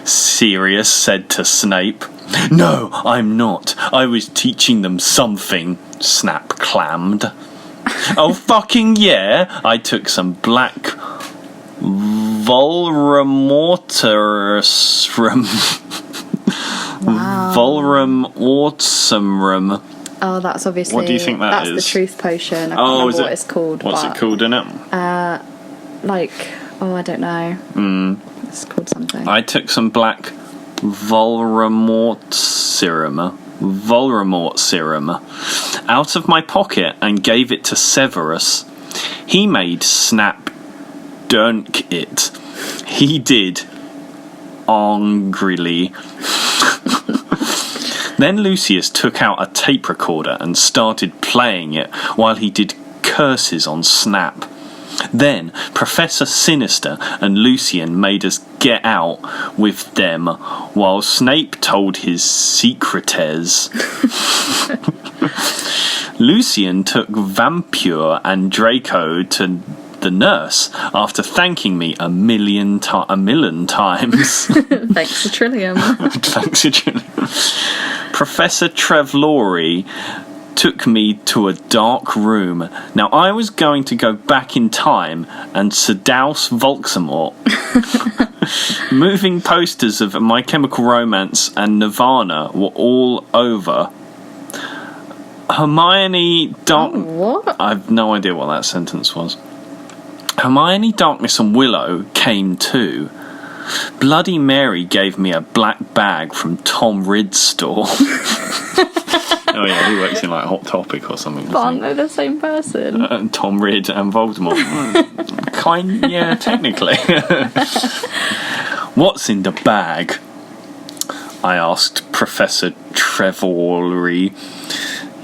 Sirius said to Snape. No, I'm not. I was teaching them something, Snap clammed. Oh, fucking yeah. I took some black Volramortarum. Wow. Volramortarum. Oh, that's obviously... What do you think that that's is? The truth potion. I can't Oh, remember is it? what it's called. What's but, it called in it? I don't know. It's called something. I took some black Volramort serum out of my pocket and gave it to Severus. He made Snap dunk it. He did. Angrily. Then Lucius took out a tape recorder and started playing it while he did curses on Snap. Then Professor Sinister and Lucian made us get out with them while Snape told his secretaires. Lucian took Vampire and Draco to the nurse after thanking me a million times. Thanks a trillium. Thanks a trillium. Professor Trevlory took me to a dark room. Now, I was going to go back in time and seduce Voldemort. Moving posters of My Chemical Romance and Nirvana were all over. Hermione What? I have no idea what that sentence was. Hermione, Darkness and Willow came too. Bloody Mary gave me a black bag from Tom Ridd's store. Oh yeah, he works in like Hot Topic or something. Aren't they the same person? Tom Ridd and Voldemort. Yeah, technically. What's in the bag? I asked Professor Trevlory.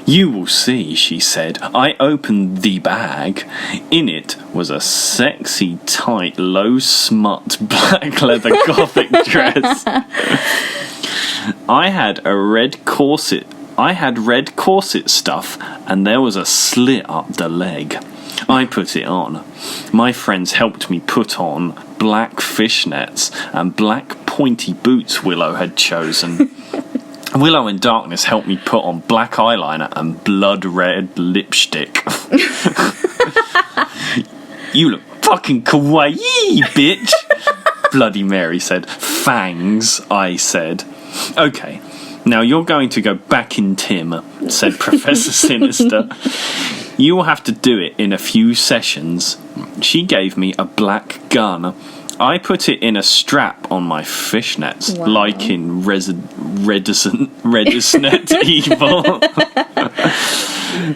You will see, she said. I opened the bag. In it was a sexy, tight, low-smut black leather gothic dress. I had red corset stuff, and there was a slit up the leg. I put it on. My friends helped me put on black fishnets and black pointy boots Willow had chosen. Willow in Darkness helped me put on black eyeliner and blood red lipstick. You look fucking kawaii, bitch, Bloody Mary said. Fangs, I said. Okay, now you're going to go back in Tim, said Professor Sinister. You will have to do it in a few sessions. She gave me a black gun. I put it in a strap on my fishnets, like in Reticent Evil.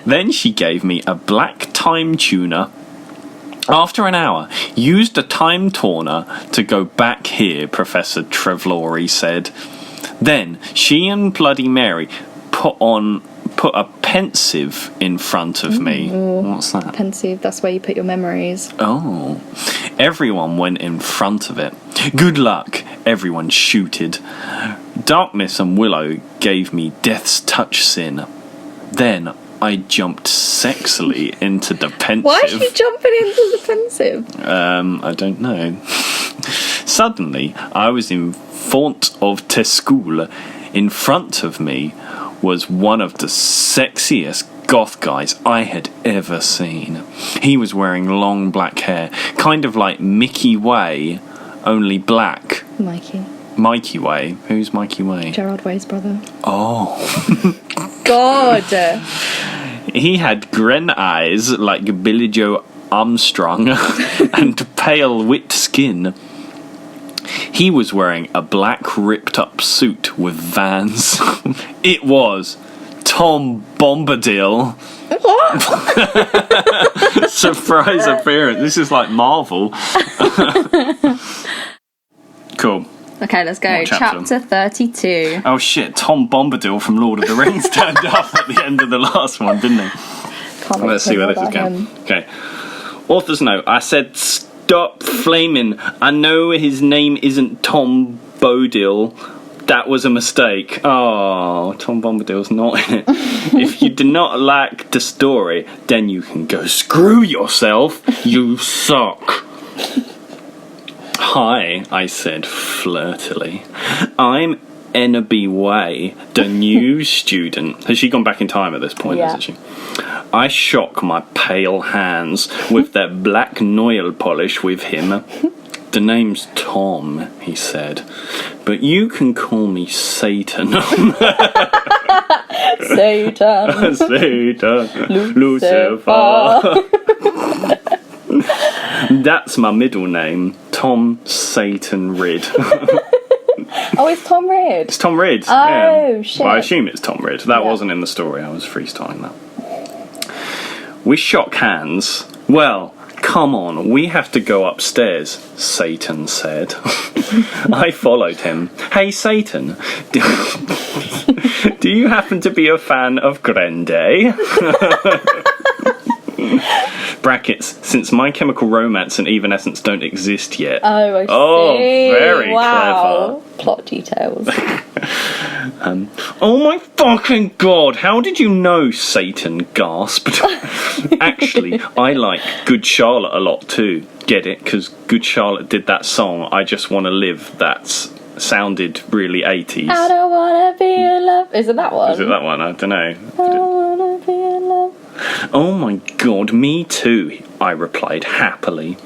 Then she gave me a black time tuner. After an hour, used a time turner to go back here, Professor Trevlory said. Then she and Bloody Mary put a pensive in front of me. What's that? Pensive, that's where you put your memories. Oh. Everyone went in front of it. Good luck, everyone shooted. Darkness and Willow gave me Death's Touch Sin. Then I jumped sexily into the pensive. Why is she jumping into the pensive? I don't know. Suddenly, I was in font of Tescoul. In front of me was one of the sexiest goth guys I had ever seen. He was wearing long black hair, kind of like Mickey Way, only black. Mikey Way? Who's Mikey Way? Gerard Way's brother. Oh. God! He had grin eyes like Billy Joe Armstrong and pale wit skin. He was wearing a black ripped up suit with Vans. It was Tom Bombadil. What? Surprise appearance. This is like Marvel. Cool. Okay, let's go. Chapter 32. Oh shit, Tom Bombadil from Lord of the Rings turned up at the end of the last one, didn't he? Let's see where this is going. Okay. Author's note. I said stop flaming. I know his name isn't Tom Bodil. That was a mistake. Oh, Tom Bombadil's not in it. If you do not like the story, then you can go screw yourself. You suck. Hi, I said flirtily. I'm Ennaby Way, the new student. Has she gone back in time at this point, hasn't she? I shook my pale hands with their black nail polish with him. The name's Tom, he said, but you can call me Satan. Satan. Satan. Lucifer. That's my middle name, Tom Satan Ridd. Oh, it's Tom Ridd. It's Tom Ridd. Oh, shit. Well, I assume it's Tom Ridd. That wasn't in the story. I was freestyling that. We shook hands. Well, come on, we have to go upstairs, Satan said. I followed him. Hey, Satan, do you happen to be a fan of Grande? Brackets, since My Chemical Romance and Evanescence don't exist yet. Oh, I see. Oh, very wow. Clever. Plot details. Oh my fucking god, how did you know, Satan gasped. Actually, I like Good Charlotte a lot too. Get it? Because Good Charlotte did that song, I Just Want to Live, that's sounded really 80s. I don't wanna be in love. Is it that one? Is it that one? I don't know. I don't wanna be in love. Oh my god, me too, I replied happily.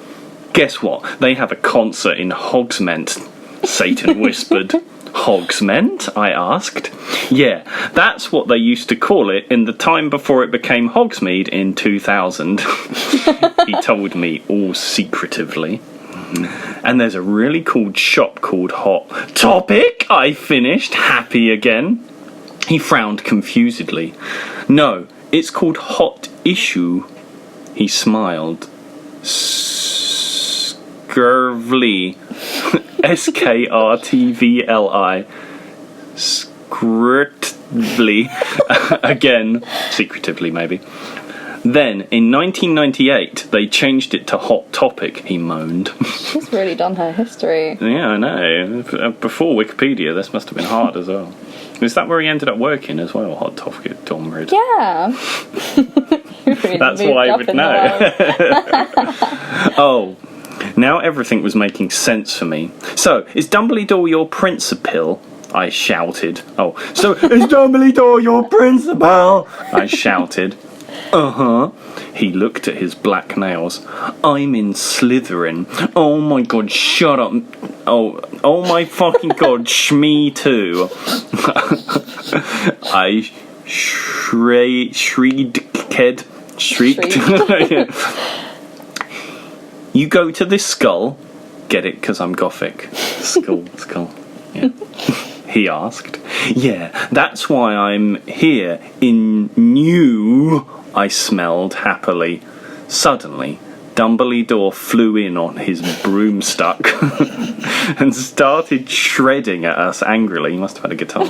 Guess what? They have a concert in Hogsmeade, Satan whispered. Hogsmeade? I asked. Yeah, that's what they used to call it in the time before it became Hogsmeade in 2000. He told me all secretively. And there's a really cool shop called Hot Topic, I finished, happy again. He frowned confusedly. No, it's called Hot Issue. He smiled. Skrvli. SKRTVLI. Scriptly. Again, secretively maybe. Then, in 1998, they changed it to Hot Topic, he moaned. She's really done her history. Yeah, I know. Before Wikipedia, this must have been hard as well. Is that where he ended up working as well, Hot Topic, Domrid? Yeah. Really that's why I would know. Oh, now everything was making sense for me. So, is Dumbledore your principal? I shouted. Oh, so is Dumbledore your principal? I shouted. Uh-huh. He looked at his black nails. I'm in Slytherin. Oh my god, shut up. Oh my fucking god, me too. I shrieked. You go to this skull? Get it, because I'm gothic. Skull. Yeah. He asked. Yeah, that's why I'm here in New... I smelled happily. Suddenly, Dumbledore flew in on his broomstick and started shredding at us angrily. He must have had a guitar.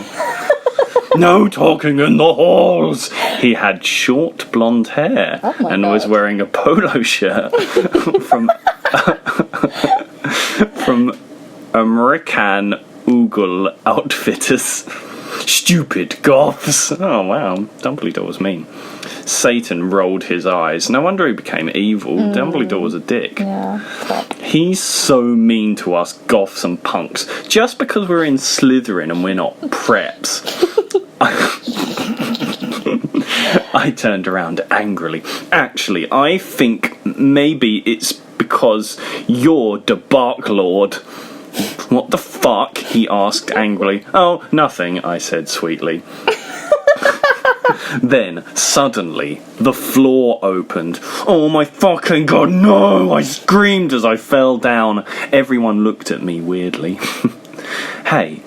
No talking in the halls! He had short blonde hair and God. was wearing a polo shirt from American Oogle Outfitters. Stupid goths! Oh wow, Dumbledore was mean. Satan rolled his eyes. No wonder he became evil. Dumbledore was a dick. Yeah. He's so mean to us goths and punks just because we're in Slytherin and we're not preps. I turned around angrily. Actually, I think maybe it's because you're the Bark Lord. What the fuck? He asked angrily. Oh, nothing, I said sweetly. Then, suddenly, the floor opened. Oh my fucking god, no! I screamed as I fell down. Everyone looked at me weirdly. Hey,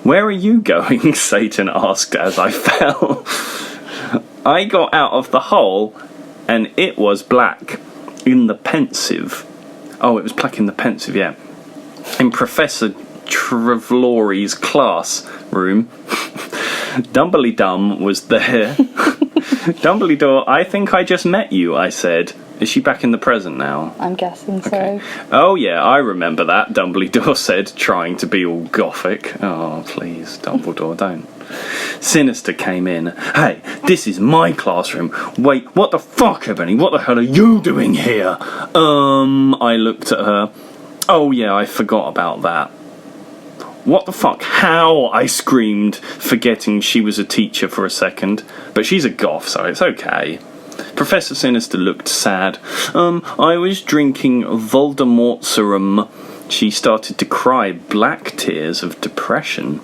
where are you going? Satan asked as I fell. I got out of the hole, and it was black. In the pensive. Oh, it was black in the pensive, yeah. In Professor Trelawney's classroom. Dumbledore was there. Dumbledore, I think I just met you, I said. Is she back in the present now? I'm guessing Okay. so. Oh yeah, I remember that, Dumbledore said, trying to be all gothic. Oh, please, Dumbledore, don't. Sinister came in. Hey, this is my classroom. Wait, what the fuck, Ebony? What the hell are you doing here? I looked at her. Oh yeah, I forgot about that. What the fuck? How? I screamed, forgetting she was a teacher for a second. But she's a goth, so it's okay. Professor Sinister looked sad. I was drinking Voldemort serum. She started to cry black tears of depression.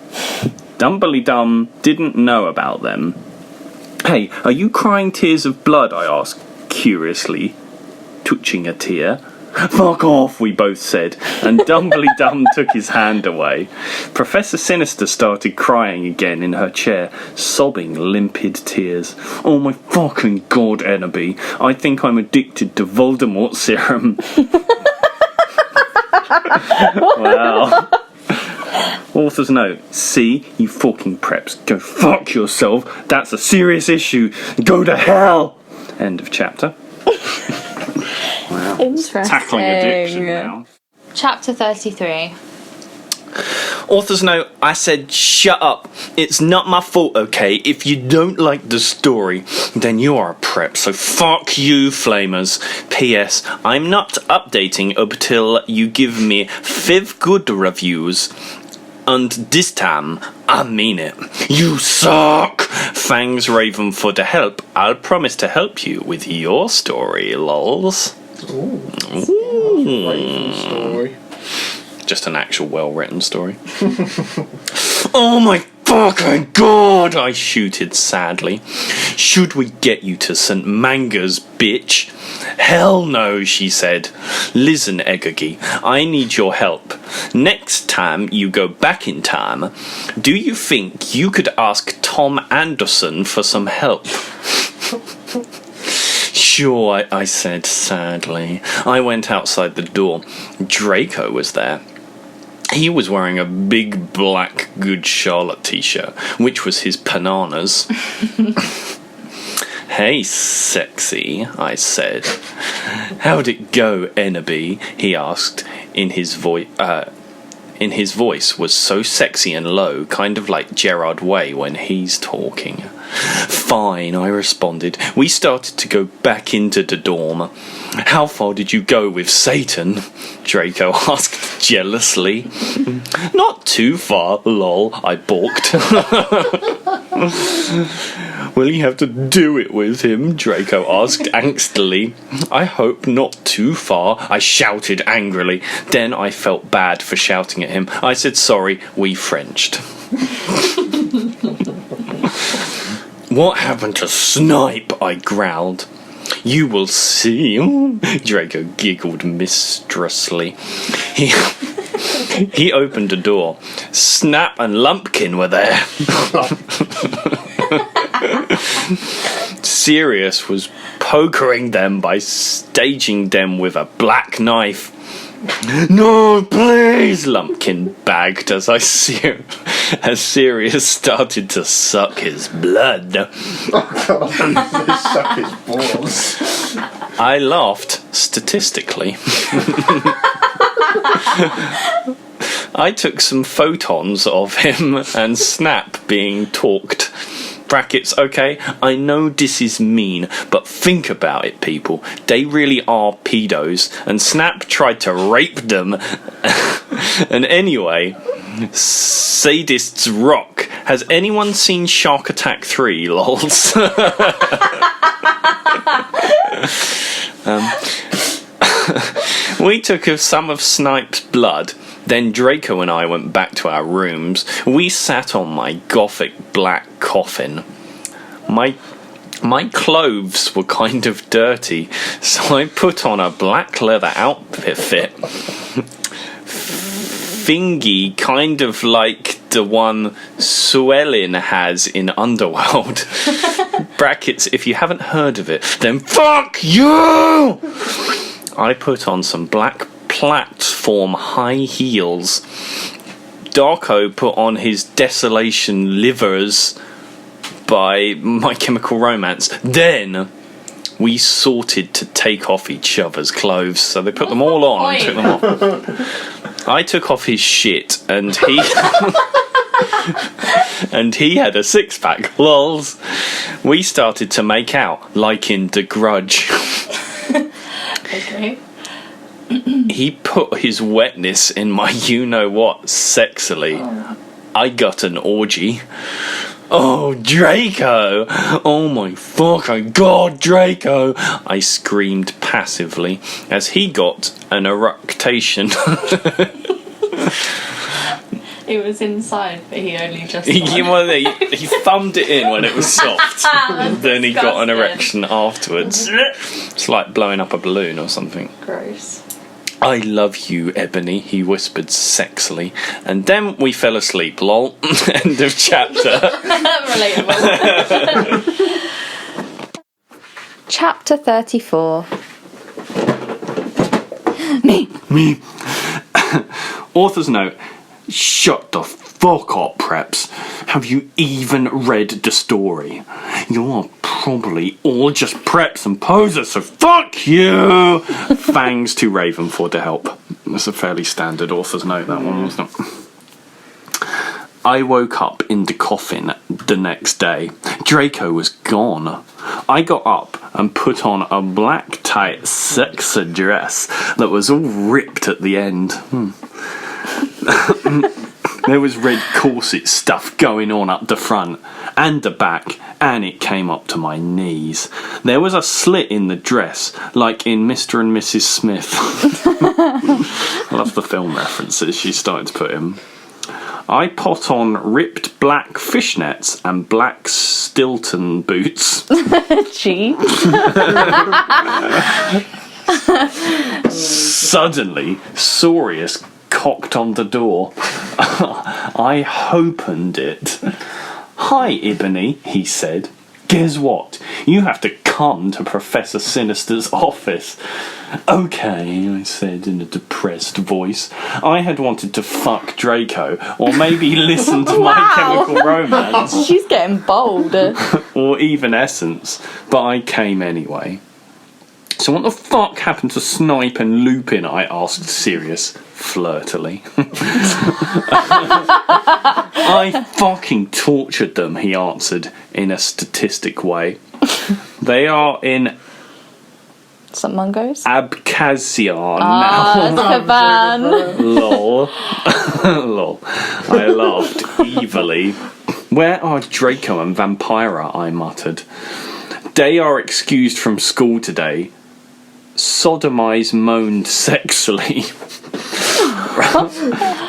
Dumbledore didn't know about them. Hey, are you crying tears of blood? I asked, curiously, touching a tear. Fuck off, we both said, and Dumbly Dum took his hand away. Professor Sinister started crying again in her chair, sobbing limpid tears. Oh my fucking god, Enderby, I think I'm addicted to Voldemort serum. Wow. Author's note, see, you fucking preps, go fuck yourself, that's a serious issue, go to hell! End of chapter. Wow. Interesting. Tackling addiction now. Chapter 33. Author's note, I said, shut up. It's not my fault, okay? If you don't like the story, then you are a prep, so fuck you, Flamers. P.S. I'm not updating up till you give me 5 good reviews. And this time, I mean it. You suck! Thanks, Raven, for the help. I'll promise to help you with your story, lols. Ooh. Raven story. Just an actual well-written story. Oh my fucking god! I shooted sadly. Should we get you to St. Manga's, bitch? Hell no, she said. Listen, Eggergy, I need your help. Next time you go back in time, do you think you could ask Tom Anderson for some help? Sure, I said sadly. I went outside the door. Draco was there. He was wearing a big black Good Charlotte t-shirt, which was his bananas. Hey, sexy, I said. How'd it go, Enderby? He asked. His voice was so sexy and low, kind of like Gerard Way when he's talking. Fine, I responded. We started to go back into the dorm. How far did you go with Satan? Draco asked jealously. Not too far, lol, I balked. Will you have to do it with him? Draco asked angstily. I hope not too far, I shouted angrily. Then I felt bad for shouting at him. I said sorry, we Frenched. What happened to Snipe? I growled. You will see. Draco giggled mistressly. He opened a door. Snap and Lumpkin were there. Sirius was pokering them by staging them with a black knife. No, please, Lumpkin begged as Sirius started to suck his blood. Suck his balls. I laughed statistically. I took some photons of him and Snap being talked. Brackets, okay, I know this is mean, but think about it, people. They really are pedos, and Snap tried to rape them. And anyway, sadists rock. Has anyone seen Shark Attack 3, lols? We took some of Snipe's blood. Then Draco and I went back to our rooms. We sat on my gothic black coffin. My clothes were kind of dirty, so I put on a black leather outfit. Thingy, kind of like the one Suellin has in Underworld. Brackets, if you haven't heard of it, then fuck you! I put on some black platform high heels. Darko put on his Desolation Livers by My Chemical Romance. Then we sorted to take off each other's clothes, so they put them all on and took them off. I took off his shit and he and he had a six-pack. Lols. We started to make out like in The Grudge. Okay. He put his wetness in my you-know-what sexily. Oh. I got an orgy. Oh, Draco! Oh my fucking god, Draco! I screamed passively as he got an eructation. It was inside, but he only just... he thumbed it in when it was soft. Then he got an erection afterwards. It's like blowing up a balloon or something. Gross. I love you, Ebony, he whispered sexily. And then we fell asleep, lol. End of chapter. Relatable. Chapter 34. Me. Author's note. Shut the fuck up, Preps. Have you even read the story? You're probably all just preps and posers, so fuck you! Thanks to Raven for the help. That's a fairly standard author's note, that one, wasn't it? I woke up in the coffin the next day. Draco was gone. I got up and put on a black tight sexy dress that was all ripped at the end. There was red corset stuff going on up the front and the back, and it came up to my knees. There was a slit in the dress, like in Mr. and Mrs. Smith. I love the film references she started to put in. I put on ripped black fishnets and black Stilton boots. Jeez. Suddenly, Saurius cocked on the door. I opened it. Hi, Ebony, he said. Guess what? You have to come to Professor Sinister's office. Okay, I said in a depressed voice. I had wanted to fuck Draco, or maybe listen to My Chemical Romance. She's getting bold. Or even Essence, but I came anyway. So what the fuck happened to Snipe and Lupin? I asked Sirius, flirtily. I fucking tortured them, he answered in a statistic way. They are in St. Mungo's? Abkhazia now. Azkaban. Lol. Lol. I laughed evilly. Where are Draco and Vampira? I muttered. They are excused from school today. Sodomize moaned sexily.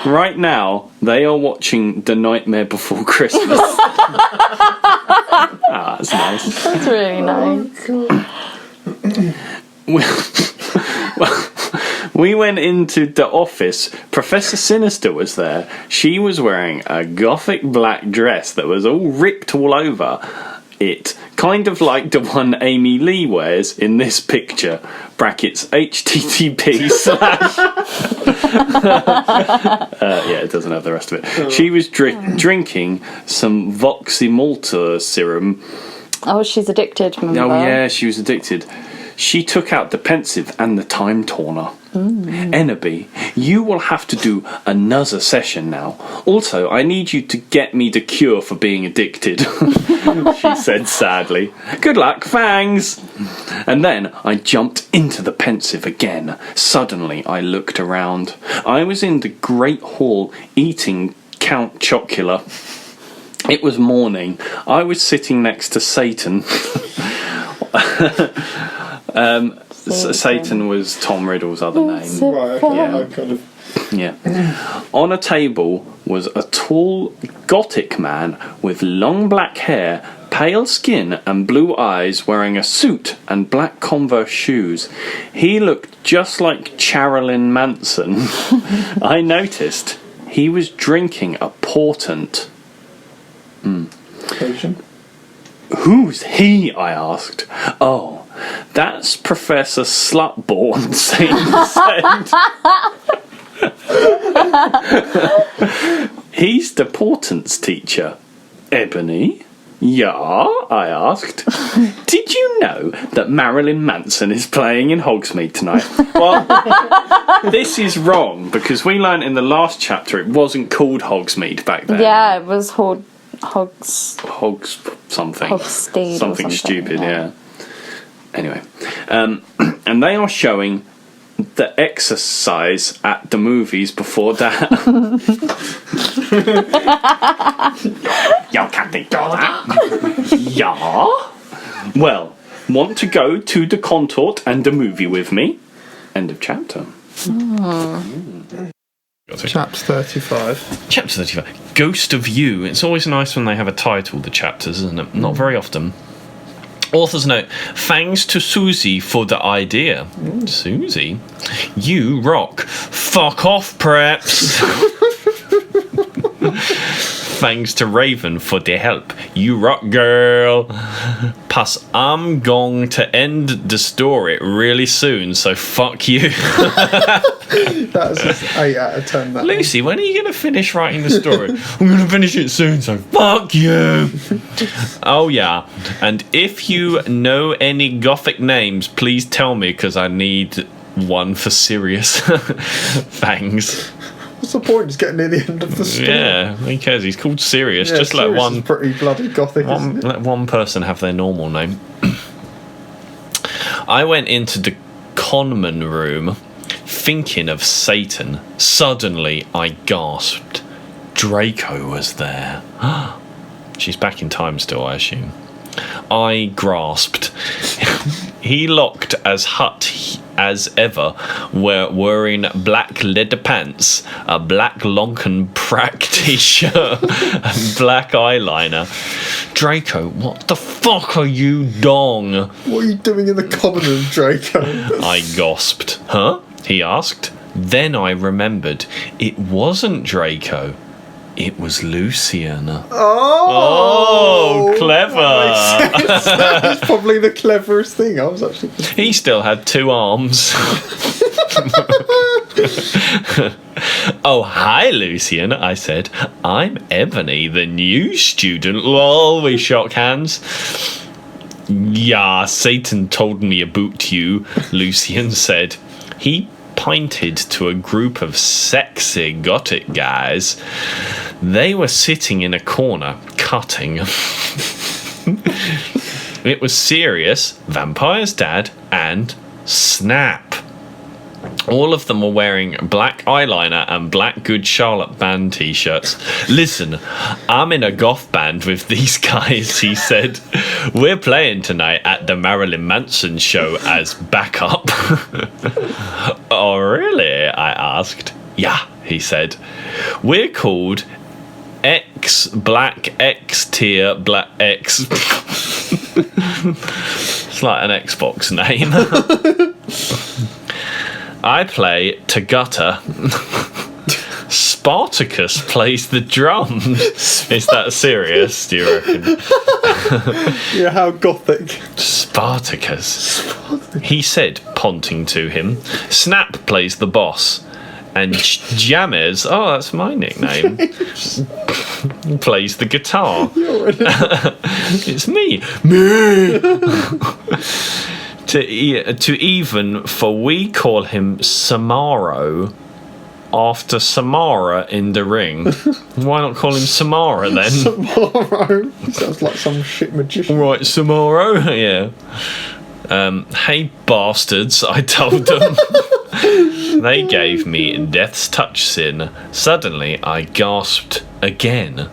Right now, they are watching The Nightmare Before Christmas. That's nice. That's really nice. We went into the office. Professor Sinister was there. She was wearing a gothic black dress that was all ripped all over it, kind of like the one Amy Lee wears in this picture. Brackets HTTP / yeah, it doesn't have the rest of it. She was drinking some Voximulta serum. Oh, she's addicted, remember? Oh yeah, she was addicted. She took out the pensive and the time turner. Ennaby, you will have to do another session now. Also, I need you to get me the cure for being addicted, she said sadly. Good luck, fangs! And then I jumped into the pensive again. Suddenly, I looked around. I was in the Great Hall eating Count Chocula. It was morning. I was sitting next to Satan. Satan was Tom Riddle's other name. Right, okay, Yeah. I kind of... Yeah. On a table was a tall Gothic man with long black hair, pale skin and blue eyes, wearing a suit and black Converse shoes. He looked just like Charilyn Manson. I noticed he was drinking a portent. Potion? Who's he? I asked. Oh, that's Professor Slutborn, Satan said. He's the portents teacher. Ebony? Yeah, I asked. Did you know that Marilyn Manson is playing in Hogsmeade tonight? Well, this is wrong, because we learnt in the last chapter it wasn't called Hogsmeade back then. Yeah, it was Hogs something. Hogstede or Something stupid, yeah. Anyway, and they are showing the exercise at the movies before that. You can't think of that. Yeah? Well, want to go to the contort and the movie with me? End of chapter. Chapter 35. Chapter 35. Ghost of You. It's always nice when they have a title, the chapters, isn't it? Not very often. Author's note, thanks to Susie for the idea. Susie? You rock. Fuck off, preps. Thanks to Raven for the help. You rock, girl. Plus, I'm going to end the story really soon, so fuck you. That's just 8 out of 10. That Lucy, when are you going to finish writing the story? I'm going to finish it soon, so fuck you. Oh, yeah. And if you know any gothic names, please tell me, because I need one for Sirius. Thanks. What's the point? Just getting near the end of the story. Yeah, who cares? He's called Sirius. Yeah, Just let Sirius one is pretty bloody gothic. Isn't it? let one person have their normal name. I went into the conman room thinking of Satan. Suddenly I gasped. Draco was there. She's back in time still, I assume. I grasped. He looked as hot as ever, wearing black leather pants, a black Lonken Prack t-shirt, and black eyeliner. Draco, what the fuck are you dong? What are you doing in the common room, Draco? I gasped. Huh? He asked. Then I remembered. It wasn't Draco. It was Lucian. Oh, clever. That's probably the cleverest thing. I was actually... He still had 2 arms. Oh, hi, Lucian, I said. I'm Ebony, the new student. Lol, we shook hands. Yeah, Satan told me about you, Lucian said. He pointed to a group of sexy gothic guys. They were sitting in a corner, cutting. It was Sirius, Vampire's dad, and Snap. All of them were wearing black eyeliner and black Good Charlotte band t-shirts. Listen, I'm in a goth band with these guys, he said. We're playing tonight at the Marilyn Manson show as backup. Oh, really? I asked. Yeah, he said. We're called X Black X Tier Black X. It's like an Xbox name. I play Tagata. Spartacus plays the drums. Is that serious, do you reckon? Yeah, how gothic. Spartacus. He said, pointing to him. Snap plays the boss. And Jammers, oh, that's my nickname, plays the guitar. It's me. To even, for we call him Samaro after Samara in the ring. Why not call him Samara then? Samaro. Sounds like some shit magician. Right, Samaro? Yeah. Hey bastards, I told them. They gave me Death's Touch Sin. Suddenly I gasped again.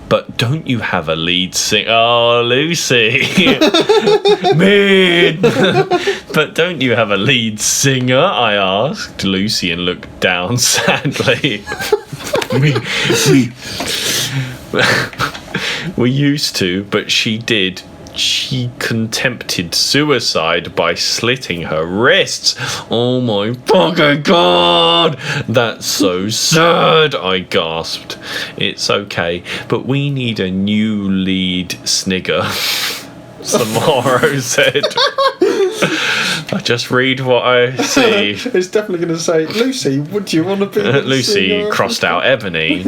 But don't you have a lead singer? Oh, Lucy. Man. But don't you have a lead singer? I asked. Lucy and looked down sadly. We used to, but she did. She contempted suicide by slitting her wrists. Oh my fucking god! That's so sad, I gasped. It's okay, but we need a new lead snigger. Samaro said. I just read what I see. It's definitely going to say, Lucy, would you want to be Lucy singer? crossed out Ebony.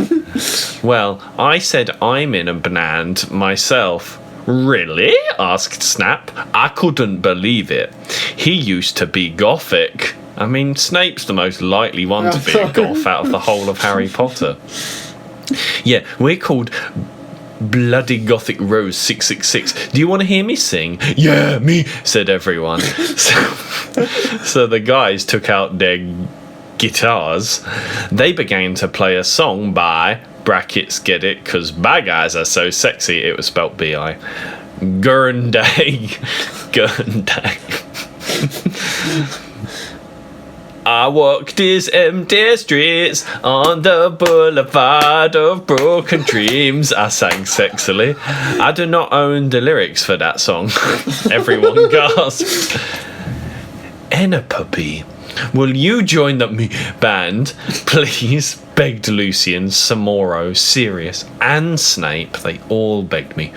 Well, I said I'm in a band myself. Really? Asked Snap. I couldn't believe it. He used to be gothic. I mean, Snape's the most likely one to be a goth out of the whole of Harry Potter. Yeah, we're called Bloody Gothic Rose 666. Do you want to hear me sing? Yeah, me, said everyone. So the guys took out their guitars. They began to play a song by... brackets, get it, because bad guys are so sexy. It was spelt B-I. Gurnday. Gurnday. I walked these empty streets on the boulevard of broken dreams. I sang sexily. I do not own the lyrics for that song. Everyone gasped. Enna puppy, will you join the band, please? Begged Lucian, Samoro, Sirius, and Snape. They all begged me.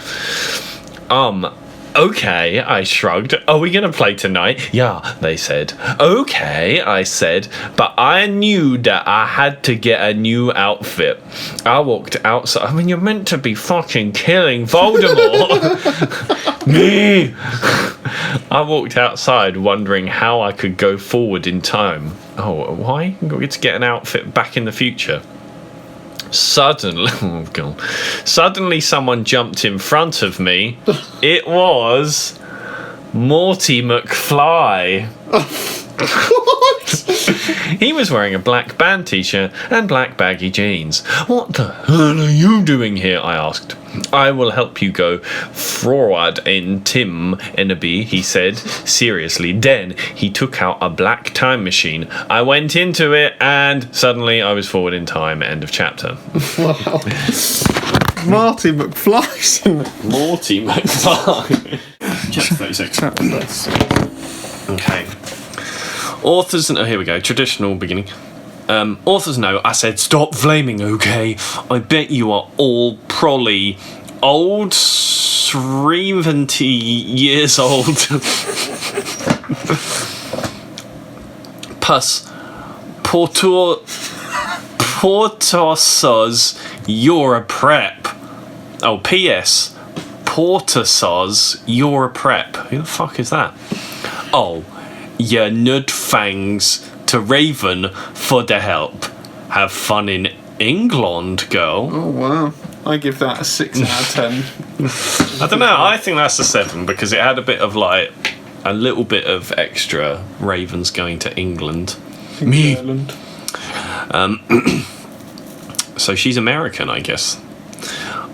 Okay, I shrugged. Are we gonna play tonight? Yeah, they said. Okay, I said, but I knew that I had to get a new outfit. I walked outside. I mean, you're meant to be fucking killing Voldemort. Me. I walked outside wondering how I could go forward in time. Oh, why? Got to get an outfit back in the future. Suddenly, oh God. Suddenly someone jumped in front of me. It was Morty McFly. He was wearing a black band t-shirt and black baggy jeans. What the hell are you doing here? I asked. I will help you go forward in Tim Enderby, he said seriously. Then he took out a black time machine. I went into it and suddenly I was forward in time. End of chapter. Wow. Marty McFly's in it. Morty McFly. Chapter 36. Chapter 36. Okay. Authors, oh, here we go. Traditional beginning. Authors know I said stop flaming, okay? I bet you are all probably old 70 years old. Plus, Portosos, you're a prep. Oh, P.S. Portosos, you're a prep. Who the fuck is that? Oh, you nud fangs to Raven for the help. Have fun in England, girl. Oh, wow. I give that a 6 out of 10. I don't know, I think that's a 7 because it had a bit of like a little bit of extra Ravens going to England. Me. Ireland. So she's American, I guess.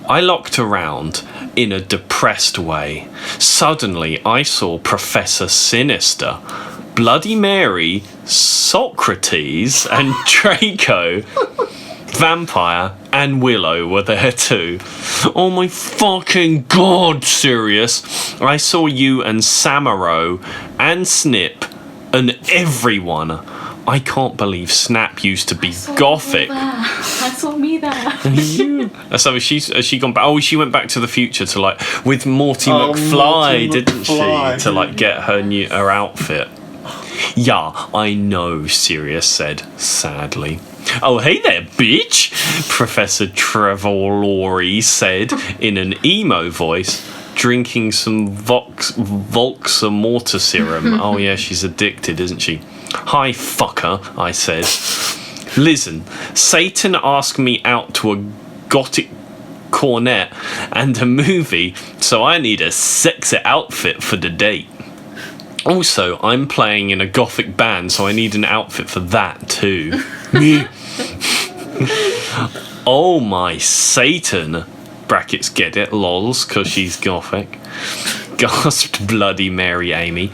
I looked around in a depressed way. Suddenly I saw Professor Sinister, Bloody Mary, Socrates, and Draco. Vampire and Willow were there too. Oh my fucking god, Sirius. I saw you and Samaro and Snip and everyone. I can't believe Snap used to be gothic. I saw me there. So has she gone back? Oh, she went back to the future to like with Morty McFly, didn't she? To like get her outfit. Yeah, I know, Sirius said sadly. Oh, hey there, bitch, Professor Trevorlori said in an emo voice, drinking some Volxamortar serum. Oh yeah, she's addicted, isn't she? Hi, fucker, I said. Listen, Satan asked me out to a gothic cornet and a movie, so I need a sexy outfit for the date. Also, I'm playing in a gothic band, so I need an outfit for that too. Me. Oh my Satan. Brackets get it, lols, because she's gothic. Gasped Bloody Mary Amy.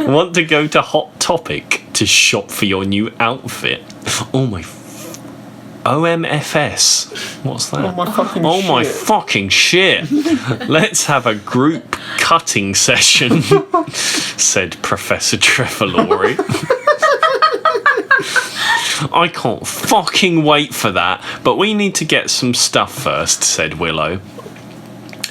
Want to go to Hot Topic to shop for your new outfit? Oh my OMFS. What's that? Oh my fucking shit. Let's have a group cutting session, said Professor Trevorlori. I can't fucking wait for that, but we need to get some stuff first, said Willow.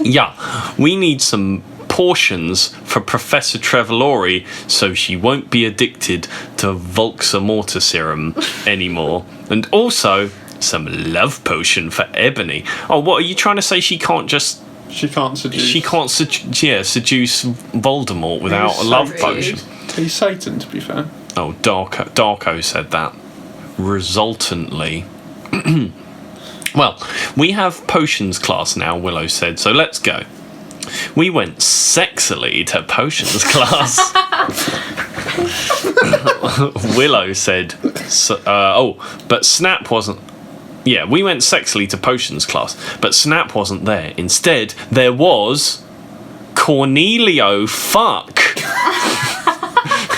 Yeah, we need some portions for Professor Trevorlori so she won't be addicted to Volxamortar serum anymore. And also, some love potion for Ebony. Oh, what are you trying to say? She can't seduce Voldemort without a love potion. He's Satan, to be fair. Oh, Darko said that. Resultantly. Well, we have potions class now, Willow said, so let's go. We went sexily to potions class. Willow said, but Snap wasn't. Yeah, we went sexily to potions class, but Snap wasn't there. Instead, there was Cornelio Fuck.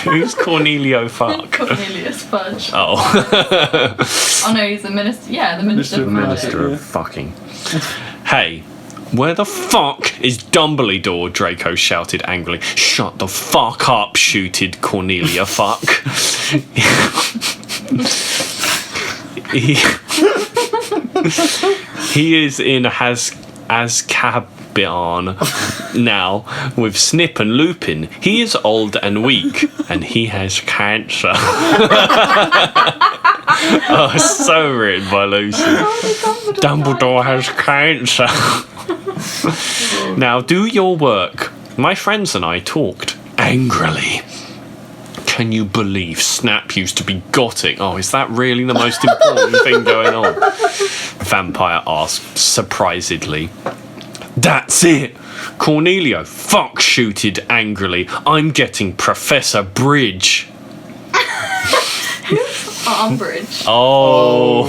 Who's Cornelio Fuck? Cornelius Fudge. Oh. Oh no, he's the minister. Yeah, the minister of magic. Minister of fucking. Hey, where the fuck is Dumbledore? Draco shouted angrily. Shut the fuck up, shooted Cornelia Fuck. he is in Azkaban now with Snip and Lupin. He is old and weak, and he has cancer. Oh, so written by Lucy. Dumbledore has cancer. Now do your work. My friends and I talked angrily. Can you believe Snap used to be gothic? Oh, is that really the most important thing going on? Vampire asked surprisedly. That's it! Cornelio Fuck shooted angrily. I'm getting Professor Bridge. Armbridge. Oh.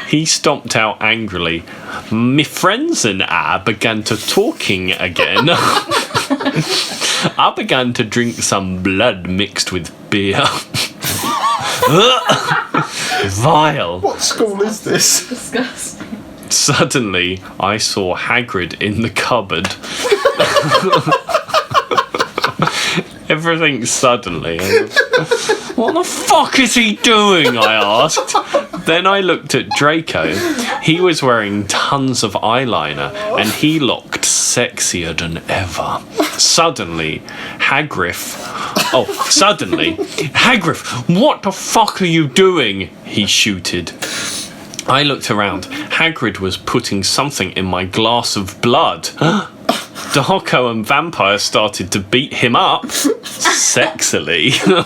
He stomped out angrily. Me friends and I began to talking again. I began to drink some blood mixed with beer. Vile. What school is this? Disgusting. Suddenly, I saw Hagrid in the cupboard. Everything suddenly. What the fuck is he doing? I asked. Then I looked at Draco. He was wearing tons of eyeliner and he looked sexier than ever. Suddenly, Hagrid, what the fuck are you doing? He shooted. I looked around. Hagrid was putting something in my glass of blood. Darko and Vampire started to beat him up sexily. Well,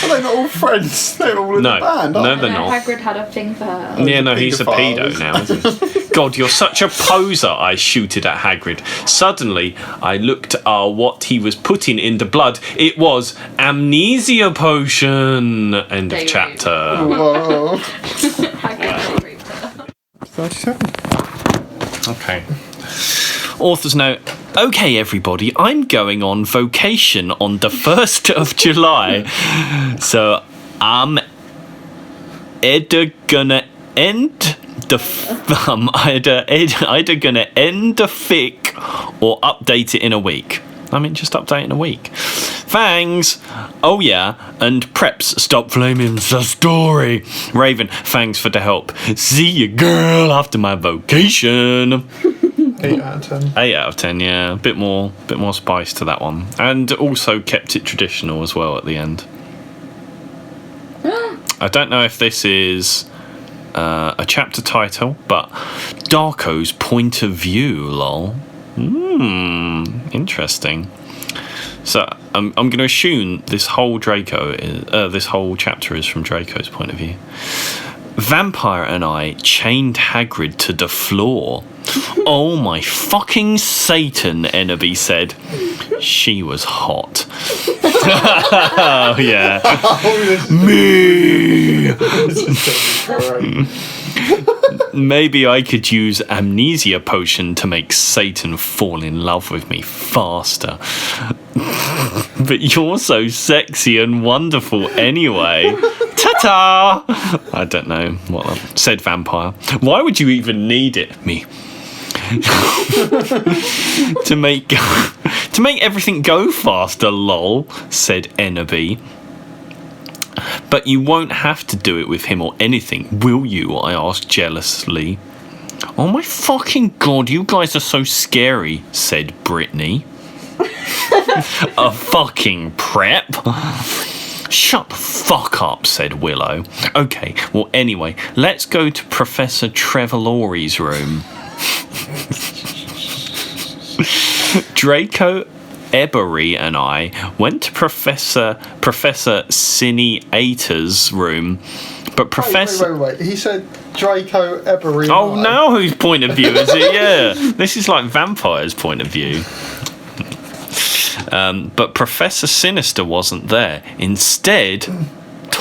they're not all friends. They're all in the band. No, they're not. Hagrid had a thing for her. Yeah, no, he's a pedo now, isn't he? God, you're such a poser, I shooted at Hagrid. Suddenly, I looked at what he was putting in the blood. It was amnesia potion. End of They chapter. Whoa. Hagrid raped her. 37. Okay. Author's note. Okay, everybody, I'm going on vacation on the 1st of July. So I'm either gonna end the either gonna end the fic or update it in a week. I mean, just update in a week. Thanks. Oh yeah, and Preps, stop flaming the story. Raven, thanks for the help. See you, girl, after my vacation. 8 out of 10. 8 out of 10, yeah. A bit more spice to that one. And also kept it traditional as well at the end. I don't know if this is a chapter title, but Darko's point of view, lol. Interesting. So I'm going to assume this whole this whole chapter is from Draco's point of view. Vampire and I chained Hagrid to the floor. Oh my fucking Satan, Enderby said. She was hot. Oh yeah. Me. Maybe I could use amnesia potion to make Satan fall in love with me faster. But you're so sexy and wonderful anyway. Ta-ta! I don't know what that said Vampire. Why would you even need it? Me. to make everything go faster, lol, said Enderby. But you won't have to do it with him or anything, will you? I asked jealously. Oh my fucking god, you guys are so scary, said Brittany. A fucking prep? Shut the fuck up, said Willow. Okay, well anyway, let's go to Professor Trevalori's room. Draco, Ebery and I went to Professor Cineator's room, but Professor... Wait. He said Draco, Ebery and Oh, I. now whose point of view is it? Yeah, this is like Vampire's point of view. But Professor Sinister wasn't there. Instead,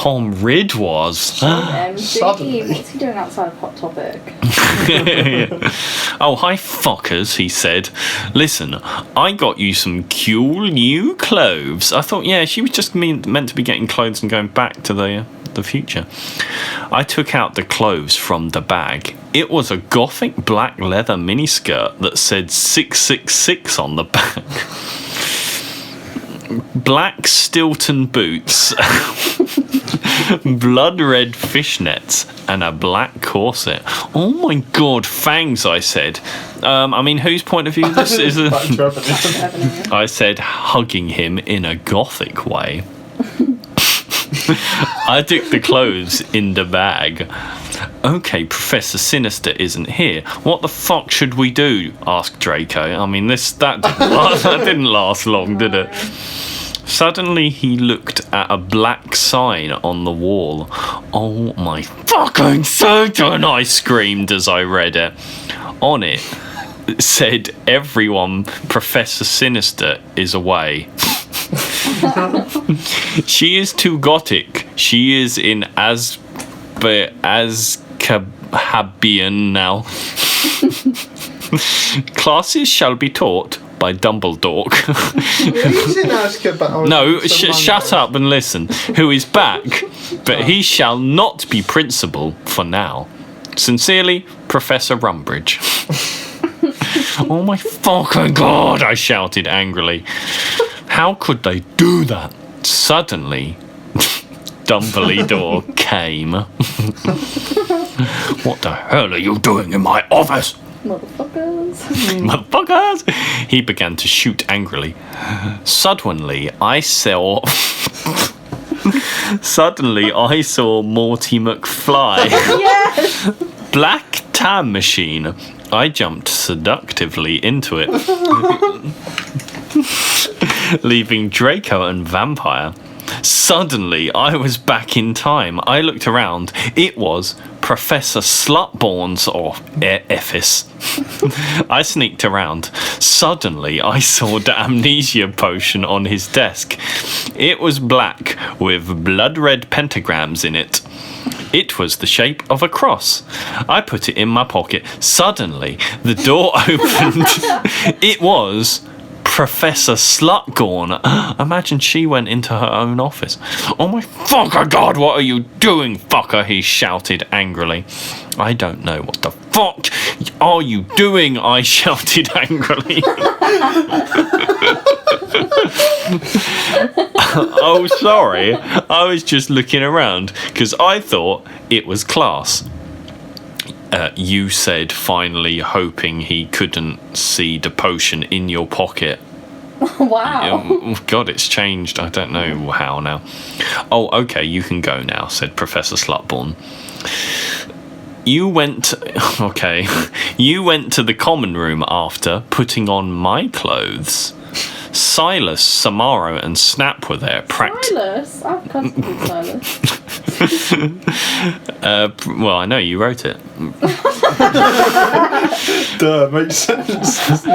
Tom Ridd was. MG, what's he doing outside of Hot Topic? Oh, hi, fuckers, he said. Listen, I got you some cool new clothes. I thought, yeah, she was just meant to be getting clothes and going back to the future. I took out the clothes from the bag. It was a gothic black leather miniskirt that said 666 on the back. Black Stilton boots, blood red fishnets, and a black corset. Oh my god, fangs, I said. I mean, whose point of view this is? I said, hugging him in a gothic way. I took the clothes in the bag. Okay, Professor Sinister isn't here. What the fuck should we do? Asked Draco. I mean, that didn't last long, did it? Suddenly he looked at a black sign on the wall. Oh my fucking Satan! I screamed as I read it. On it said, everyone, Professor Sinister is away. She is too gothic. She is in Azkaban now. Classes shall be taught by Dumbledore. He's in Azkaban. No, shut up and listen. Who is back, but he shall not be principal for now. Sincerely, Professor Rumbridge. Oh my fucking god, I shouted angrily. How could they do that? Suddenly, Dumbledore came. What the hell are you doing in my office? Motherfuckers! He began to shoot angrily. Suddenly, I saw Morty McFly. Yes! Black Time Machine. I jumped seductively into it, leaving Draco and Vampire. Suddenly, I was back in time. I looked around. It was Professor Slutborn's office. I sneaked around. Suddenly, I saw the amnesia potion on his desk. It was black with blood red pentagrams in it. It was the shape of a cross. I put it in my pocket. Suddenly, the door opened. It was Professor Slutgorn. Imagine she went into her own office. Oh my fucking god, what are you doing, fucker? He shouted angrily. I don't know. What the fuck are you doing? I shouted angrily. Oh, sorry. I was just looking around because I thought it was class. You said, finally, hoping he couldn't see the potion in your pocket. Wow. God, it's changed. I don't know how now. Oh, okay, you can go now, said Professor Slutborn. You went to the common room after putting on my clothes. Silas, Samara, and Snap were there. Silas? I've custom Silas. Well, I know you wrote it. Duh, makes sense, doesn't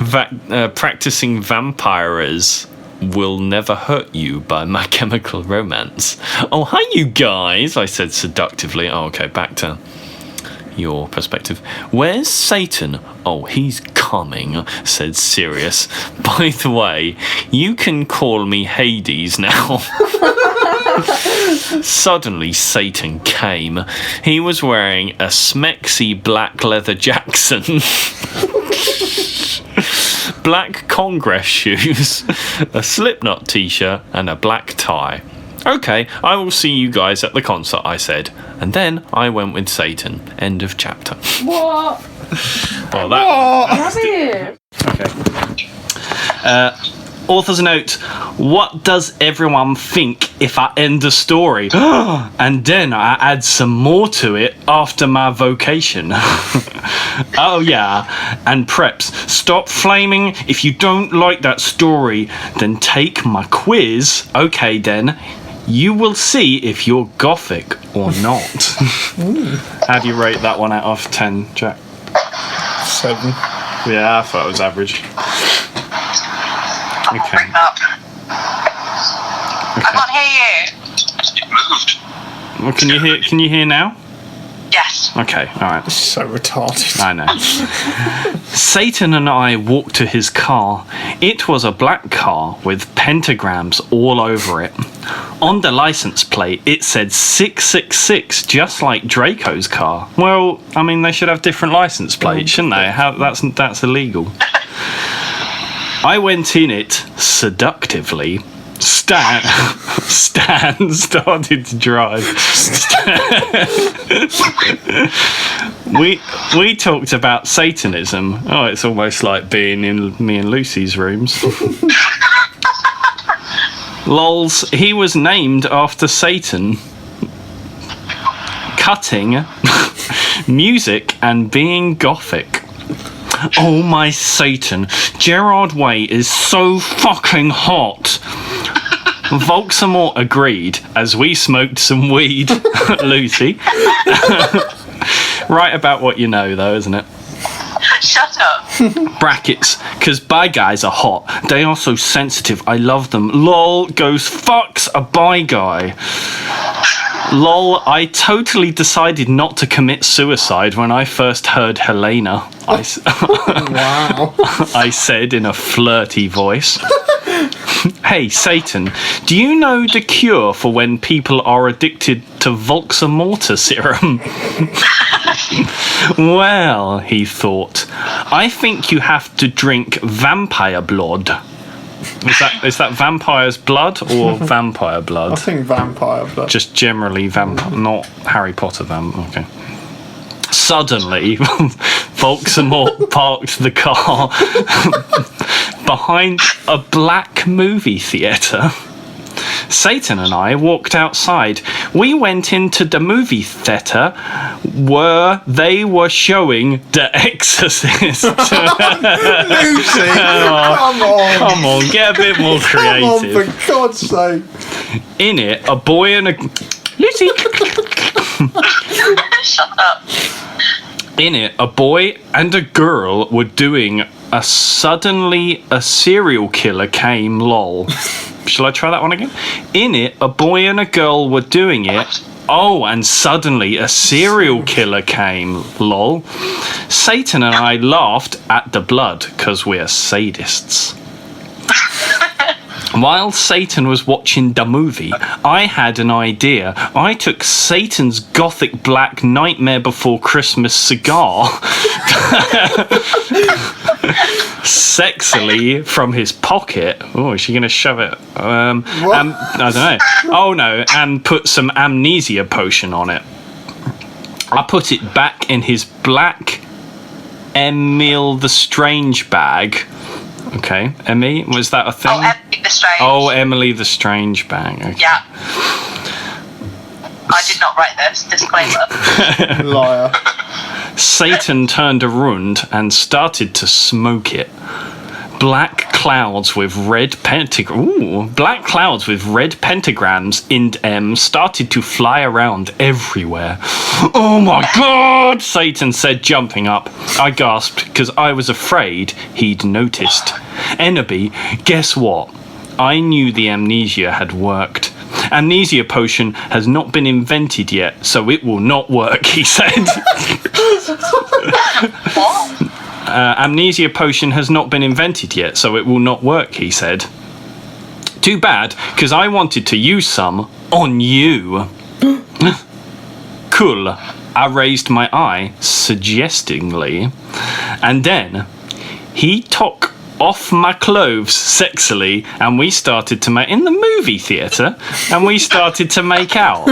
it? Practicing vampires will never hurt you by My Chemical Romance. Oh, hi, you guys, I said seductively. Oh, okay, back to your perspective. Where's Satan? Oh, he's coming, said Sirius. By the way, you can call me Hades now. Suddenly, Satan came. He was wearing a smexy black leather Jackson, black Congress shoes, a Slipknot t-shirt, and a black tie. Okay, I will see you guys at the concert, I said. And then I went with Satan. End of chapter. What? Well, that. Rabbit. Okay. Author's note. What does everyone think if I end the story? And then I add some more to it after my vocation. Oh yeah, and preps, stop flaming. If you don't like that story, then take my quiz. Okay then. You will see if you're gothic or not. How do you rate that one out of 10, Jack? 7. Yeah, I thought it was average. Okay. I can't hear you. moved. Well, can you hear now? Yes. Okay, all right. So retarded. I know. Satan and I walked to his car. It was a black car with pentagrams all over it. On the license plate, it said 666, just like Draco's car. Well, I mean, they should have different license plates, shouldn't they? That's illegal. I went in it seductively. Stan started to drive. We talked about Satanism. Oh, it's almost like being in me and Lucy's rooms. Lols, he was named after Satan. Cutting, music, and being gothic. Oh my Satan, Gerard Way is so fucking hot. Volksamort agreed as we smoked some weed. Lucy. Right about what you know, though, isn't it? Shut up. Brackets, because bi guys are hot. They are so sensitive. I love them. Lol goes fucks a bi guy. Lol, I totally decided not to commit suicide when I first heard Helena. Wow. I said in a flirty voice. Hey, Satan, do you know the cure for when people are addicted to Volksamortar serum? Well, he thought, I think you have to drink vampire blood. Is that vampire's blood or vampire blood? I think vampire, but Just generally vampire, not Harry Potter Okay. Suddenly, Volksamort parked the car behind a black movie theatre. Satan and I walked outside. We went into the movie theatre where they were showing The Exorcist. Lucy, Come on, get a bit more come on, creative. for God's sake. In it, a boy and a... Lucy! Shut up. In it, a boy and a girl were doing a suddenly a serial killer came lol. Shall I try that one again? In it, a boy and a girl were doing it. Oh, and suddenly a serial killer came lol. Satan and I laughed at the blood because we're sadists. While Satan was watching the movie, I had an idea. I took Satan's gothic black Nightmare Before Christmas cigar sexily from his pocket. Oh, is she going to shove it? I don't know. Oh, no, and put some amnesia potion on it. I put it back in his black Emil the Strange bag. Okay, Emmy, was that a thing? Oh, Emily the Strange. Oh, Emily the Strange bag. Okay. Yeah. I did not write this. Disclaimer. Liar. Satan turned around and started to smoke it. Black clouds with red pentagrams in M started to fly around everywhere. Oh my God! Satan said, jumping up. I gasped because I was afraid he'd noticed. Ennaby, guess what? I knew the amnesia had worked. Amnesia potion has not been invented yet, so it will not work, he said. What? Amnesia potion has not been invented yet, so it will not work, he said. Too bad, because I wanted to use some on you. Cool. I raised my eye suggestingly, and then he took off my clothes sexily, and we started to make in the movie theatre, and we started to make out.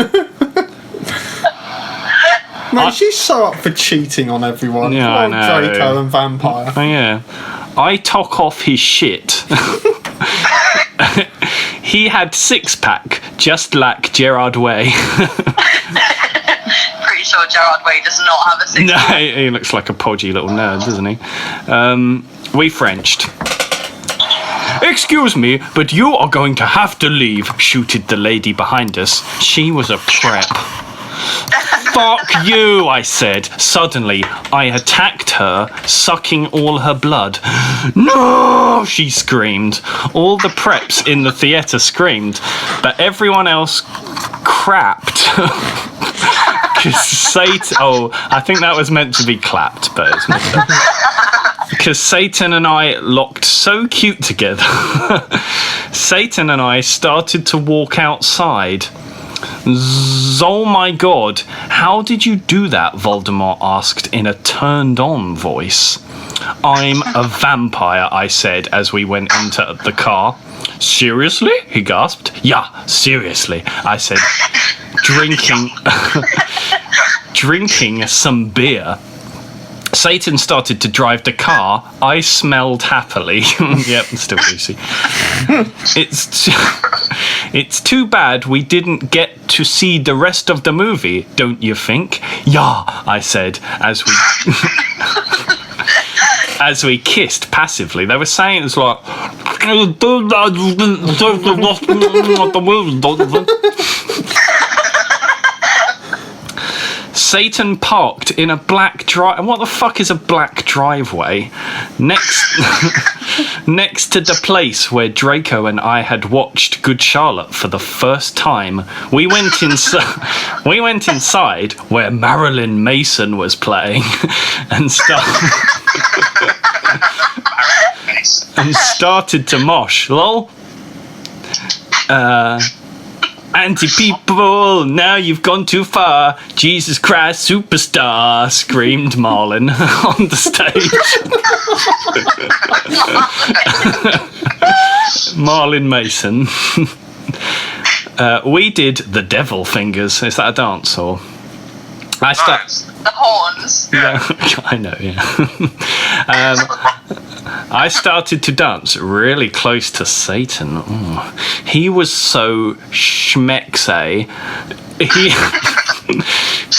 Mate, she's so up for cheating on everyone. Yeah, Poor I know. Draco and Vampire. Oh yeah, I took off his shit. He had six-pack, just like Gerard Way. Pretty sure Gerard Way does not have a six. No, he looks like a podgy little nerd, doesn't he? We Frenched. Excuse me, but you are going to have to leave, shooted the lady behind us. She was a prep. Fuck you, I said. Suddenly, I attacked her, sucking all her blood. No, she screamed. All the preps in the theatre screamed, but everyone else crapped. Because Satan... Oh, I think that was meant to be clapped, but it's messed up. Because Satan and I looked so cute together. Satan and I started to walk outside. Oh my god, how did you do that? Voldemort asked in a turned-on voice. I'm a vampire, I said as we went into the car. Seriously? He gasped. Yeah, seriously, I said, drinking some beer. Satan started to drive the car. I smelled happily. Yep, still Lucy. It's too bad we didn't get to see the rest of the movie, don't you think? Yeah, I said as we kissed passively. They were saying it's like Satan parked in a black drive. What the fuck is a black driveway? Next to the place where Draco and I had watched Good Charlotte for the first time. We went inside where Marilyn Mason was playing and started to mosh. Lol. Anti-people, now you've gone too far. Jesus Christ, superstar, screamed Marlon on the stage. Marlon Mason. We did the devil fingers. Is that a dance or? The horns. Yeah, I know, yeah. I started to dance really close to Satan. Ooh. He was so schmexe.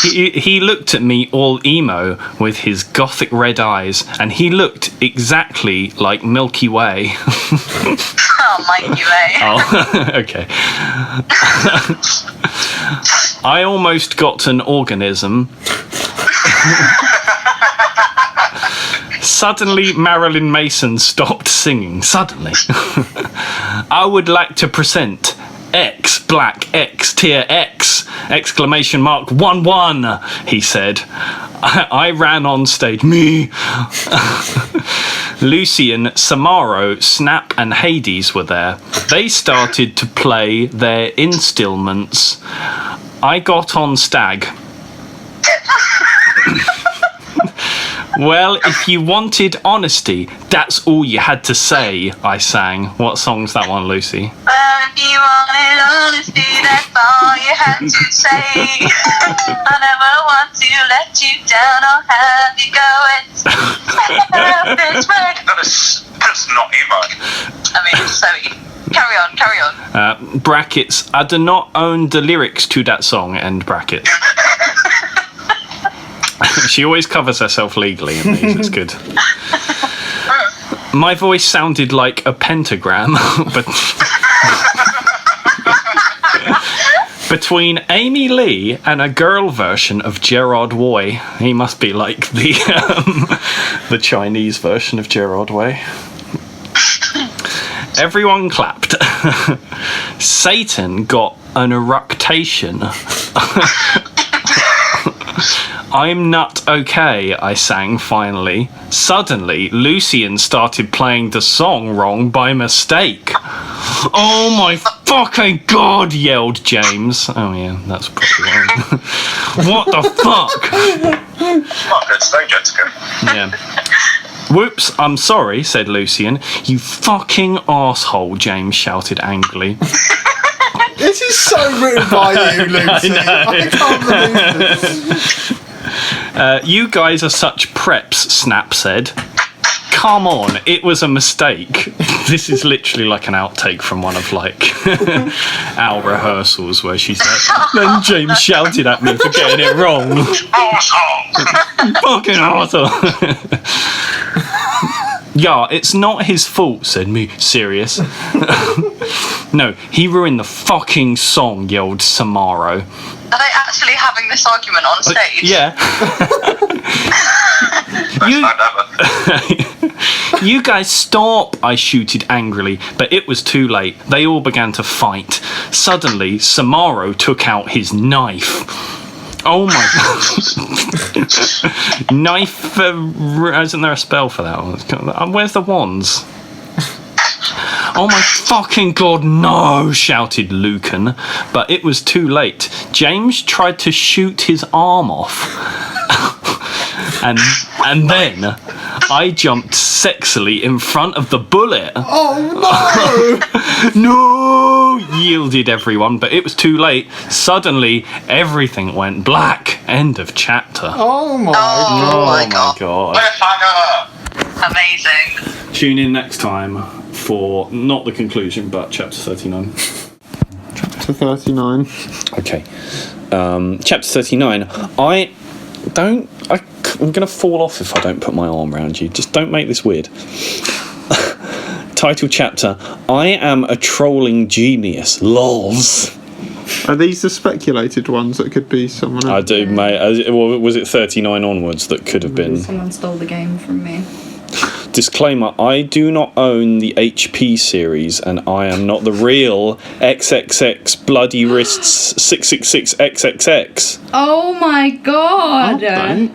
He looked at me all emo with his gothic red eyes, and he looked exactly like Milky Way. Oh, Milky Way. Oh, okay. I almost got an organism. Suddenly, Marilyn Mason stopped singing. Suddenly. I would like to present X, Black X, Tier X, exclamation mark, 1-1, he said. I ran on stage. Me. Lucian, Samaro, Snap and Hades were there. They started to play their instruments. I got on Stag. Well, if you wanted honesty, that's all you had to say, I sang. What song's that one, Lucy? Well, if you wanted honesty, that's all you had to say. I never want to let you down or have you go. That's not emo. I mean, sorry. Carry on. Brackets, I do not own the lyrics to that song, end brackets. She always covers herself legally in these, it's good. My voice sounded like a pentagram, but between Amy Lee and a girl version of Gerard Way. He must be like the Chinese version of Gerard Way. Everyone clapped. Satan got an eructation. I'm not okay, I sang finally. Suddenly, Lucian started playing the song wrong by mistake. Oh my fucking god, yelled James. Oh yeah, that's probably wrong. What the fuck? Yeah. Whoops, I'm sorry, said Lucian. You fucking arsehole, James shouted angrily. This is so written by you, Lucy. I can't believe this. You guys are such preps, Snap said. Come on, it was a mistake. This is literally like an outtake from one of like our rehearsals where she's like, then James shouted at me for getting it wrong. Fucking arsehole. Yeah, it's not his fault, said me. Serious. No, he ruined the fucking song, yelled Samaro. Are they actually having this argument on stage? Yeah. You guys stop, I shouted angrily, but it was too late. They all began to fight. Suddenly, Samaro took out his knife. Oh my god. Knife, isn't there a spell for that one? Where's the wands? Oh my fucking god, no, shouted Lucan. But it was too late. James tried to shoot his arm off. and then I jumped sexily in front of the bullet. Oh no! No, yielded everyone, but it was too late. Suddenly, everything went black. End of chapter. Oh my Oh my god. God. Cliffhanger! Amazing. Tune in next time for not the conclusion, but chapter 39. Chapter 39. Okay. Chapter 39. I'm going to fall off if I don't put my arm around you. Just don't make this weird. Title chapter, I am a trolling genius. Lols. Are these the speculated ones that could be someone else? I do, mate. Well, was it 39 onwards that could have been? Someone stole the game from me. Disclaimer, I do not own the HP series and I am not the real XXX Bloody Wrists 666XXX. Oh my god! Don't.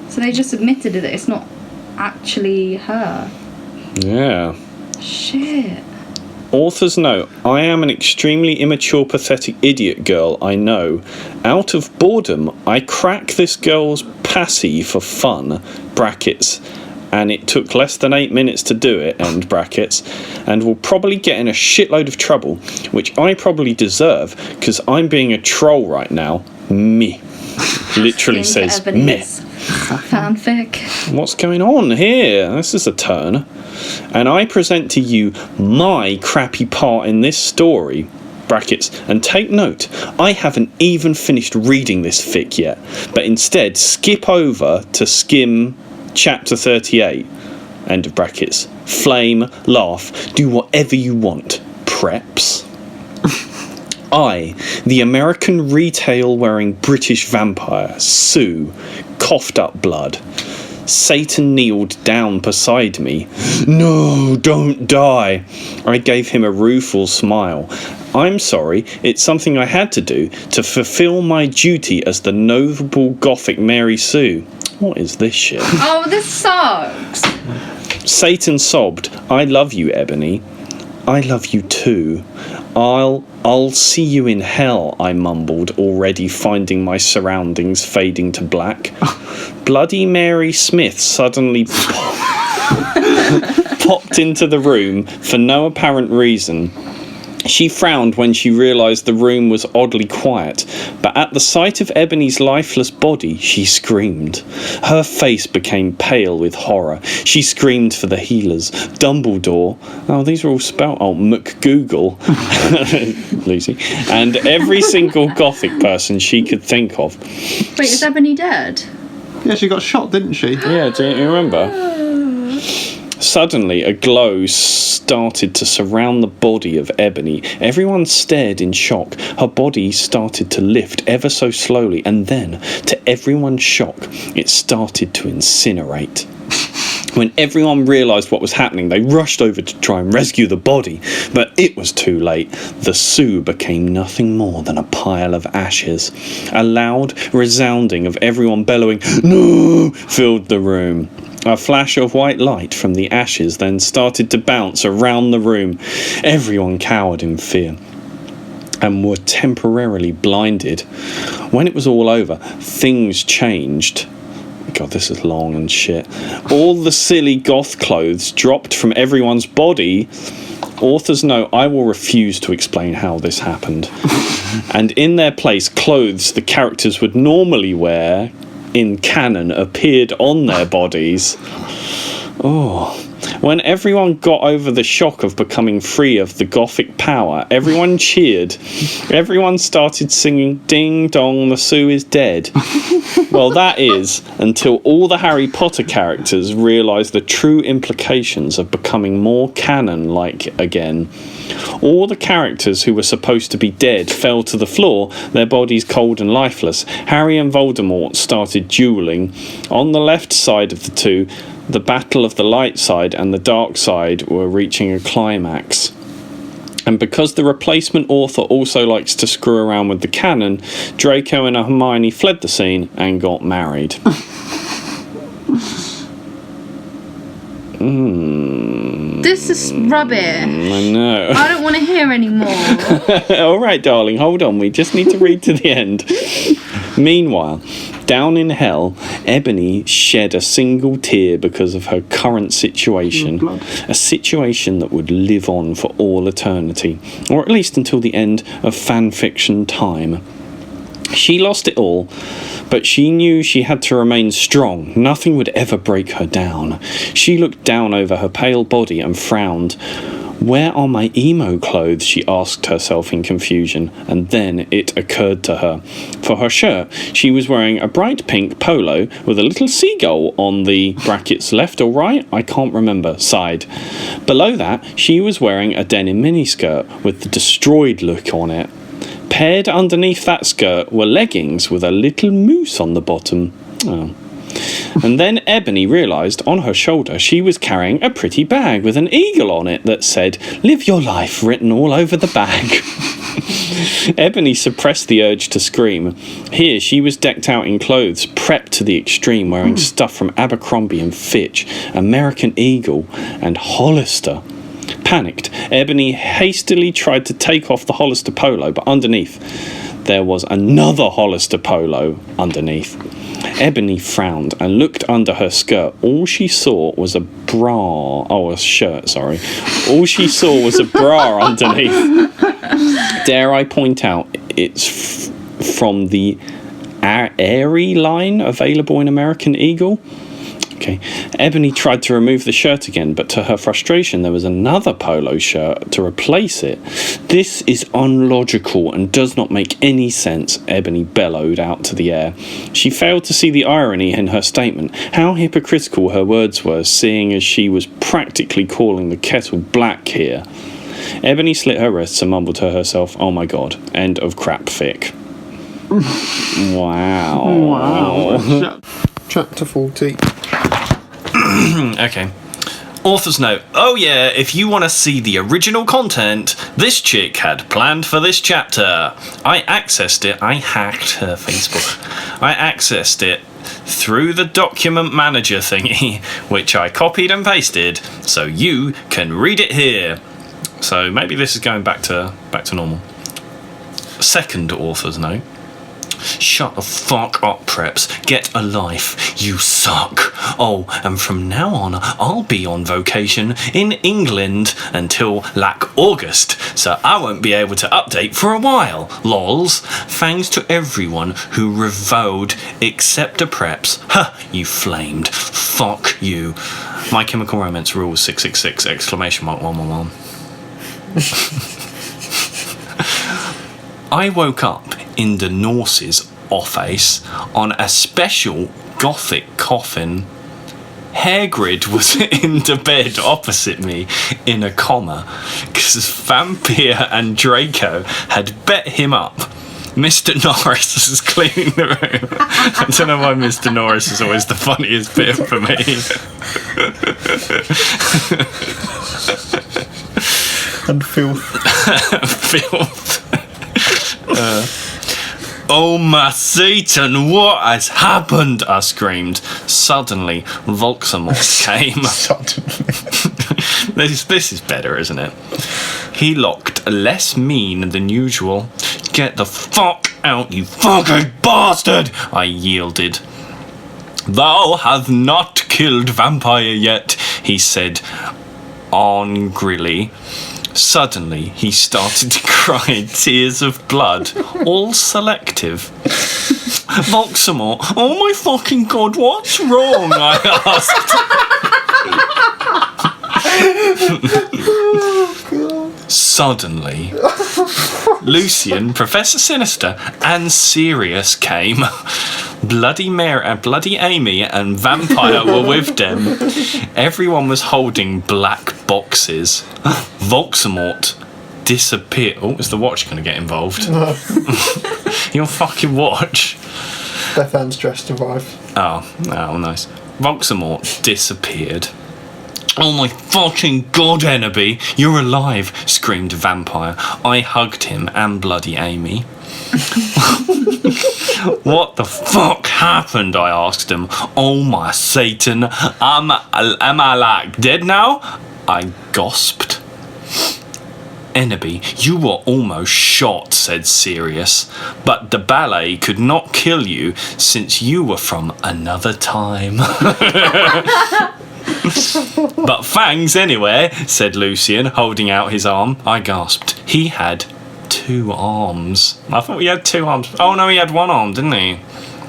So they just admitted that it's not actually her. Yeah. Shit. Author's note, I am an extremely immature, pathetic idiot girl, I know. Out of boredom, I crack this girl's passy for fun, brackets, and it took less than 8 minutes to do it, end brackets, and will probably get in a shitload of trouble, which I probably deserve, because I'm being a troll right now. Me. Literally says me. Fanfic. What's going on here? This is a turn. And I present to you my crappy part in this story, brackets, and take note, I haven't even finished reading this fic yet, but instead skip over to skim chapter 38, end of brackets. Flame, laugh, do whatever you want, preps. I, the American retail-wearing British vampire, Sue, coughed up blood. Satan kneeled down beside me. No, don't die. I gave him a rueful smile. I'm sorry, it's something I had to do to fulfill my duty as the noble Gothic Mary Sue. What is this shit? Oh, this sucks. Satan sobbed, I love you, Ebony. I love you too. I'll see you in hell, I mumbled, already finding my surroundings fading to black. Bloody Mary Smith suddenly popped into the room for no apparent reason. She frowned when she realised the room was oddly quiet, but at the sight of Ebony's lifeless body, she screamed. Her face became pale with horror. She screamed for the healers. Dumbledore, oh, these are all spelled, oh, McGoogle, Lucy, and every single Gothic person she could think of. Wait, is Ebony dead? Yeah, she got shot, didn't she? Yeah, do you remember? Suddenly, a glow started to surround the body of Ebony. Everyone stared in shock. Her body started to lift ever so slowly, and then, to everyone's shock, it started to incinerate. When everyone realised what was happening, they rushed over to try and rescue the body, but it was too late. The Sue became nothing more than a pile of ashes. A loud resounding of everyone bellowing, "No!" filled the room. A flash of white light from the ashes then started to bounce around the room. Everyone cowered in fear and were temporarily blinded. When it was all over, things changed. God, this is long and shit. All the silly goth clothes dropped from everyone's body. Authors note, I will refuse to explain how this happened. And in their place, clothes the characters would normally wear in canon appeared on their bodies. Oh. When everyone got over the shock of becoming free of the Gothic power, everyone cheered. Everyone started singing, "Ding dong, the Sue is dead." Well, that is, until all the Harry Potter characters realised the true implications of becoming more canon-like again. All the characters who were supposed to be dead fell to the floor, their bodies cold and lifeless. Harry and Voldemort started duelling. On the left side of the two, the battle of the light side and the dark side were reaching a climax. And because the replacement author also likes to screw around with the canon, Draco and Hermione fled the scene and got married. This is rubbish. I know. I don't want to hear anymore. All right, darling, hold on. We just need to read to the end. Meanwhile, down in hell, Ebony shed a single tear because of her current situation. A situation that would live on for all eternity, or at least until the end of fanfiction time. She lost it all, but she knew she had to remain strong. Nothing would ever break her down. She looked down over her pale body and frowned. Where are my emo clothes? She asked herself in confusion, and then it occurred to her. For her shirt, she was wearing a bright pink polo with a little seagull on the brackets left or right, I can't remember, side. Below that, she was wearing a denim miniskirt with the destroyed look on it. Paired underneath that skirt were leggings with a little moose on the bottom. Oh. And then Ebony realised on her shoulder she was carrying a pretty bag with an eagle on it that said, "Live your life," written all over the bag. Ebony suppressed the urge to scream. Here she was decked out in clothes, prepped to the extreme, wearing stuff from Abercrombie and Fitch, American Eagle and Hollister. Panicked, Ebony hastily tried to take off the Hollister polo, but underneath there was another Hollister polo underneath. Ebony frowned and looked under her skirt. All she saw was a shirt, sorry. All she saw was a bra underneath. Dare I point out, it's from the Aerie line available in American Eagle. Okay. Ebony tried to remove the shirt again, but to her frustration, there was another polo shirt to replace it. "This is unlogical and does not make any sense," Ebony bellowed out to the air. She failed to see the irony in her statement. How hypocritical her words were, seeing as she was practically calling the kettle black here. Ebony slit her wrists and mumbled to herself, "Oh my god, end of crap fic." Wow. Chapter 40. Okay. Author's note. Oh yeah, if you want to see the original content this chick had planned for this chapter. I accessed it. I hacked her Facebook. I accessed it through the document manager thingy, which I copied and pasted, so you can read it here. So maybe this is going back to normal. Second author's note. Shut the fuck up, Preps. Get a life. You suck. Oh, and from now on, I'll be on vocation in England until August, so I won't be able to update for a while. Lols. Thanks to everyone who reviled except the Preps. Ha, you flamed. Fuck you. My Chemical Romance rules 666 exclamation mark 111. I woke up in the Norse's office on a special gothic coffin. Hagrid was in the bed opposite me in a comma because Vampire and Draco had bet him up. Mr. Norris is cleaning the room. I don't know why Mr. Norris is always the funniest bit for me. And filth. Filth. Oh my Satan, what has happened? I screamed. Suddenly, Voldemort came. This is better, isn't it? He looked less mean than usual. Get the fuck out, you fucking bastard! I yielded. Thou hast not killed Vampire yet, he said angrily. Suddenly, he started to cry tears of blood, all selective. Voldemort, oh my fucking god, what's wrong? I asked. Suddenly, Lucian, Professor Sinister, and Sirius came. Bloody Mary, Bloody Amy and Vampire were with them. Everyone was holding black boxes. Voldemort disappeared. Oh, is the watch going to get involved? No. Your fucking watch. Bethan's dress to arrive. Oh, nice. Voldemort disappeared. Oh my fucking god, Enderby, you're alive, screamed Vampire. I hugged him and bloody Amy. What the fuck happened? I asked him. Oh my Satan, am I like dead now? I gasped. Enderby, you were almost shot, said Sirius, but the ballet could not kill you since you were from another time. But thanks anyway, said Lucian, holding out his arm. I gasped. He had 2 arms. I thought he had 2 arms. Oh no, he had 1 arm, didn't he?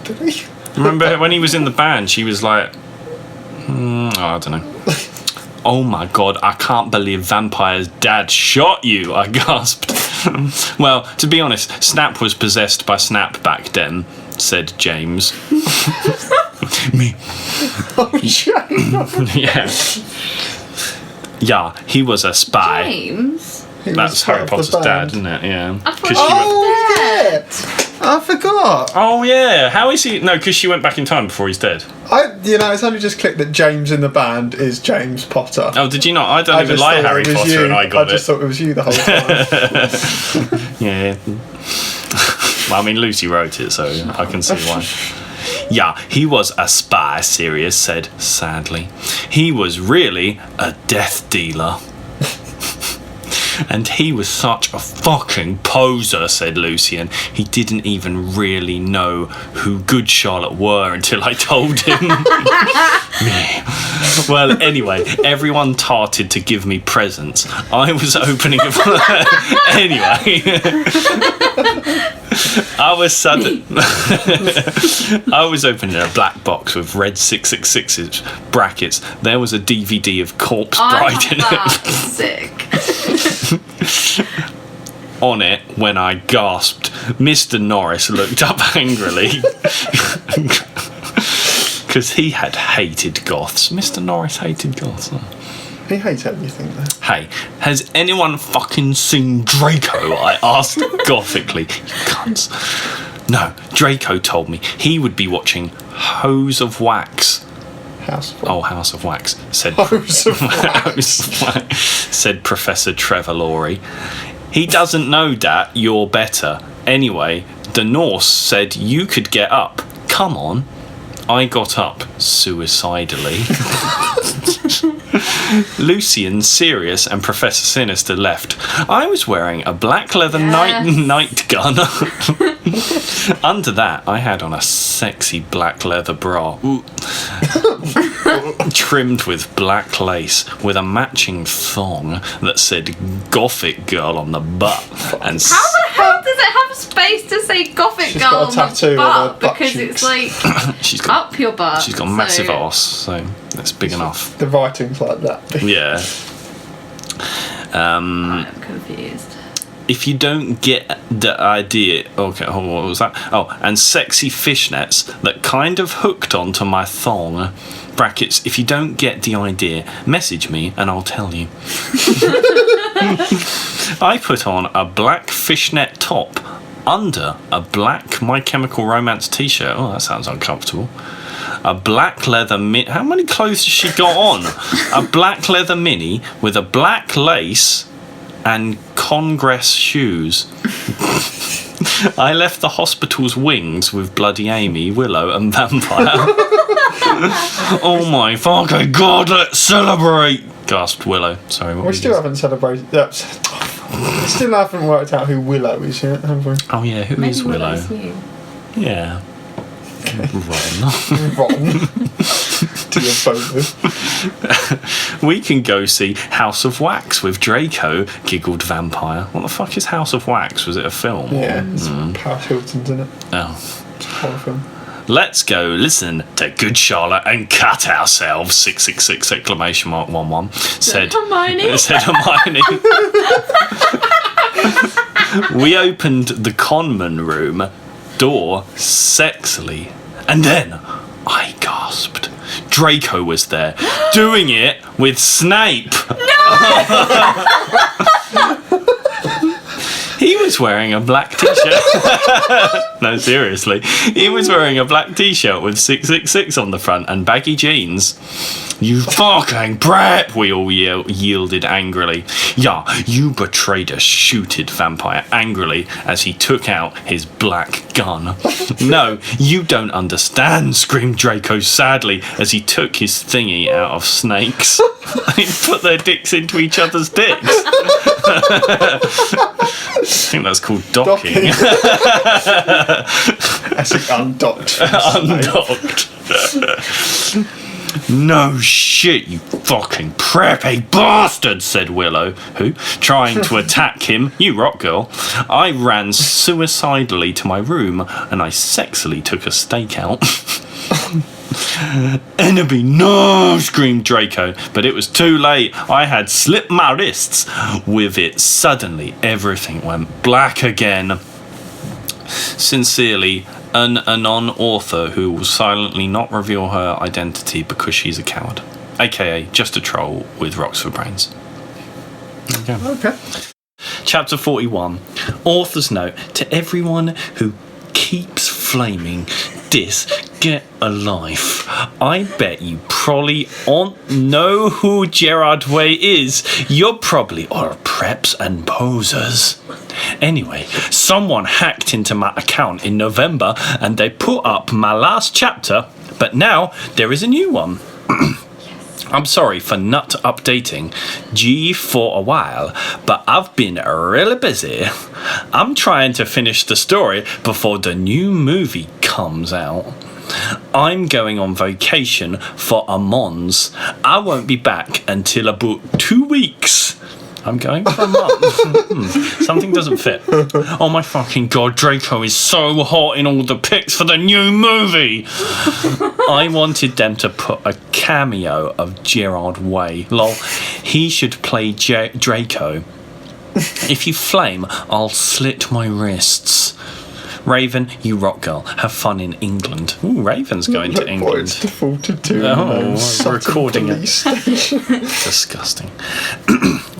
Did we? Remember when he was in the band, she was like, I don't know. Oh my god, I can't believe Vampire's dad shot you, I gasped. Well, to be honest, Snap was possessed by Snap back then, said James. Me. Oh, James. Yeah. Yeah, he was a spy. James? That's Harry Potter's dad, isn't it? Yeah. I thought Oh, yeah. I forgot. Oh yeah, how is he? No, because she went back in time before he's dead. It's only just clicked that James in the band is James Potter. Oh, did you not? I don't even like Harry Potter, and I got it. I just thought it was you the whole time. Yeah. Well, I mean, Lucy wrote it, so I can see why. Yeah, he was a spy, Sirius said sadly. He was really a death dealer. And he was such a fucking poser, said Lucian. He didn't even really know who Good Charlotte were until I told him. Me. Well, anyway, everyone tarted to give me presents. I was opening anyway. I was opening a black box with red 666 brackets. There was a DVD of Corpse Bride in it. Sick. On it, when I gasped, Mr. Norris looked up angrily. Because he had hated goths. Mr. Norris hated goths. He hates everything, though. Hey, has anyone fucking seen Draco? I asked gothically. You cunts. No, Draco told me he would be watching Hose of Wax. House of Wax, said Hose of Wax. said Professor Trevor Laurie. He doesn't know that, you're better. Anyway, the Norse said you could get up. Come on. I got up suicidally. Lucian, Sirius, and Professor Sinister left. I was wearing a black leather night gun. Under that, I had on a sexy black leather bra. Trimmed with black lace, with a matching thong that said Gothic Girl on the butt. And how the hell does it have space to say Gothic She's Girl got a on tattoo the on her butt? butt Because cheeks. it's like she's got, up your butt. she's got a massive arse, so that's big enough. The writing's like that. Yeah. I'm confused. If you don't get the idea... Okay, hold on, what was that? Oh, and sexy fishnets that kind of hooked onto my thong. Brackets, if you don't get the idea, message me and I'll tell you. I put on a black fishnet top under a black My Chemical Romance t-shirt. Oh, that sounds uncomfortable. A black leather mini... How many clothes has she got on? A black leather mini with a black lace and Congress shoes. I left the hospital's wings with bloody Amy, Willow and Vampire. Oh my fucking god, let's celebrate! Gasped Willow. Sorry, what We still haven't celebrated. We still haven't worked out who Willow is yet, have we? Oh yeah, who Maybe is Willow? Willow's you. Yeah. Ron. Wrong. To your photo. We can go see House of Wax with Draco, giggled Vampire. What the fuck is House of Wax? Was it a film? Yeah, it's Paris Hilton's in it. Oh. It's a horror film. Let's go listen to Good Charlotte and cut ourselves, 666 exclamation mark 11, said Hermione. Said Hermione. We opened the conman room door sexily, and then I gasped. Draco was there, doing it with Snape. He was was wearing a black t-shirt. No, seriously. He was wearing a black t-shirt with 666 on the front and baggy jeans. You fucking prep, we all yielded angrily. Yeah, you betrayed us, shooted Vampire angrily as he took out his black gun. No, you don't understand, screamed Draco sadly as he took his thingy out of Snake's. He put their dicks into each other's dicks. I think that's called docking. That's undocked. Undocked. No shit, you fucking preppy bastard, said Willow, who, trying to attack him, you rock girl. I ran suicidally to my room and I sexily took a stakeout. Enemy, no, screamed Draco, but it was too late. I had slipped my wrists. With it, suddenly everything went black again. Sincerely, an anon author who will silently not reveal her identity because she's a coward, aka just a troll with rocks for brains. Okay. Chapter 41. Author's note to everyone who keeps flaming this, get a life. I bet you probably know who Gerard Way is. You're probably all preps and posers. Anyway, someone hacked into my account in November and they put up my last chapter, but now there is a new one. I'm sorry for not updating G for a while, but I've been really busy. I'm trying to finish the story before the new movie comes out. I'm going on vacation for a mons. I won't be back until about 2 weeks. I'm going for a month. Something doesn't fit. Oh my fucking god, Draco is so hot in all the pics for the new movie. I wanted them to put a cameo of Gerard Way. Lol, he should play Draco. If you flame, I'll slit my wrists. Raven, you rock girl. Have fun in England. Ooh, Raven's going to England. It's defaulted to. Oh, recording it. Disgusting.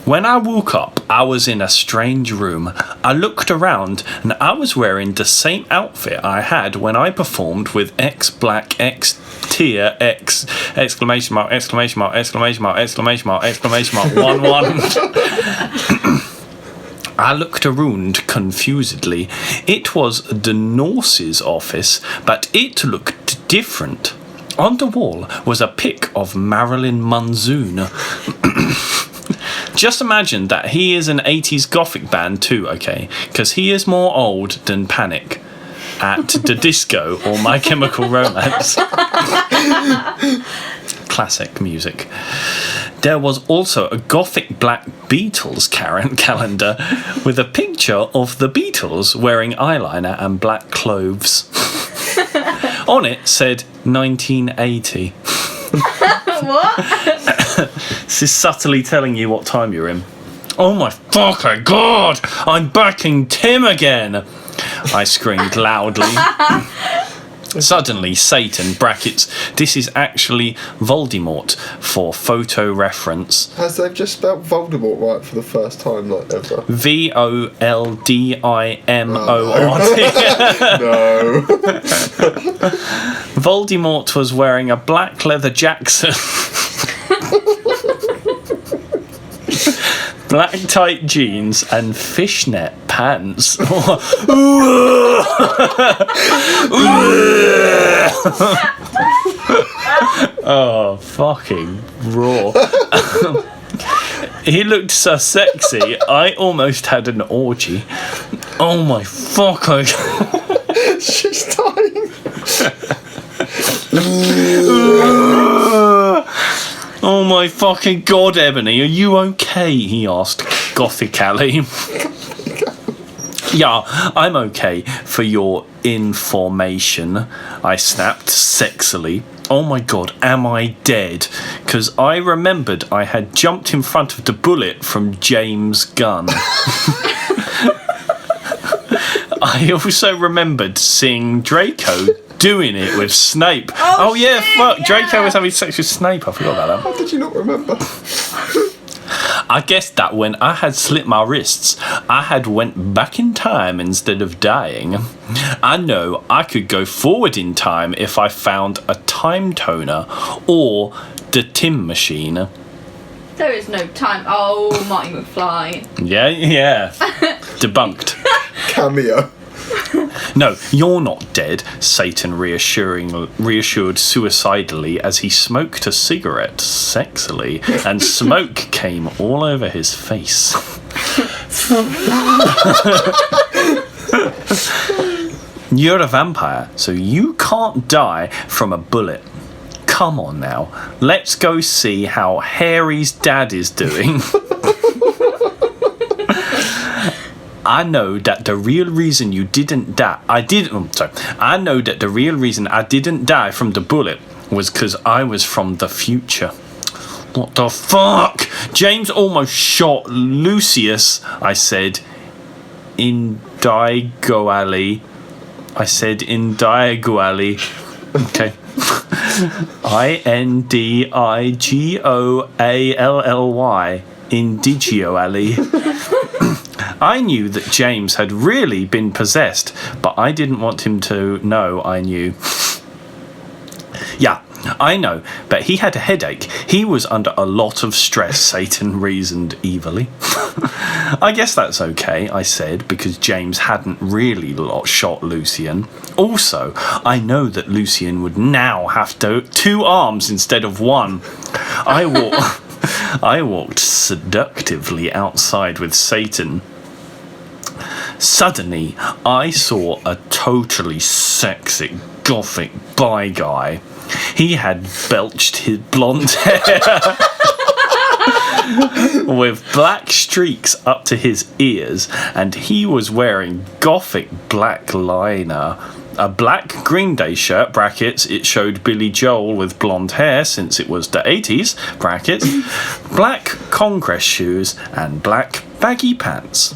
When I woke up, I was in a strange room. I looked around and I was wearing the same outfit I had when I performed with X Black X Tier X exclamation mark exclamation mark exclamation mark exclamation mark exclamation mark 1 1. I looked around confusedly. It was the Norse's office, but it looked different. On the wall was a pic of Marilyn Monsoon. Just imagine that he is an 80s gothic band too, okay? Because he is more old than Panic at the Disco or My Chemical Romance. Classic music. There was also a gothic black Beatles calendar with a picture of the Beatles wearing eyeliner and black clothes. On it said 1980. What? This is subtly telling you what time you're in. Oh my fucking god! I'm backing Tim again! I screamed loudly. Suddenly, Satan, brackets, this is actually Voldemort for photo reference. Has they've just spelled Voldemort right for the first time, like ever? Voldimort. No. Voldemort was wearing a black leather jacket. Black tight jeans and fishnet pants. Oh, fucking raw. He looked so sexy, I almost had an orgy. Oh my fuck. She's dying. Oh my fucking god, Ebony, are you okay? He asked gothically. Yeah, I'm okay, for your information, I snapped sexily. Oh my god, am I dead? Because I remembered I had jumped in front of the bullet from James Gunn. I also remembered seeing Draco doing it with Snape. Oh yeah, shit, fuck, yeah. Draco was having sex with Snape, I forgot about that. How did you not remember? I guess that when I had slit my wrists, I had went back in time instead of dying. I know I could go forward in time if I found a time toner or the Tim machine. There is no time. Oh, Marty McFly. Yeah. Debunked. Cameo. No, you're not dead, Satan reassured suicidally as he smoked a cigarette sexily, and smoke came all over his face. You're a vampire, so you can't die from a bullet. Come on now, let's go see how Harry's dad is doing. I know that the real reason you didn't die. I know that the real reason I didn't die from the bullet was because I was from the future. What the fuck? James almost shot Lucius, I said. Indigoally. Okay. Indigoally. Indigioally. I knew that James had really been possessed, but I didn't want him to know I knew. Yeah, I know, but he had a headache. He was under a lot of stress, Satan reasoned evilly. I guess that's okay, I said, because James hadn't really shot Lucian. Also, I know that Lucian would now have two arms instead of one. I walked seductively outside with Satan. Suddenly, I saw a totally sexy, gothic bi guy. He had belched his blonde hair with black streaks up to his ears, and he was wearing gothic black liner. A black Green Day shirt, brackets, it showed Billy Joel with blonde hair since it was the 80s, brackets, black Congress shoes, and black baggy pants.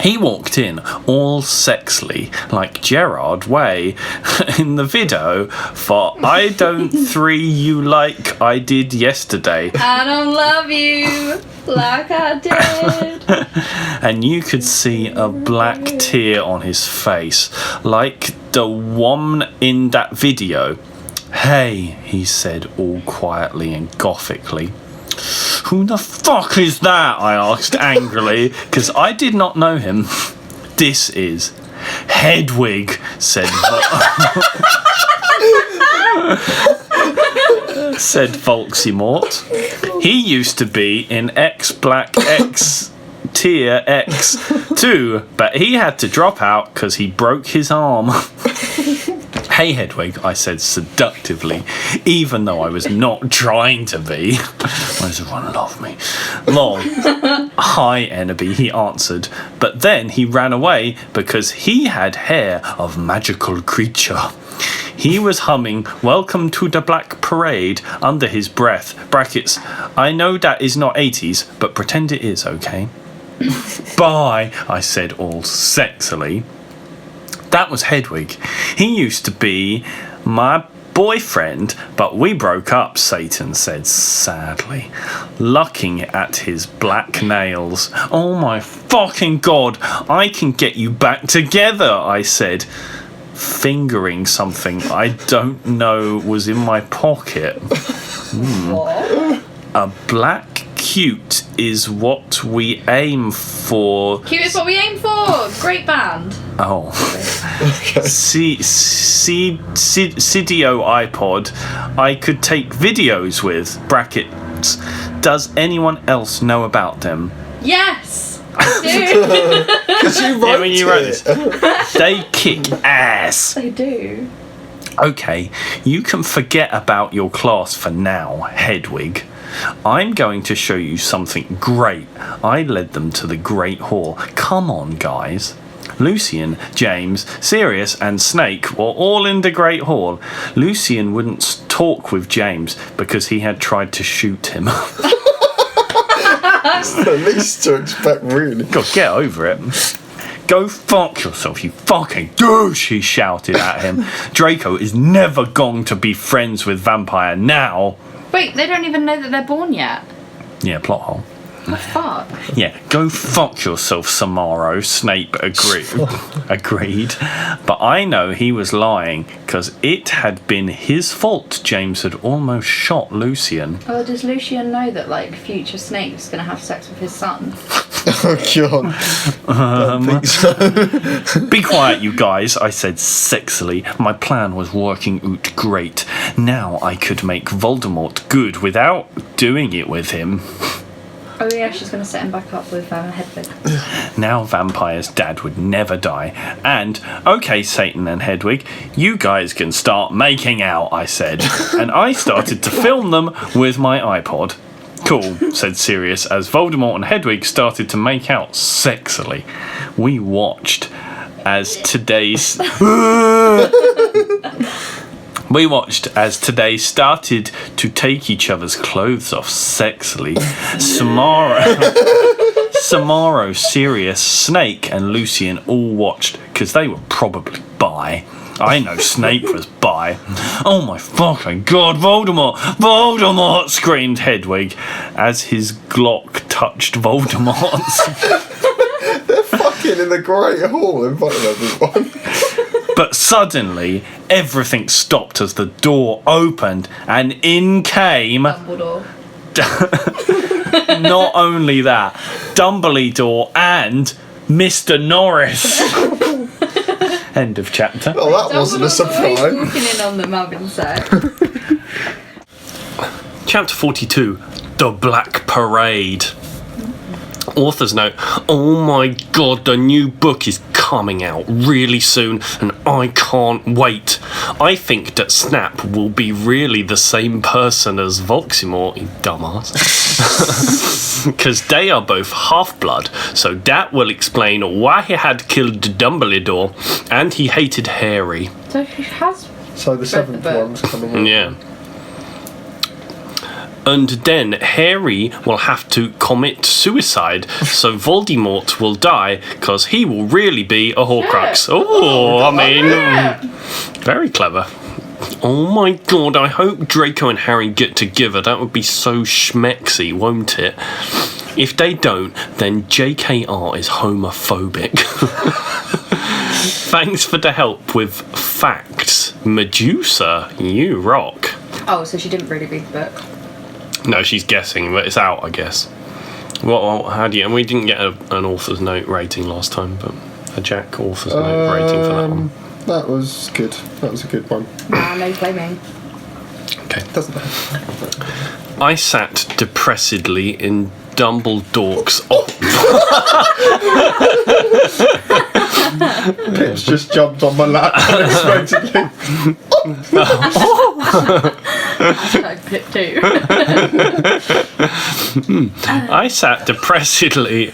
He walked in all sexily, like Gerard Way in the video for I Don't 3 You Like I Did Yesterday. I don't love you like I did. And you could see a black tear on his face, like the one in that video. Hey, he said all quietly and gothically. Who the fuck is that? I asked angrily, because I did not know him. This is Hedwig, said said Volksymort. He used to be in X Black X Tier X too, but he had to drop out because he broke his arm. Hey Hedwig, I said seductively, even though I was not trying to be. Why does everyone love me? Lol. Hi Ennaby, he answered, but then he ran away because he had hair of magical creature. He was humming Welcome to the Black Parade under his breath, brackets, I know that is not 80s, but pretend it is, okay? Bye, I said all sexily. That was Hedwig. He used to be my boyfriend, but we broke up, Satan said sadly, looking at his black nails. Oh my fucking god, I can get you back together, I said, fingering something I don't know was in my pocket. A black cute is what we aim for. Cute is what we aim for. Great band. Oh. Cydio iPod I could take videos with, brackets. Does anyone else know about them? Yes, I do. Because you wrote when you wrote this. They kick ass. They do. Okay, you can forget about your class for now, Hedwig. I'm going to show you something great. I led them to the Great Hall. Come on, guys. Lucian, James, Sirius, and Snake were all in the Great Hall. Lucian wouldn't talk with James because he had tried to shoot him. That's the least to expect, really. God, get over it. Go fuck yourself, you fucking douche, he shouted at him. Draco is never going to be friends with Vampire now. Wait, they don't even know that they're born yet. Yeah, plot hole. Fuck. Yeah, go fuck yourself, Samaro, Snape agreed. But I know he was lying, because it had been his fault James had almost shot Lucian. Well, does Lucian know that, like, future Snape's going to have sex with his son? Oh, God. Don't think so. Be quiet, you guys, I said sexily. My plan was working out great. Now I could make Voldemort good without doing it with him. Oh, yeah, she's going to set him back up with Hedwig. Now Vampire's dad would never die. And, okay, Satan and Hedwig, you guys can start making out, I said. And I started to film them with my iPod. Cool, said Sirius, as Voldemort and Hedwig started to make out sexily. We watched as today's... We watched as today started to take each other's clothes off sexily. Samaro, Sirius, Snake, and Lucian all watched because they were probably bi. I know Snape was bi. Oh my fucking god, Voldemort! Voldemort! Screamed Hedwig as his Glock touched Voldemort's. They're fucking in the Great Hall in front of everyone. But suddenly, everything stopped as the door opened, and in came... Dumbledore. Not only that, Dumbledore and Mr. Norris. End of chapter. Oh, that wasn't a surprise. Walking in on the Marvin set. Chapter 42, The Black Parade. Author's note, oh my god, the new book is coming out really soon and I can't wait. I think that Snap will be really the same person as Voldemort, you dumbass. Because they are both half-blood, so that will explain why he had killed Dumbledore and he hated Harry. So he has... So the seventh one's coming in. Yeah. And then Harry will have to commit suicide, so Voldemort will die, because he will really be a Horcrux. Oh, I mean, very clever. Oh my god, I hope Draco and Harry get together. That would be so schmexy, won't it? If they don't, then JKR is homophobic. Thanks for the help with facts. Medusa, you rock. Oh, so she didn't really read the book. No, she's guessing, but it's out, I guess. Well, how do you... And we didn't get an author's note rating last time, but a Jack author's note rating for that one. That was good. That was a good one. Nah, no blaming. Okay. Doesn't matter. I sat depressedly in Dumbledore's... Oh, Pips just jumped on my lap unexpectedly. Hashtag Pip too. I sat depressedly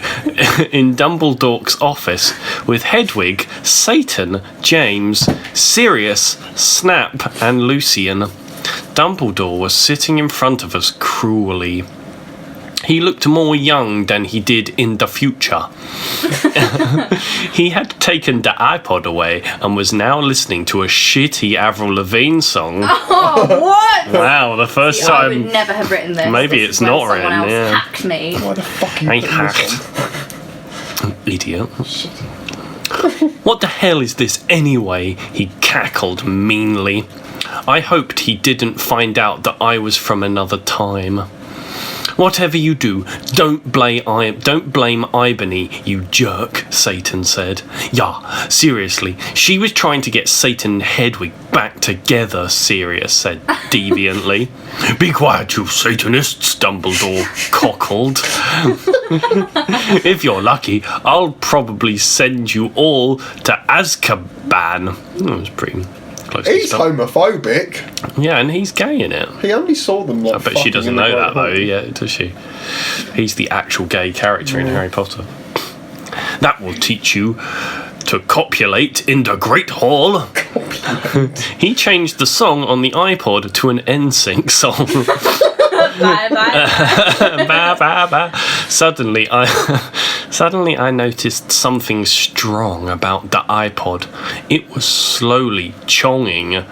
in Dumbledore's office with Hedwig, Satan, James, Sirius, Snap, and Lucian. Dumbledore was sitting in front of us cruelly. He looked more young than he did in the future. He had taken the iPod away and was now listening to a shitty Avril Lavigne song. Oh, what? Wow, the first I time... would never have written this. Maybe This it's is when not someone written, else yeah. hacked me. Why the fuck are you I putting this hacked. Idiot. What the hell is this anyway? He cackled meanly. I hoped he didn't find out that I was from another time. Whatever you do, don't blame Ibony, you jerk, Satan said. Yeah, seriously, she was trying to get Satan and Hedwig back together, Sirius said deviantly. Be quiet, you Satanists, Dumbledore cockled. If you're lucky, I'll probably send you all to Azkaban. That was pretty... He's homophobic. Yeah, and he's gay in it. He only saw them like. I bet she doesn't know that though, yeah, does she? He's the actual gay character in Harry Potter. That will teach you to copulate in the Great Hall. He changed the song on the iPod to an NSYNC song. Bye, bye. Bah, bah, bah. Suddenly I noticed something strong about the iPod. It was slowly chonging.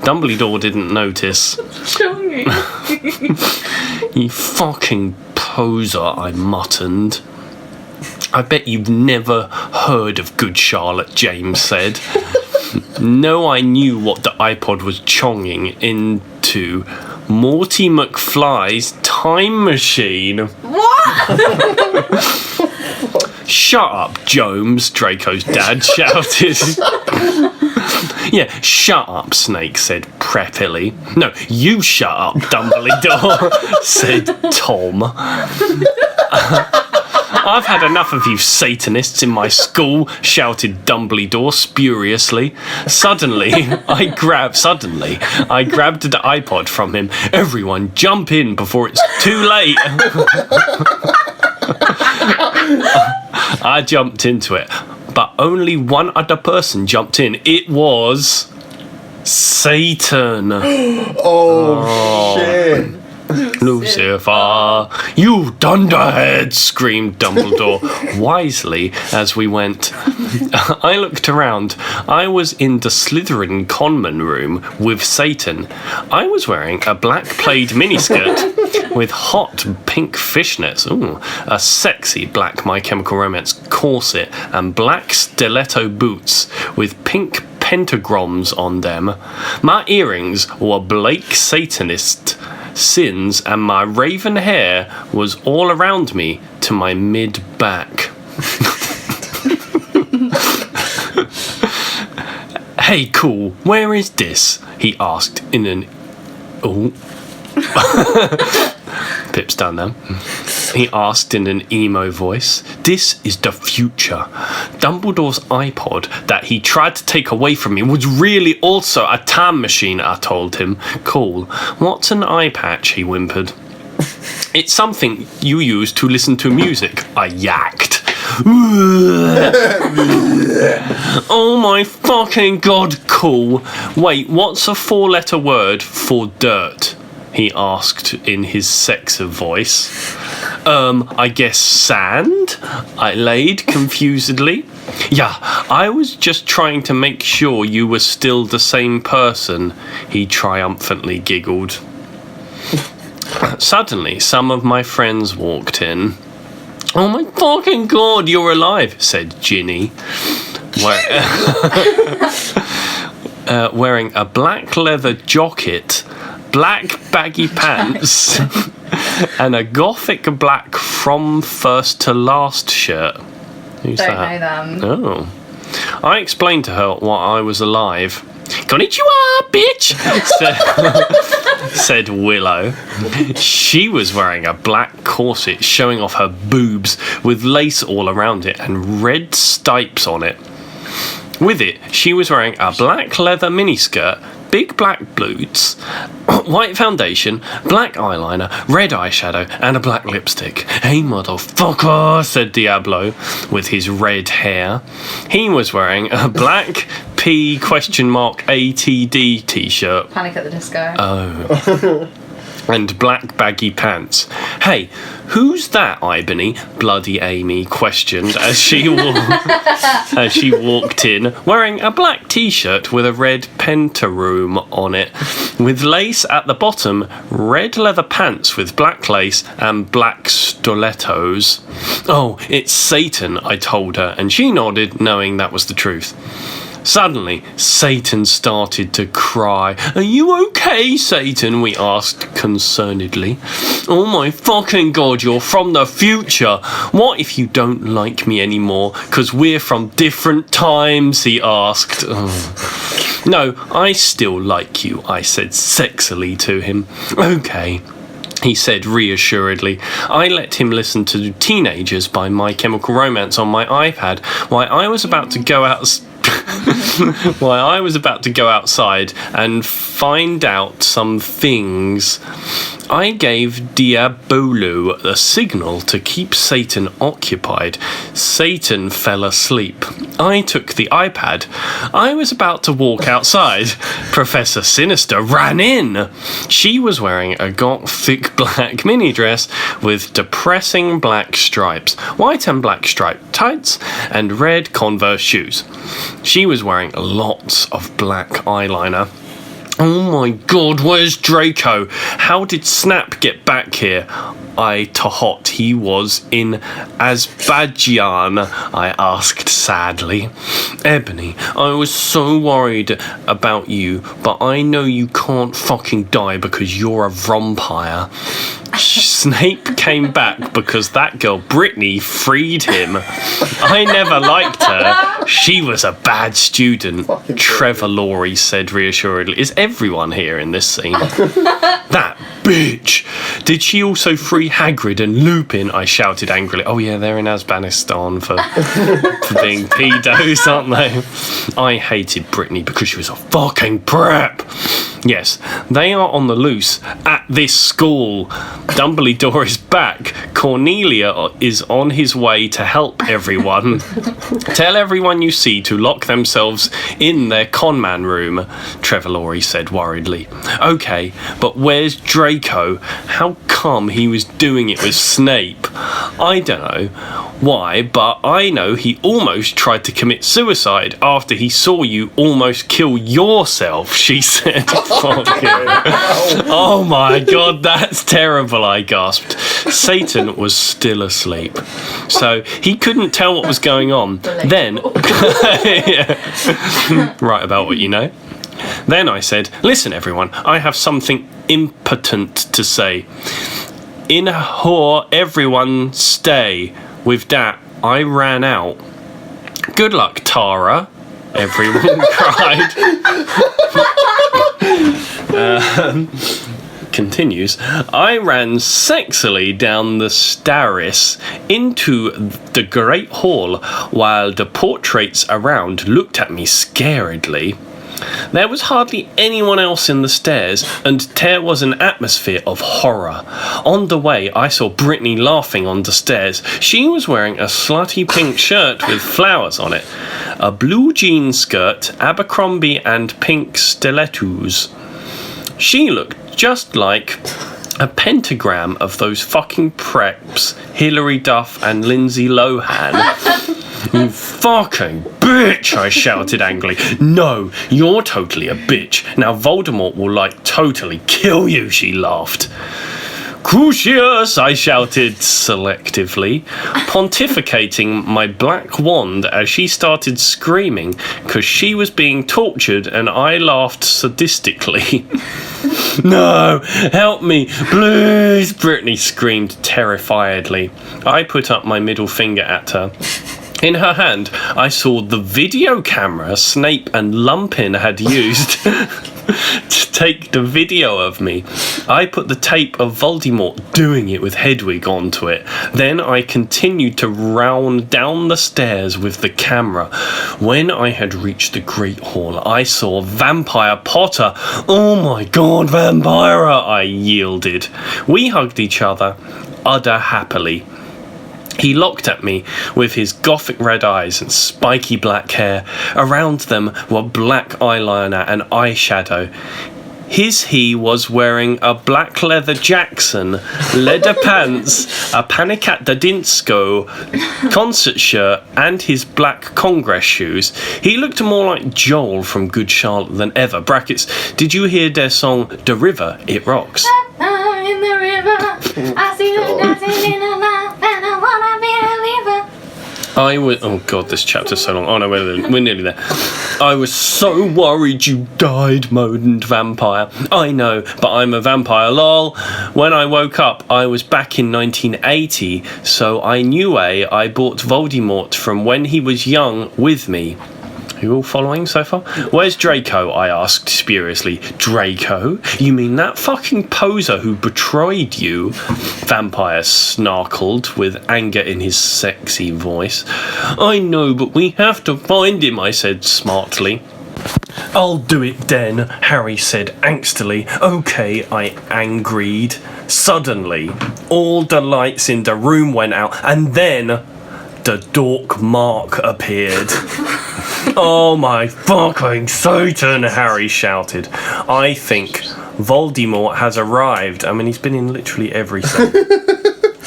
Dumbledore didn't notice. Chonging. You fucking poser, I muttered. I bet you've never heard of Good Charlotte, James said. No, I knew what the iPod was chonging into. Morty McFly's time machine. What? Shut up, Jones, Draco's dad shouted. Yeah, shut up, Snake said preppily. No, you shut up, Dumbledore, said Tom. I've had enough of you Satanists in my school, shouted Dumbledore spuriously. Suddenly, I grabbed the iPod from him. Everyone jump in before it's too late. I jumped into it, but only one other person jumped in. It was Satan. Oh, shit. Lucifer, you dunderhead, screamed Dumbledore wisely as we went. I looked around. I was in the Slytherin conman room with Satan. I was wearing a black plaid miniskirt with hot pink fishnets, a sexy black My Chemical Romance corset, and black stiletto boots with pink pentagrams on them. My earrings were Blake Satanist sins, and my raven hair was all around me to my mid-back. Hey, cool, where is this? He asked in an... Oh. Pip's down there. He asked in an emo voice. This is the future. Dumbledore's iPod that he tried to take away from me was really also a time machine, I told him. Cool. What's an eye patch? He whimpered. It's something you use to listen to music, I yacked. Oh my fucking god, cool. Wait, what's a 4-letter word for dirt? He asked in his sexy voice. I guess sand? I laid confusedly. Yeah, I was just trying to make sure you were still the same person, he triumphantly giggled. Suddenly, some of my friends walked in. Oh my fucking god, you're alive, said Ginny. Wearing a black leather jacket, black baggy pants, and a gothic black From First to Last shirt. Who's Don't that? know them. Oh. I explained to her why I was alive. Konnichiwa, bitch, said Willow. She was wearing a black corset showing off her boobs with lace all around it and red stripes on it. With it, she was wearing a black leather miniskirt, big black boots, white foundation, black eyeliner, red eyeshadow, and a black lipstick. Hey, motherfucker, said Diablo with his red hair. He was wearing a black P?ATD t-shirt. Panic at the Disco. Oh. And black baggy pants. Hey, who's that, Ibony? Bloody Amy questioned as she walked in, wearing a black t-shirt with a red pentaroom on it, with lace at the bottom, red leather pants with black lace, and black stilettos. Oh, it's Satan, I told her, and she nodded, knowing that was the truth. Suddenly, Satan started to cry. Are you okay, Satan? We asked concernedly. Oh my fucking god, you're from the future. What if you don't like me anymore? 'Cause we're from different times, he asked. Oh. No, I still like you, I said sexily to him. Okay, he said reassuredly. I let him listen to Teenagers by My Chemical Romance on my iPad while I was about to go outside and find out some things. I gave Diabolo a signal to keep Satan occupied. Satan fell asleep. I took the iPad. I was about to walk outside. Professor Sinister ran in. She was wearing a gothic black mini dress with depressing black stripes, white and black striped tights, and red Converse shoes. She was wearing lots of black eyeliner. Oh my god, where's Draco? How did Snap get back here? I Tahot, he was in Azerbaijan, I asked sadly. Ebony, I was so worried about you, but I know you can't fucking die because you're a vampire. Snape came back because that girl Brittany freed him. I never liked her. She was a bad student, Trevor Laurie said reassuringly. Is everyone here in this scene? That bitch! Did she also free Hagrid and Lupin? I shouted angrily. Oh yeah, they're in Afghanistan for being pedos, aren't they? I hated Brittany because she was a fucking prep. Yes, they are on the loose at this school. Dumbledore is back. Cornelia is on his way to help everyone. Tell everyone you see to lock themselves in their conman room, Trevor Laurie said worriedly. Okay, but where's Draco? How come he was doing it with Snape? I don't know why, but I know he almost tried to commit suicide after he saw you almost kill yourself, she said. Oh my god, that's terrible, I gasped. Satan was still asleep, so he couldn't tell what was going on. Then, right about what you know. Then I said, listen everyone, I have something impotent to say. In a whore, everyone stay. With that, I ran out. Good luck, Tara, everyone cried. Continues. I ran sexily down the stairs into the Great Hall while the portraits around looked at me scaredly. There was hardly anyone else in the stairs, and there was an atmosphere of horror. On the way, I saw Brittany laughing on the stairs. She was wearing a slutty pink shirt with flowers on it, a blue jean skirt, Abercrombie and pink stilettos. She looked just like a pentagram of those fucking preps, Hilary Duff and Lindsay Lohan. You fucking bitch, I shouted angrily. No, you're totally a bitch. Now Voldemort will totally kill you, she laughed. Crucius, I shouted selectively, pontificating my black wand as she started screaming because she was being tortured and I laughed sadistically. No, help me, please, Brittany screamed terrifiedly. I put up my middle finger at her. In her hand, I saw the video camera Snape and Lumpin had used to take the video of me. I put the tape of Voldemort doing it with Hedwig onto it. Then I continued to round down the stairs with the camera. When I had reached the Great Hall, I saw Vampire Potter. Oh my god, Vampira, I yielded. We hugged each other, udder happily. He looked at me with his gothic red eyes and spiky black hair. Around them were black eyeliner and eyeshadow. He was wearing a black leather Jackson, leather pants, a Panic at the Disco concert shirt, and his black Congress shoes. He looked more like Joel from Good Charlotte than ever. Brackets, did you hear their song, The River, It Rocks? In the river, I see the dancing in the light, and I wanna be a believer. Oh god, this chapter's so long. Oh no, we're nearly there. I was so worried you died, moaned Vampire. I know, but I'm a vampire, lol. When I woke up, I was back in 1980, so I knew I brought Voldemort from when he was young with me. Are you all following so far? Where's Draco? I asked spuriously. Draco? You mean that fucking poser who betrayed you? Vampire snarkled with anger in his sexy voice. I know, but we have to find him, I said smartly. I'll do it then, Harry said angstily. Okay, I angried. Suddenly, all the lights in the room went out, and then the dork Mark appeared. Oh my fucking Satan, Harry shouted. I think Voldemort has arrived. I mean, he's been in literally every scene.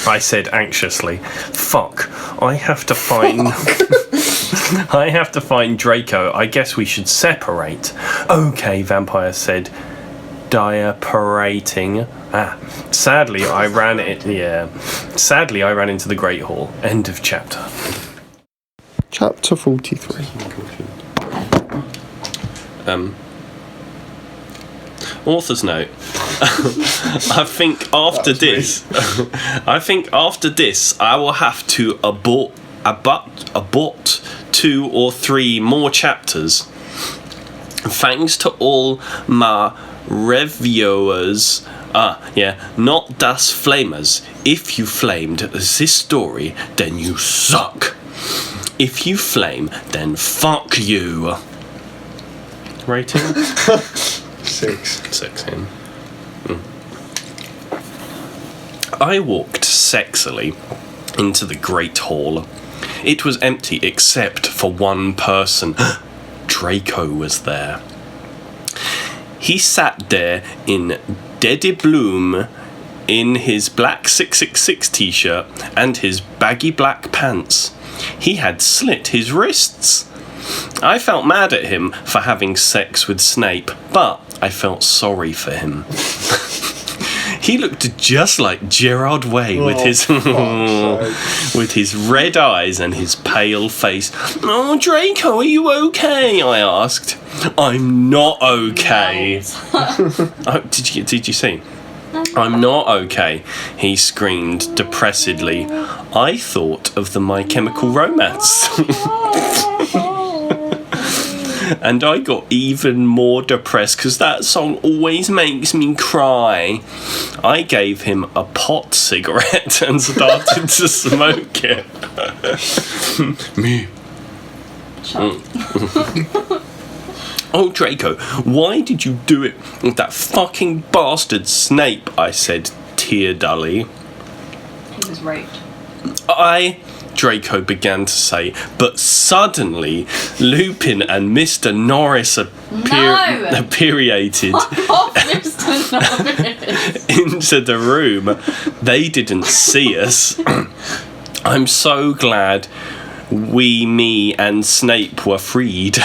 I said anxiously. Fuck, I have to find... I have to find Draco. I guess we should separate. Okay, Vampire said, diaparating. Sadly, I ran into the Great Hall. End of chapter. Chapter 43. Author's note. I think after this, I will have to abort 2 or 3 more chapters. Thanks to all my reviewers. Not das Flamers. If you flamed this story, then you suck. If you flame, then fuck you. Rating? 6 in. I walked sexily into the Great Hall. It was empty except for one person. Draco was there. He sat there in deady bloom in his black 666 t-shirt and his baggy black pants. He had slit his wrists. I felt mad at him for having sex with Snape, but I felt sorry for him. He looked just like Gerard Way with his red eyes and his pale face. Oh, Draco, are you okay? I asked. I'm not okay. Did you see? I'm not okay, he screamed depressedly. I thought of the My Chemical Romance. And I got even more depressed because that song always makes me cry. I gave him a pot cigarette and started to smoke it. Me. Oh, Draco, why did you do it with that fucking bastard Snape? I said tear-dully. He was raped. Draco began to say, but suddenly Lupin and Mr. Norris appearated Mr. Norris. into the room. They didn't see us. I'm so glad me and Snape were freed,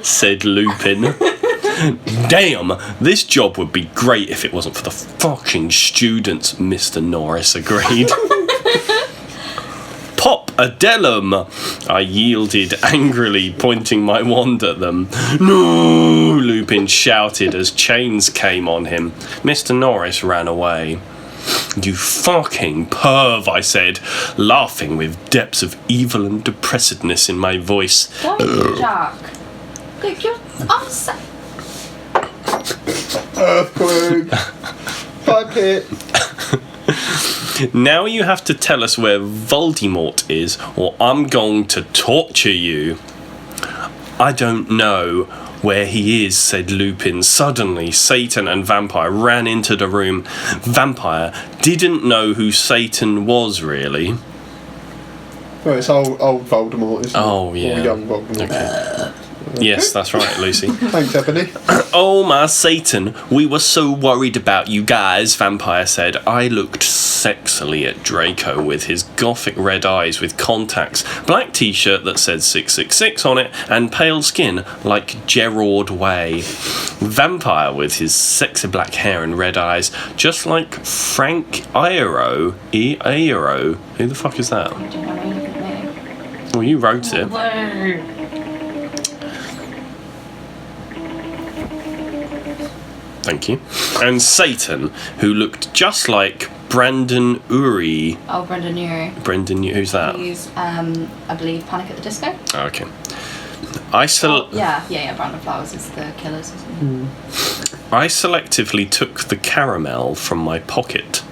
said Lupin. Damn, this job would be great if it wasn't for the fucking students, Mr. Norris agreed. Pop Adelum, I yielded angrily, pointing my wand at them. No, Lupin shouted as chains came on him. Mr. Norris ran away. You fucking perv, I said, laughing with depths of evil and depressedness in my voice. Why are you, Jack? Look, you're upset. Earthquake. Fire pit. Now you have to tell us where Voldemort is, or I'm going to torture you. I don't know where he is, said Lupin. Suddenly, Satan and Vampire ran into the room. Vampire didn't know who Satan was, really. Well, it's old Voldemort, isn't it? Oh, yeah. Or young Voldemort. Okay. Yes, that's right, Lucy. Thanks, Ebony. Oh, my Satan, we were so worried about you guys, Vampire said. I looked sexily at Draco with his gothic red eyes with contacts, black t-shirt that said 666 on it, and pale skin like Gerard Way. Vampire with his sexy black hair and red eyes, just like Frank Iero. Iero? Who the fuck is that? Well, you wrote it. Thank you. And Satan, who looked just like Brandon Urie. Oh, Brendan Urie. Who's that? He's, I believe, Panic at the Disco. Oh, okay. Yeah, Brandon Flowers is the Killers, isn't he? I selectively took the caramel from my pocket.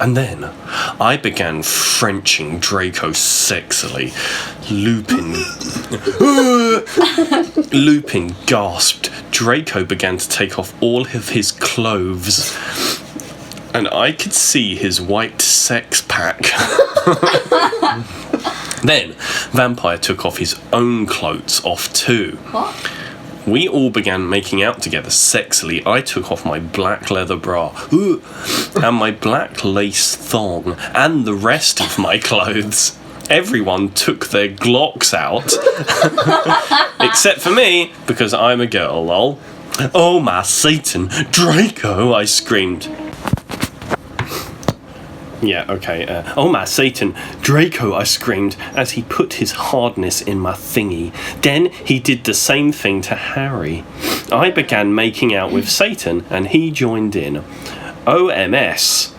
And then I began Frenching Draco sexily. Lupin gasped. Draco began to take off all of his clothes, and I could see his white sex pack. Then Vampire took off his own clothes off too. What? We all began making out together sexily. I took off my black leather bra and my black lace thong and the rest of my clothes. Everyone took their Glocks out, except for me, because I'm a girl, lol. Oh my Satan, Draco, I screamed. Yeah, okay. Oh my Satan, Draco, I screamed as he put his hardness in my thingy. Then he did the same thing to Harry. I began making out with Satan and he joined in. OMS,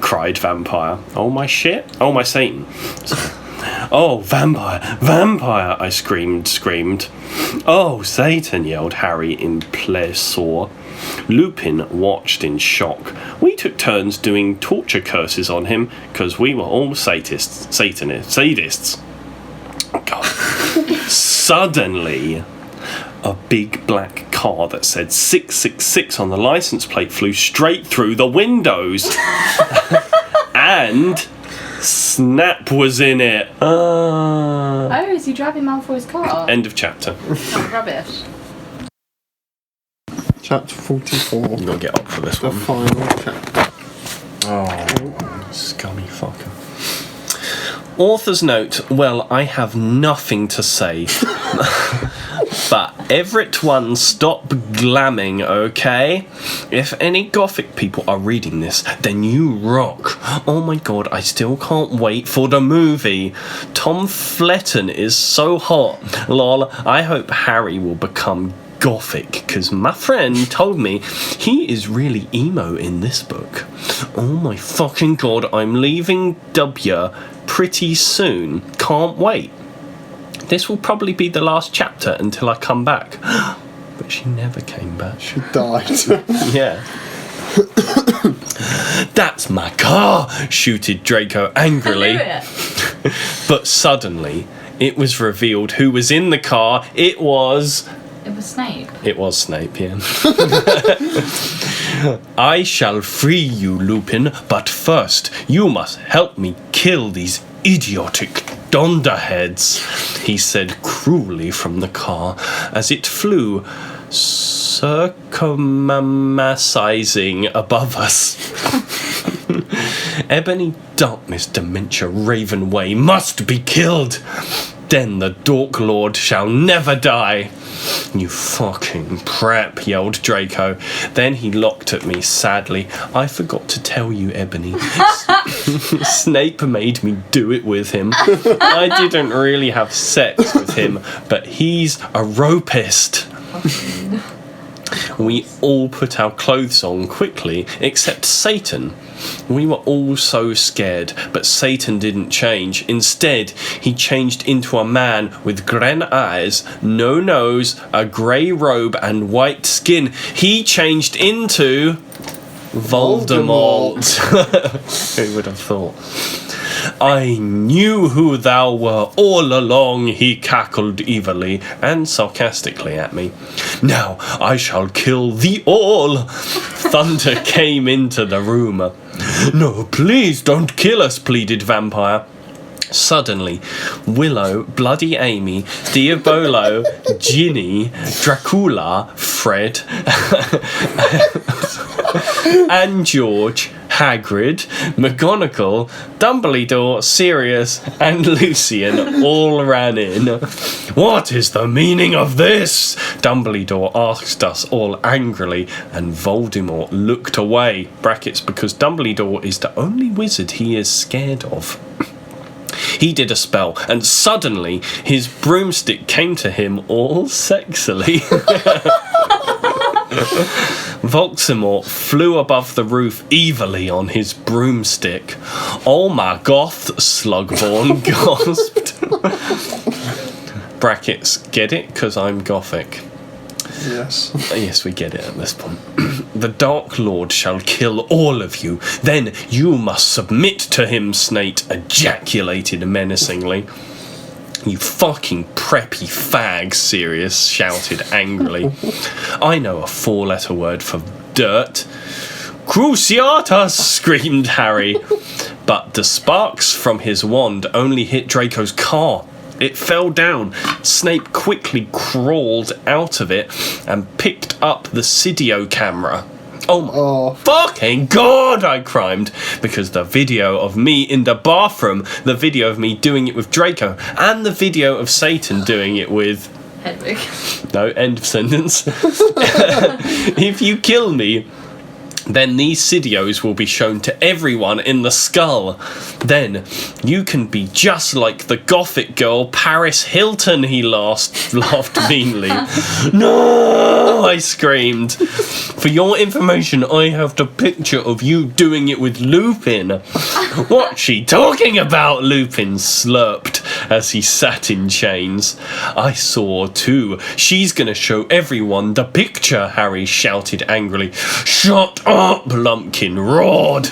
cried Vampire. Oh my shit? Oh my Satan. Oh, vampire, I screamed. Oh, Satan, yelled Harry in pleasure. Lupin watched in shock. We took turns doing torture curses on him because we were all sadists. God. Suddenly, a big black car that said 666 on the license plate flew straight through the windows. And Snap was in it. Oh, is he driving Malfoy's car? End of chapter. Oh, rubbish. Chapter 44. I'm gonna get up for this The one. final chapter. Oh, scummy fucker. Author's note, well, I have nothing to say. But everyone stop glamming, okay? If any gothic people are reading this, then you rock. Oh my god, I still can't wait for the movie. Tom Fletton is so hot. Lol, I hope Harry will become gothic, because my friend told me he is really emo in this book. Oh my fucking god, I'm leaving W pretty soon. Can't wait. This will probably be the last chapter until I come back. But she never came back. She died. Yeah. That's my car, shooted Draco angrily. But suddenly, it was revealed who was in the car. It was Snape. It was Snape, yeah. I shall free you, Lupin, but first you must help me kill these idiotic dunderheads, he said cruelly from the car as it flew circumambasizing above us. Ebony Darkness Dementia Ravenway must be killed. Then the Dork Lord shall never die. You fucking prep, yelled Draco. Then he looked at me sadly. I forgot to tell you, Ebony. Snape made me do it with him. I didn't really have sex with him, but he's a rapist. We all put our clothes on quickly, except Satan. We were all so scared, but Satan didn't change. Instead, he changed into a man with green eyes, no nose, a grey robe and white skin. He changed into Voldemort. Who would have thought? I knew who thou were all along, he cackled evilly and sarcastically at me. Now I shall kill thee all. Thunder came into the room. No, please don't kill us, pleaded Vampire. Suddenly, Willow, Bloody Amy, Diabolo, Ginny, Dracula, Fred, and George, Hagrid, McGonagall, Dumbledore, Sirius, and Lucian all ran in. What is the meaning of this? Dumbledore asked us all angrily, and Voldemort looked away. Brackets, because Dumbledore is the only wizard he is scared of. He did a spell, and suddenly his broomstick came to him all sexily. Voldemort flew above the roof evilly on his broomstick. Oh my goth, Slugborn gasped. Brackets, get it? Because I'm gothic. Yes. Yes, we get it at this point. The Dark Lord shall kill all of you. Then you must submit to him, Snape ejaculated menacingly. You fucking preppy fag, Sirius shouted angrily. I know a four-letter word for dirt. Cruciatus, screamed Harry. But the sparks from his wand only hit Draco's car. It fell down. Snape quickly crawled out of it and picked up the Sidio camera. Oh my fucking god, I cried, because the video of me in the bathroom, the video of me doing it with Draco, and the video of Satan doing it with... Hedwig. No, end of sentence. If you kill me, then these videos will be shown to everyone in the skull. Then you can be just like the gothic girl Paris Hilton, he laughed meanly. No, I screamed. For your information, I have the picture of you doing it with Lupin. What's she talking about? Lupin slurped as he sat in chains. I saw too. She's gonna show everyone the picture, Harry shouted angrily. Shut up, Lumpkin roared.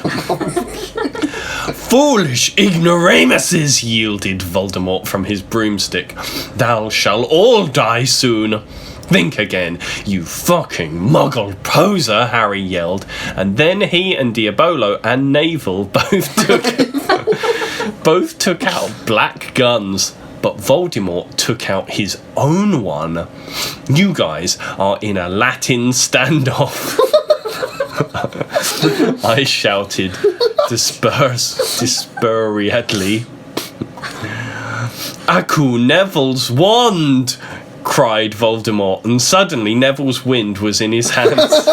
Foolish ignoramuses, yielded Voldemort from his broomstick. Thou shall all die soon. Think again, you fucking muggle poser, Harry yelled, and then he and Diabolo and Navel both took out black guns, but Voldemort took out his own one. You guys are in a Latin standoff. I shouted despairingly. Aku Neville's wand! Cried Voldemort, and suddenly Neville's wind was in his hands.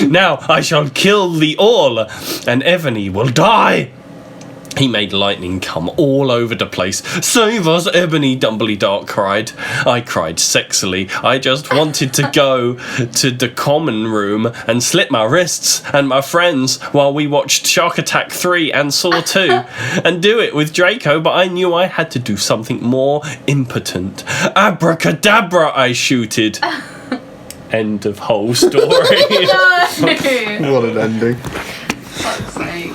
Now I shall kill thee all, and Ebony will die. He made lightning come all over the place. Save us, Ebony, Dumbledore cried. I cried sexily. I just wanted to go to the common room and slit my wrists and my friends while we watched Shark Attack 3 and Saw 2 and do it with Draco, but I knew I had to do something more impotent. Abracadabra, I shooted. End of whole story. No! What an ending. Fuck's sake.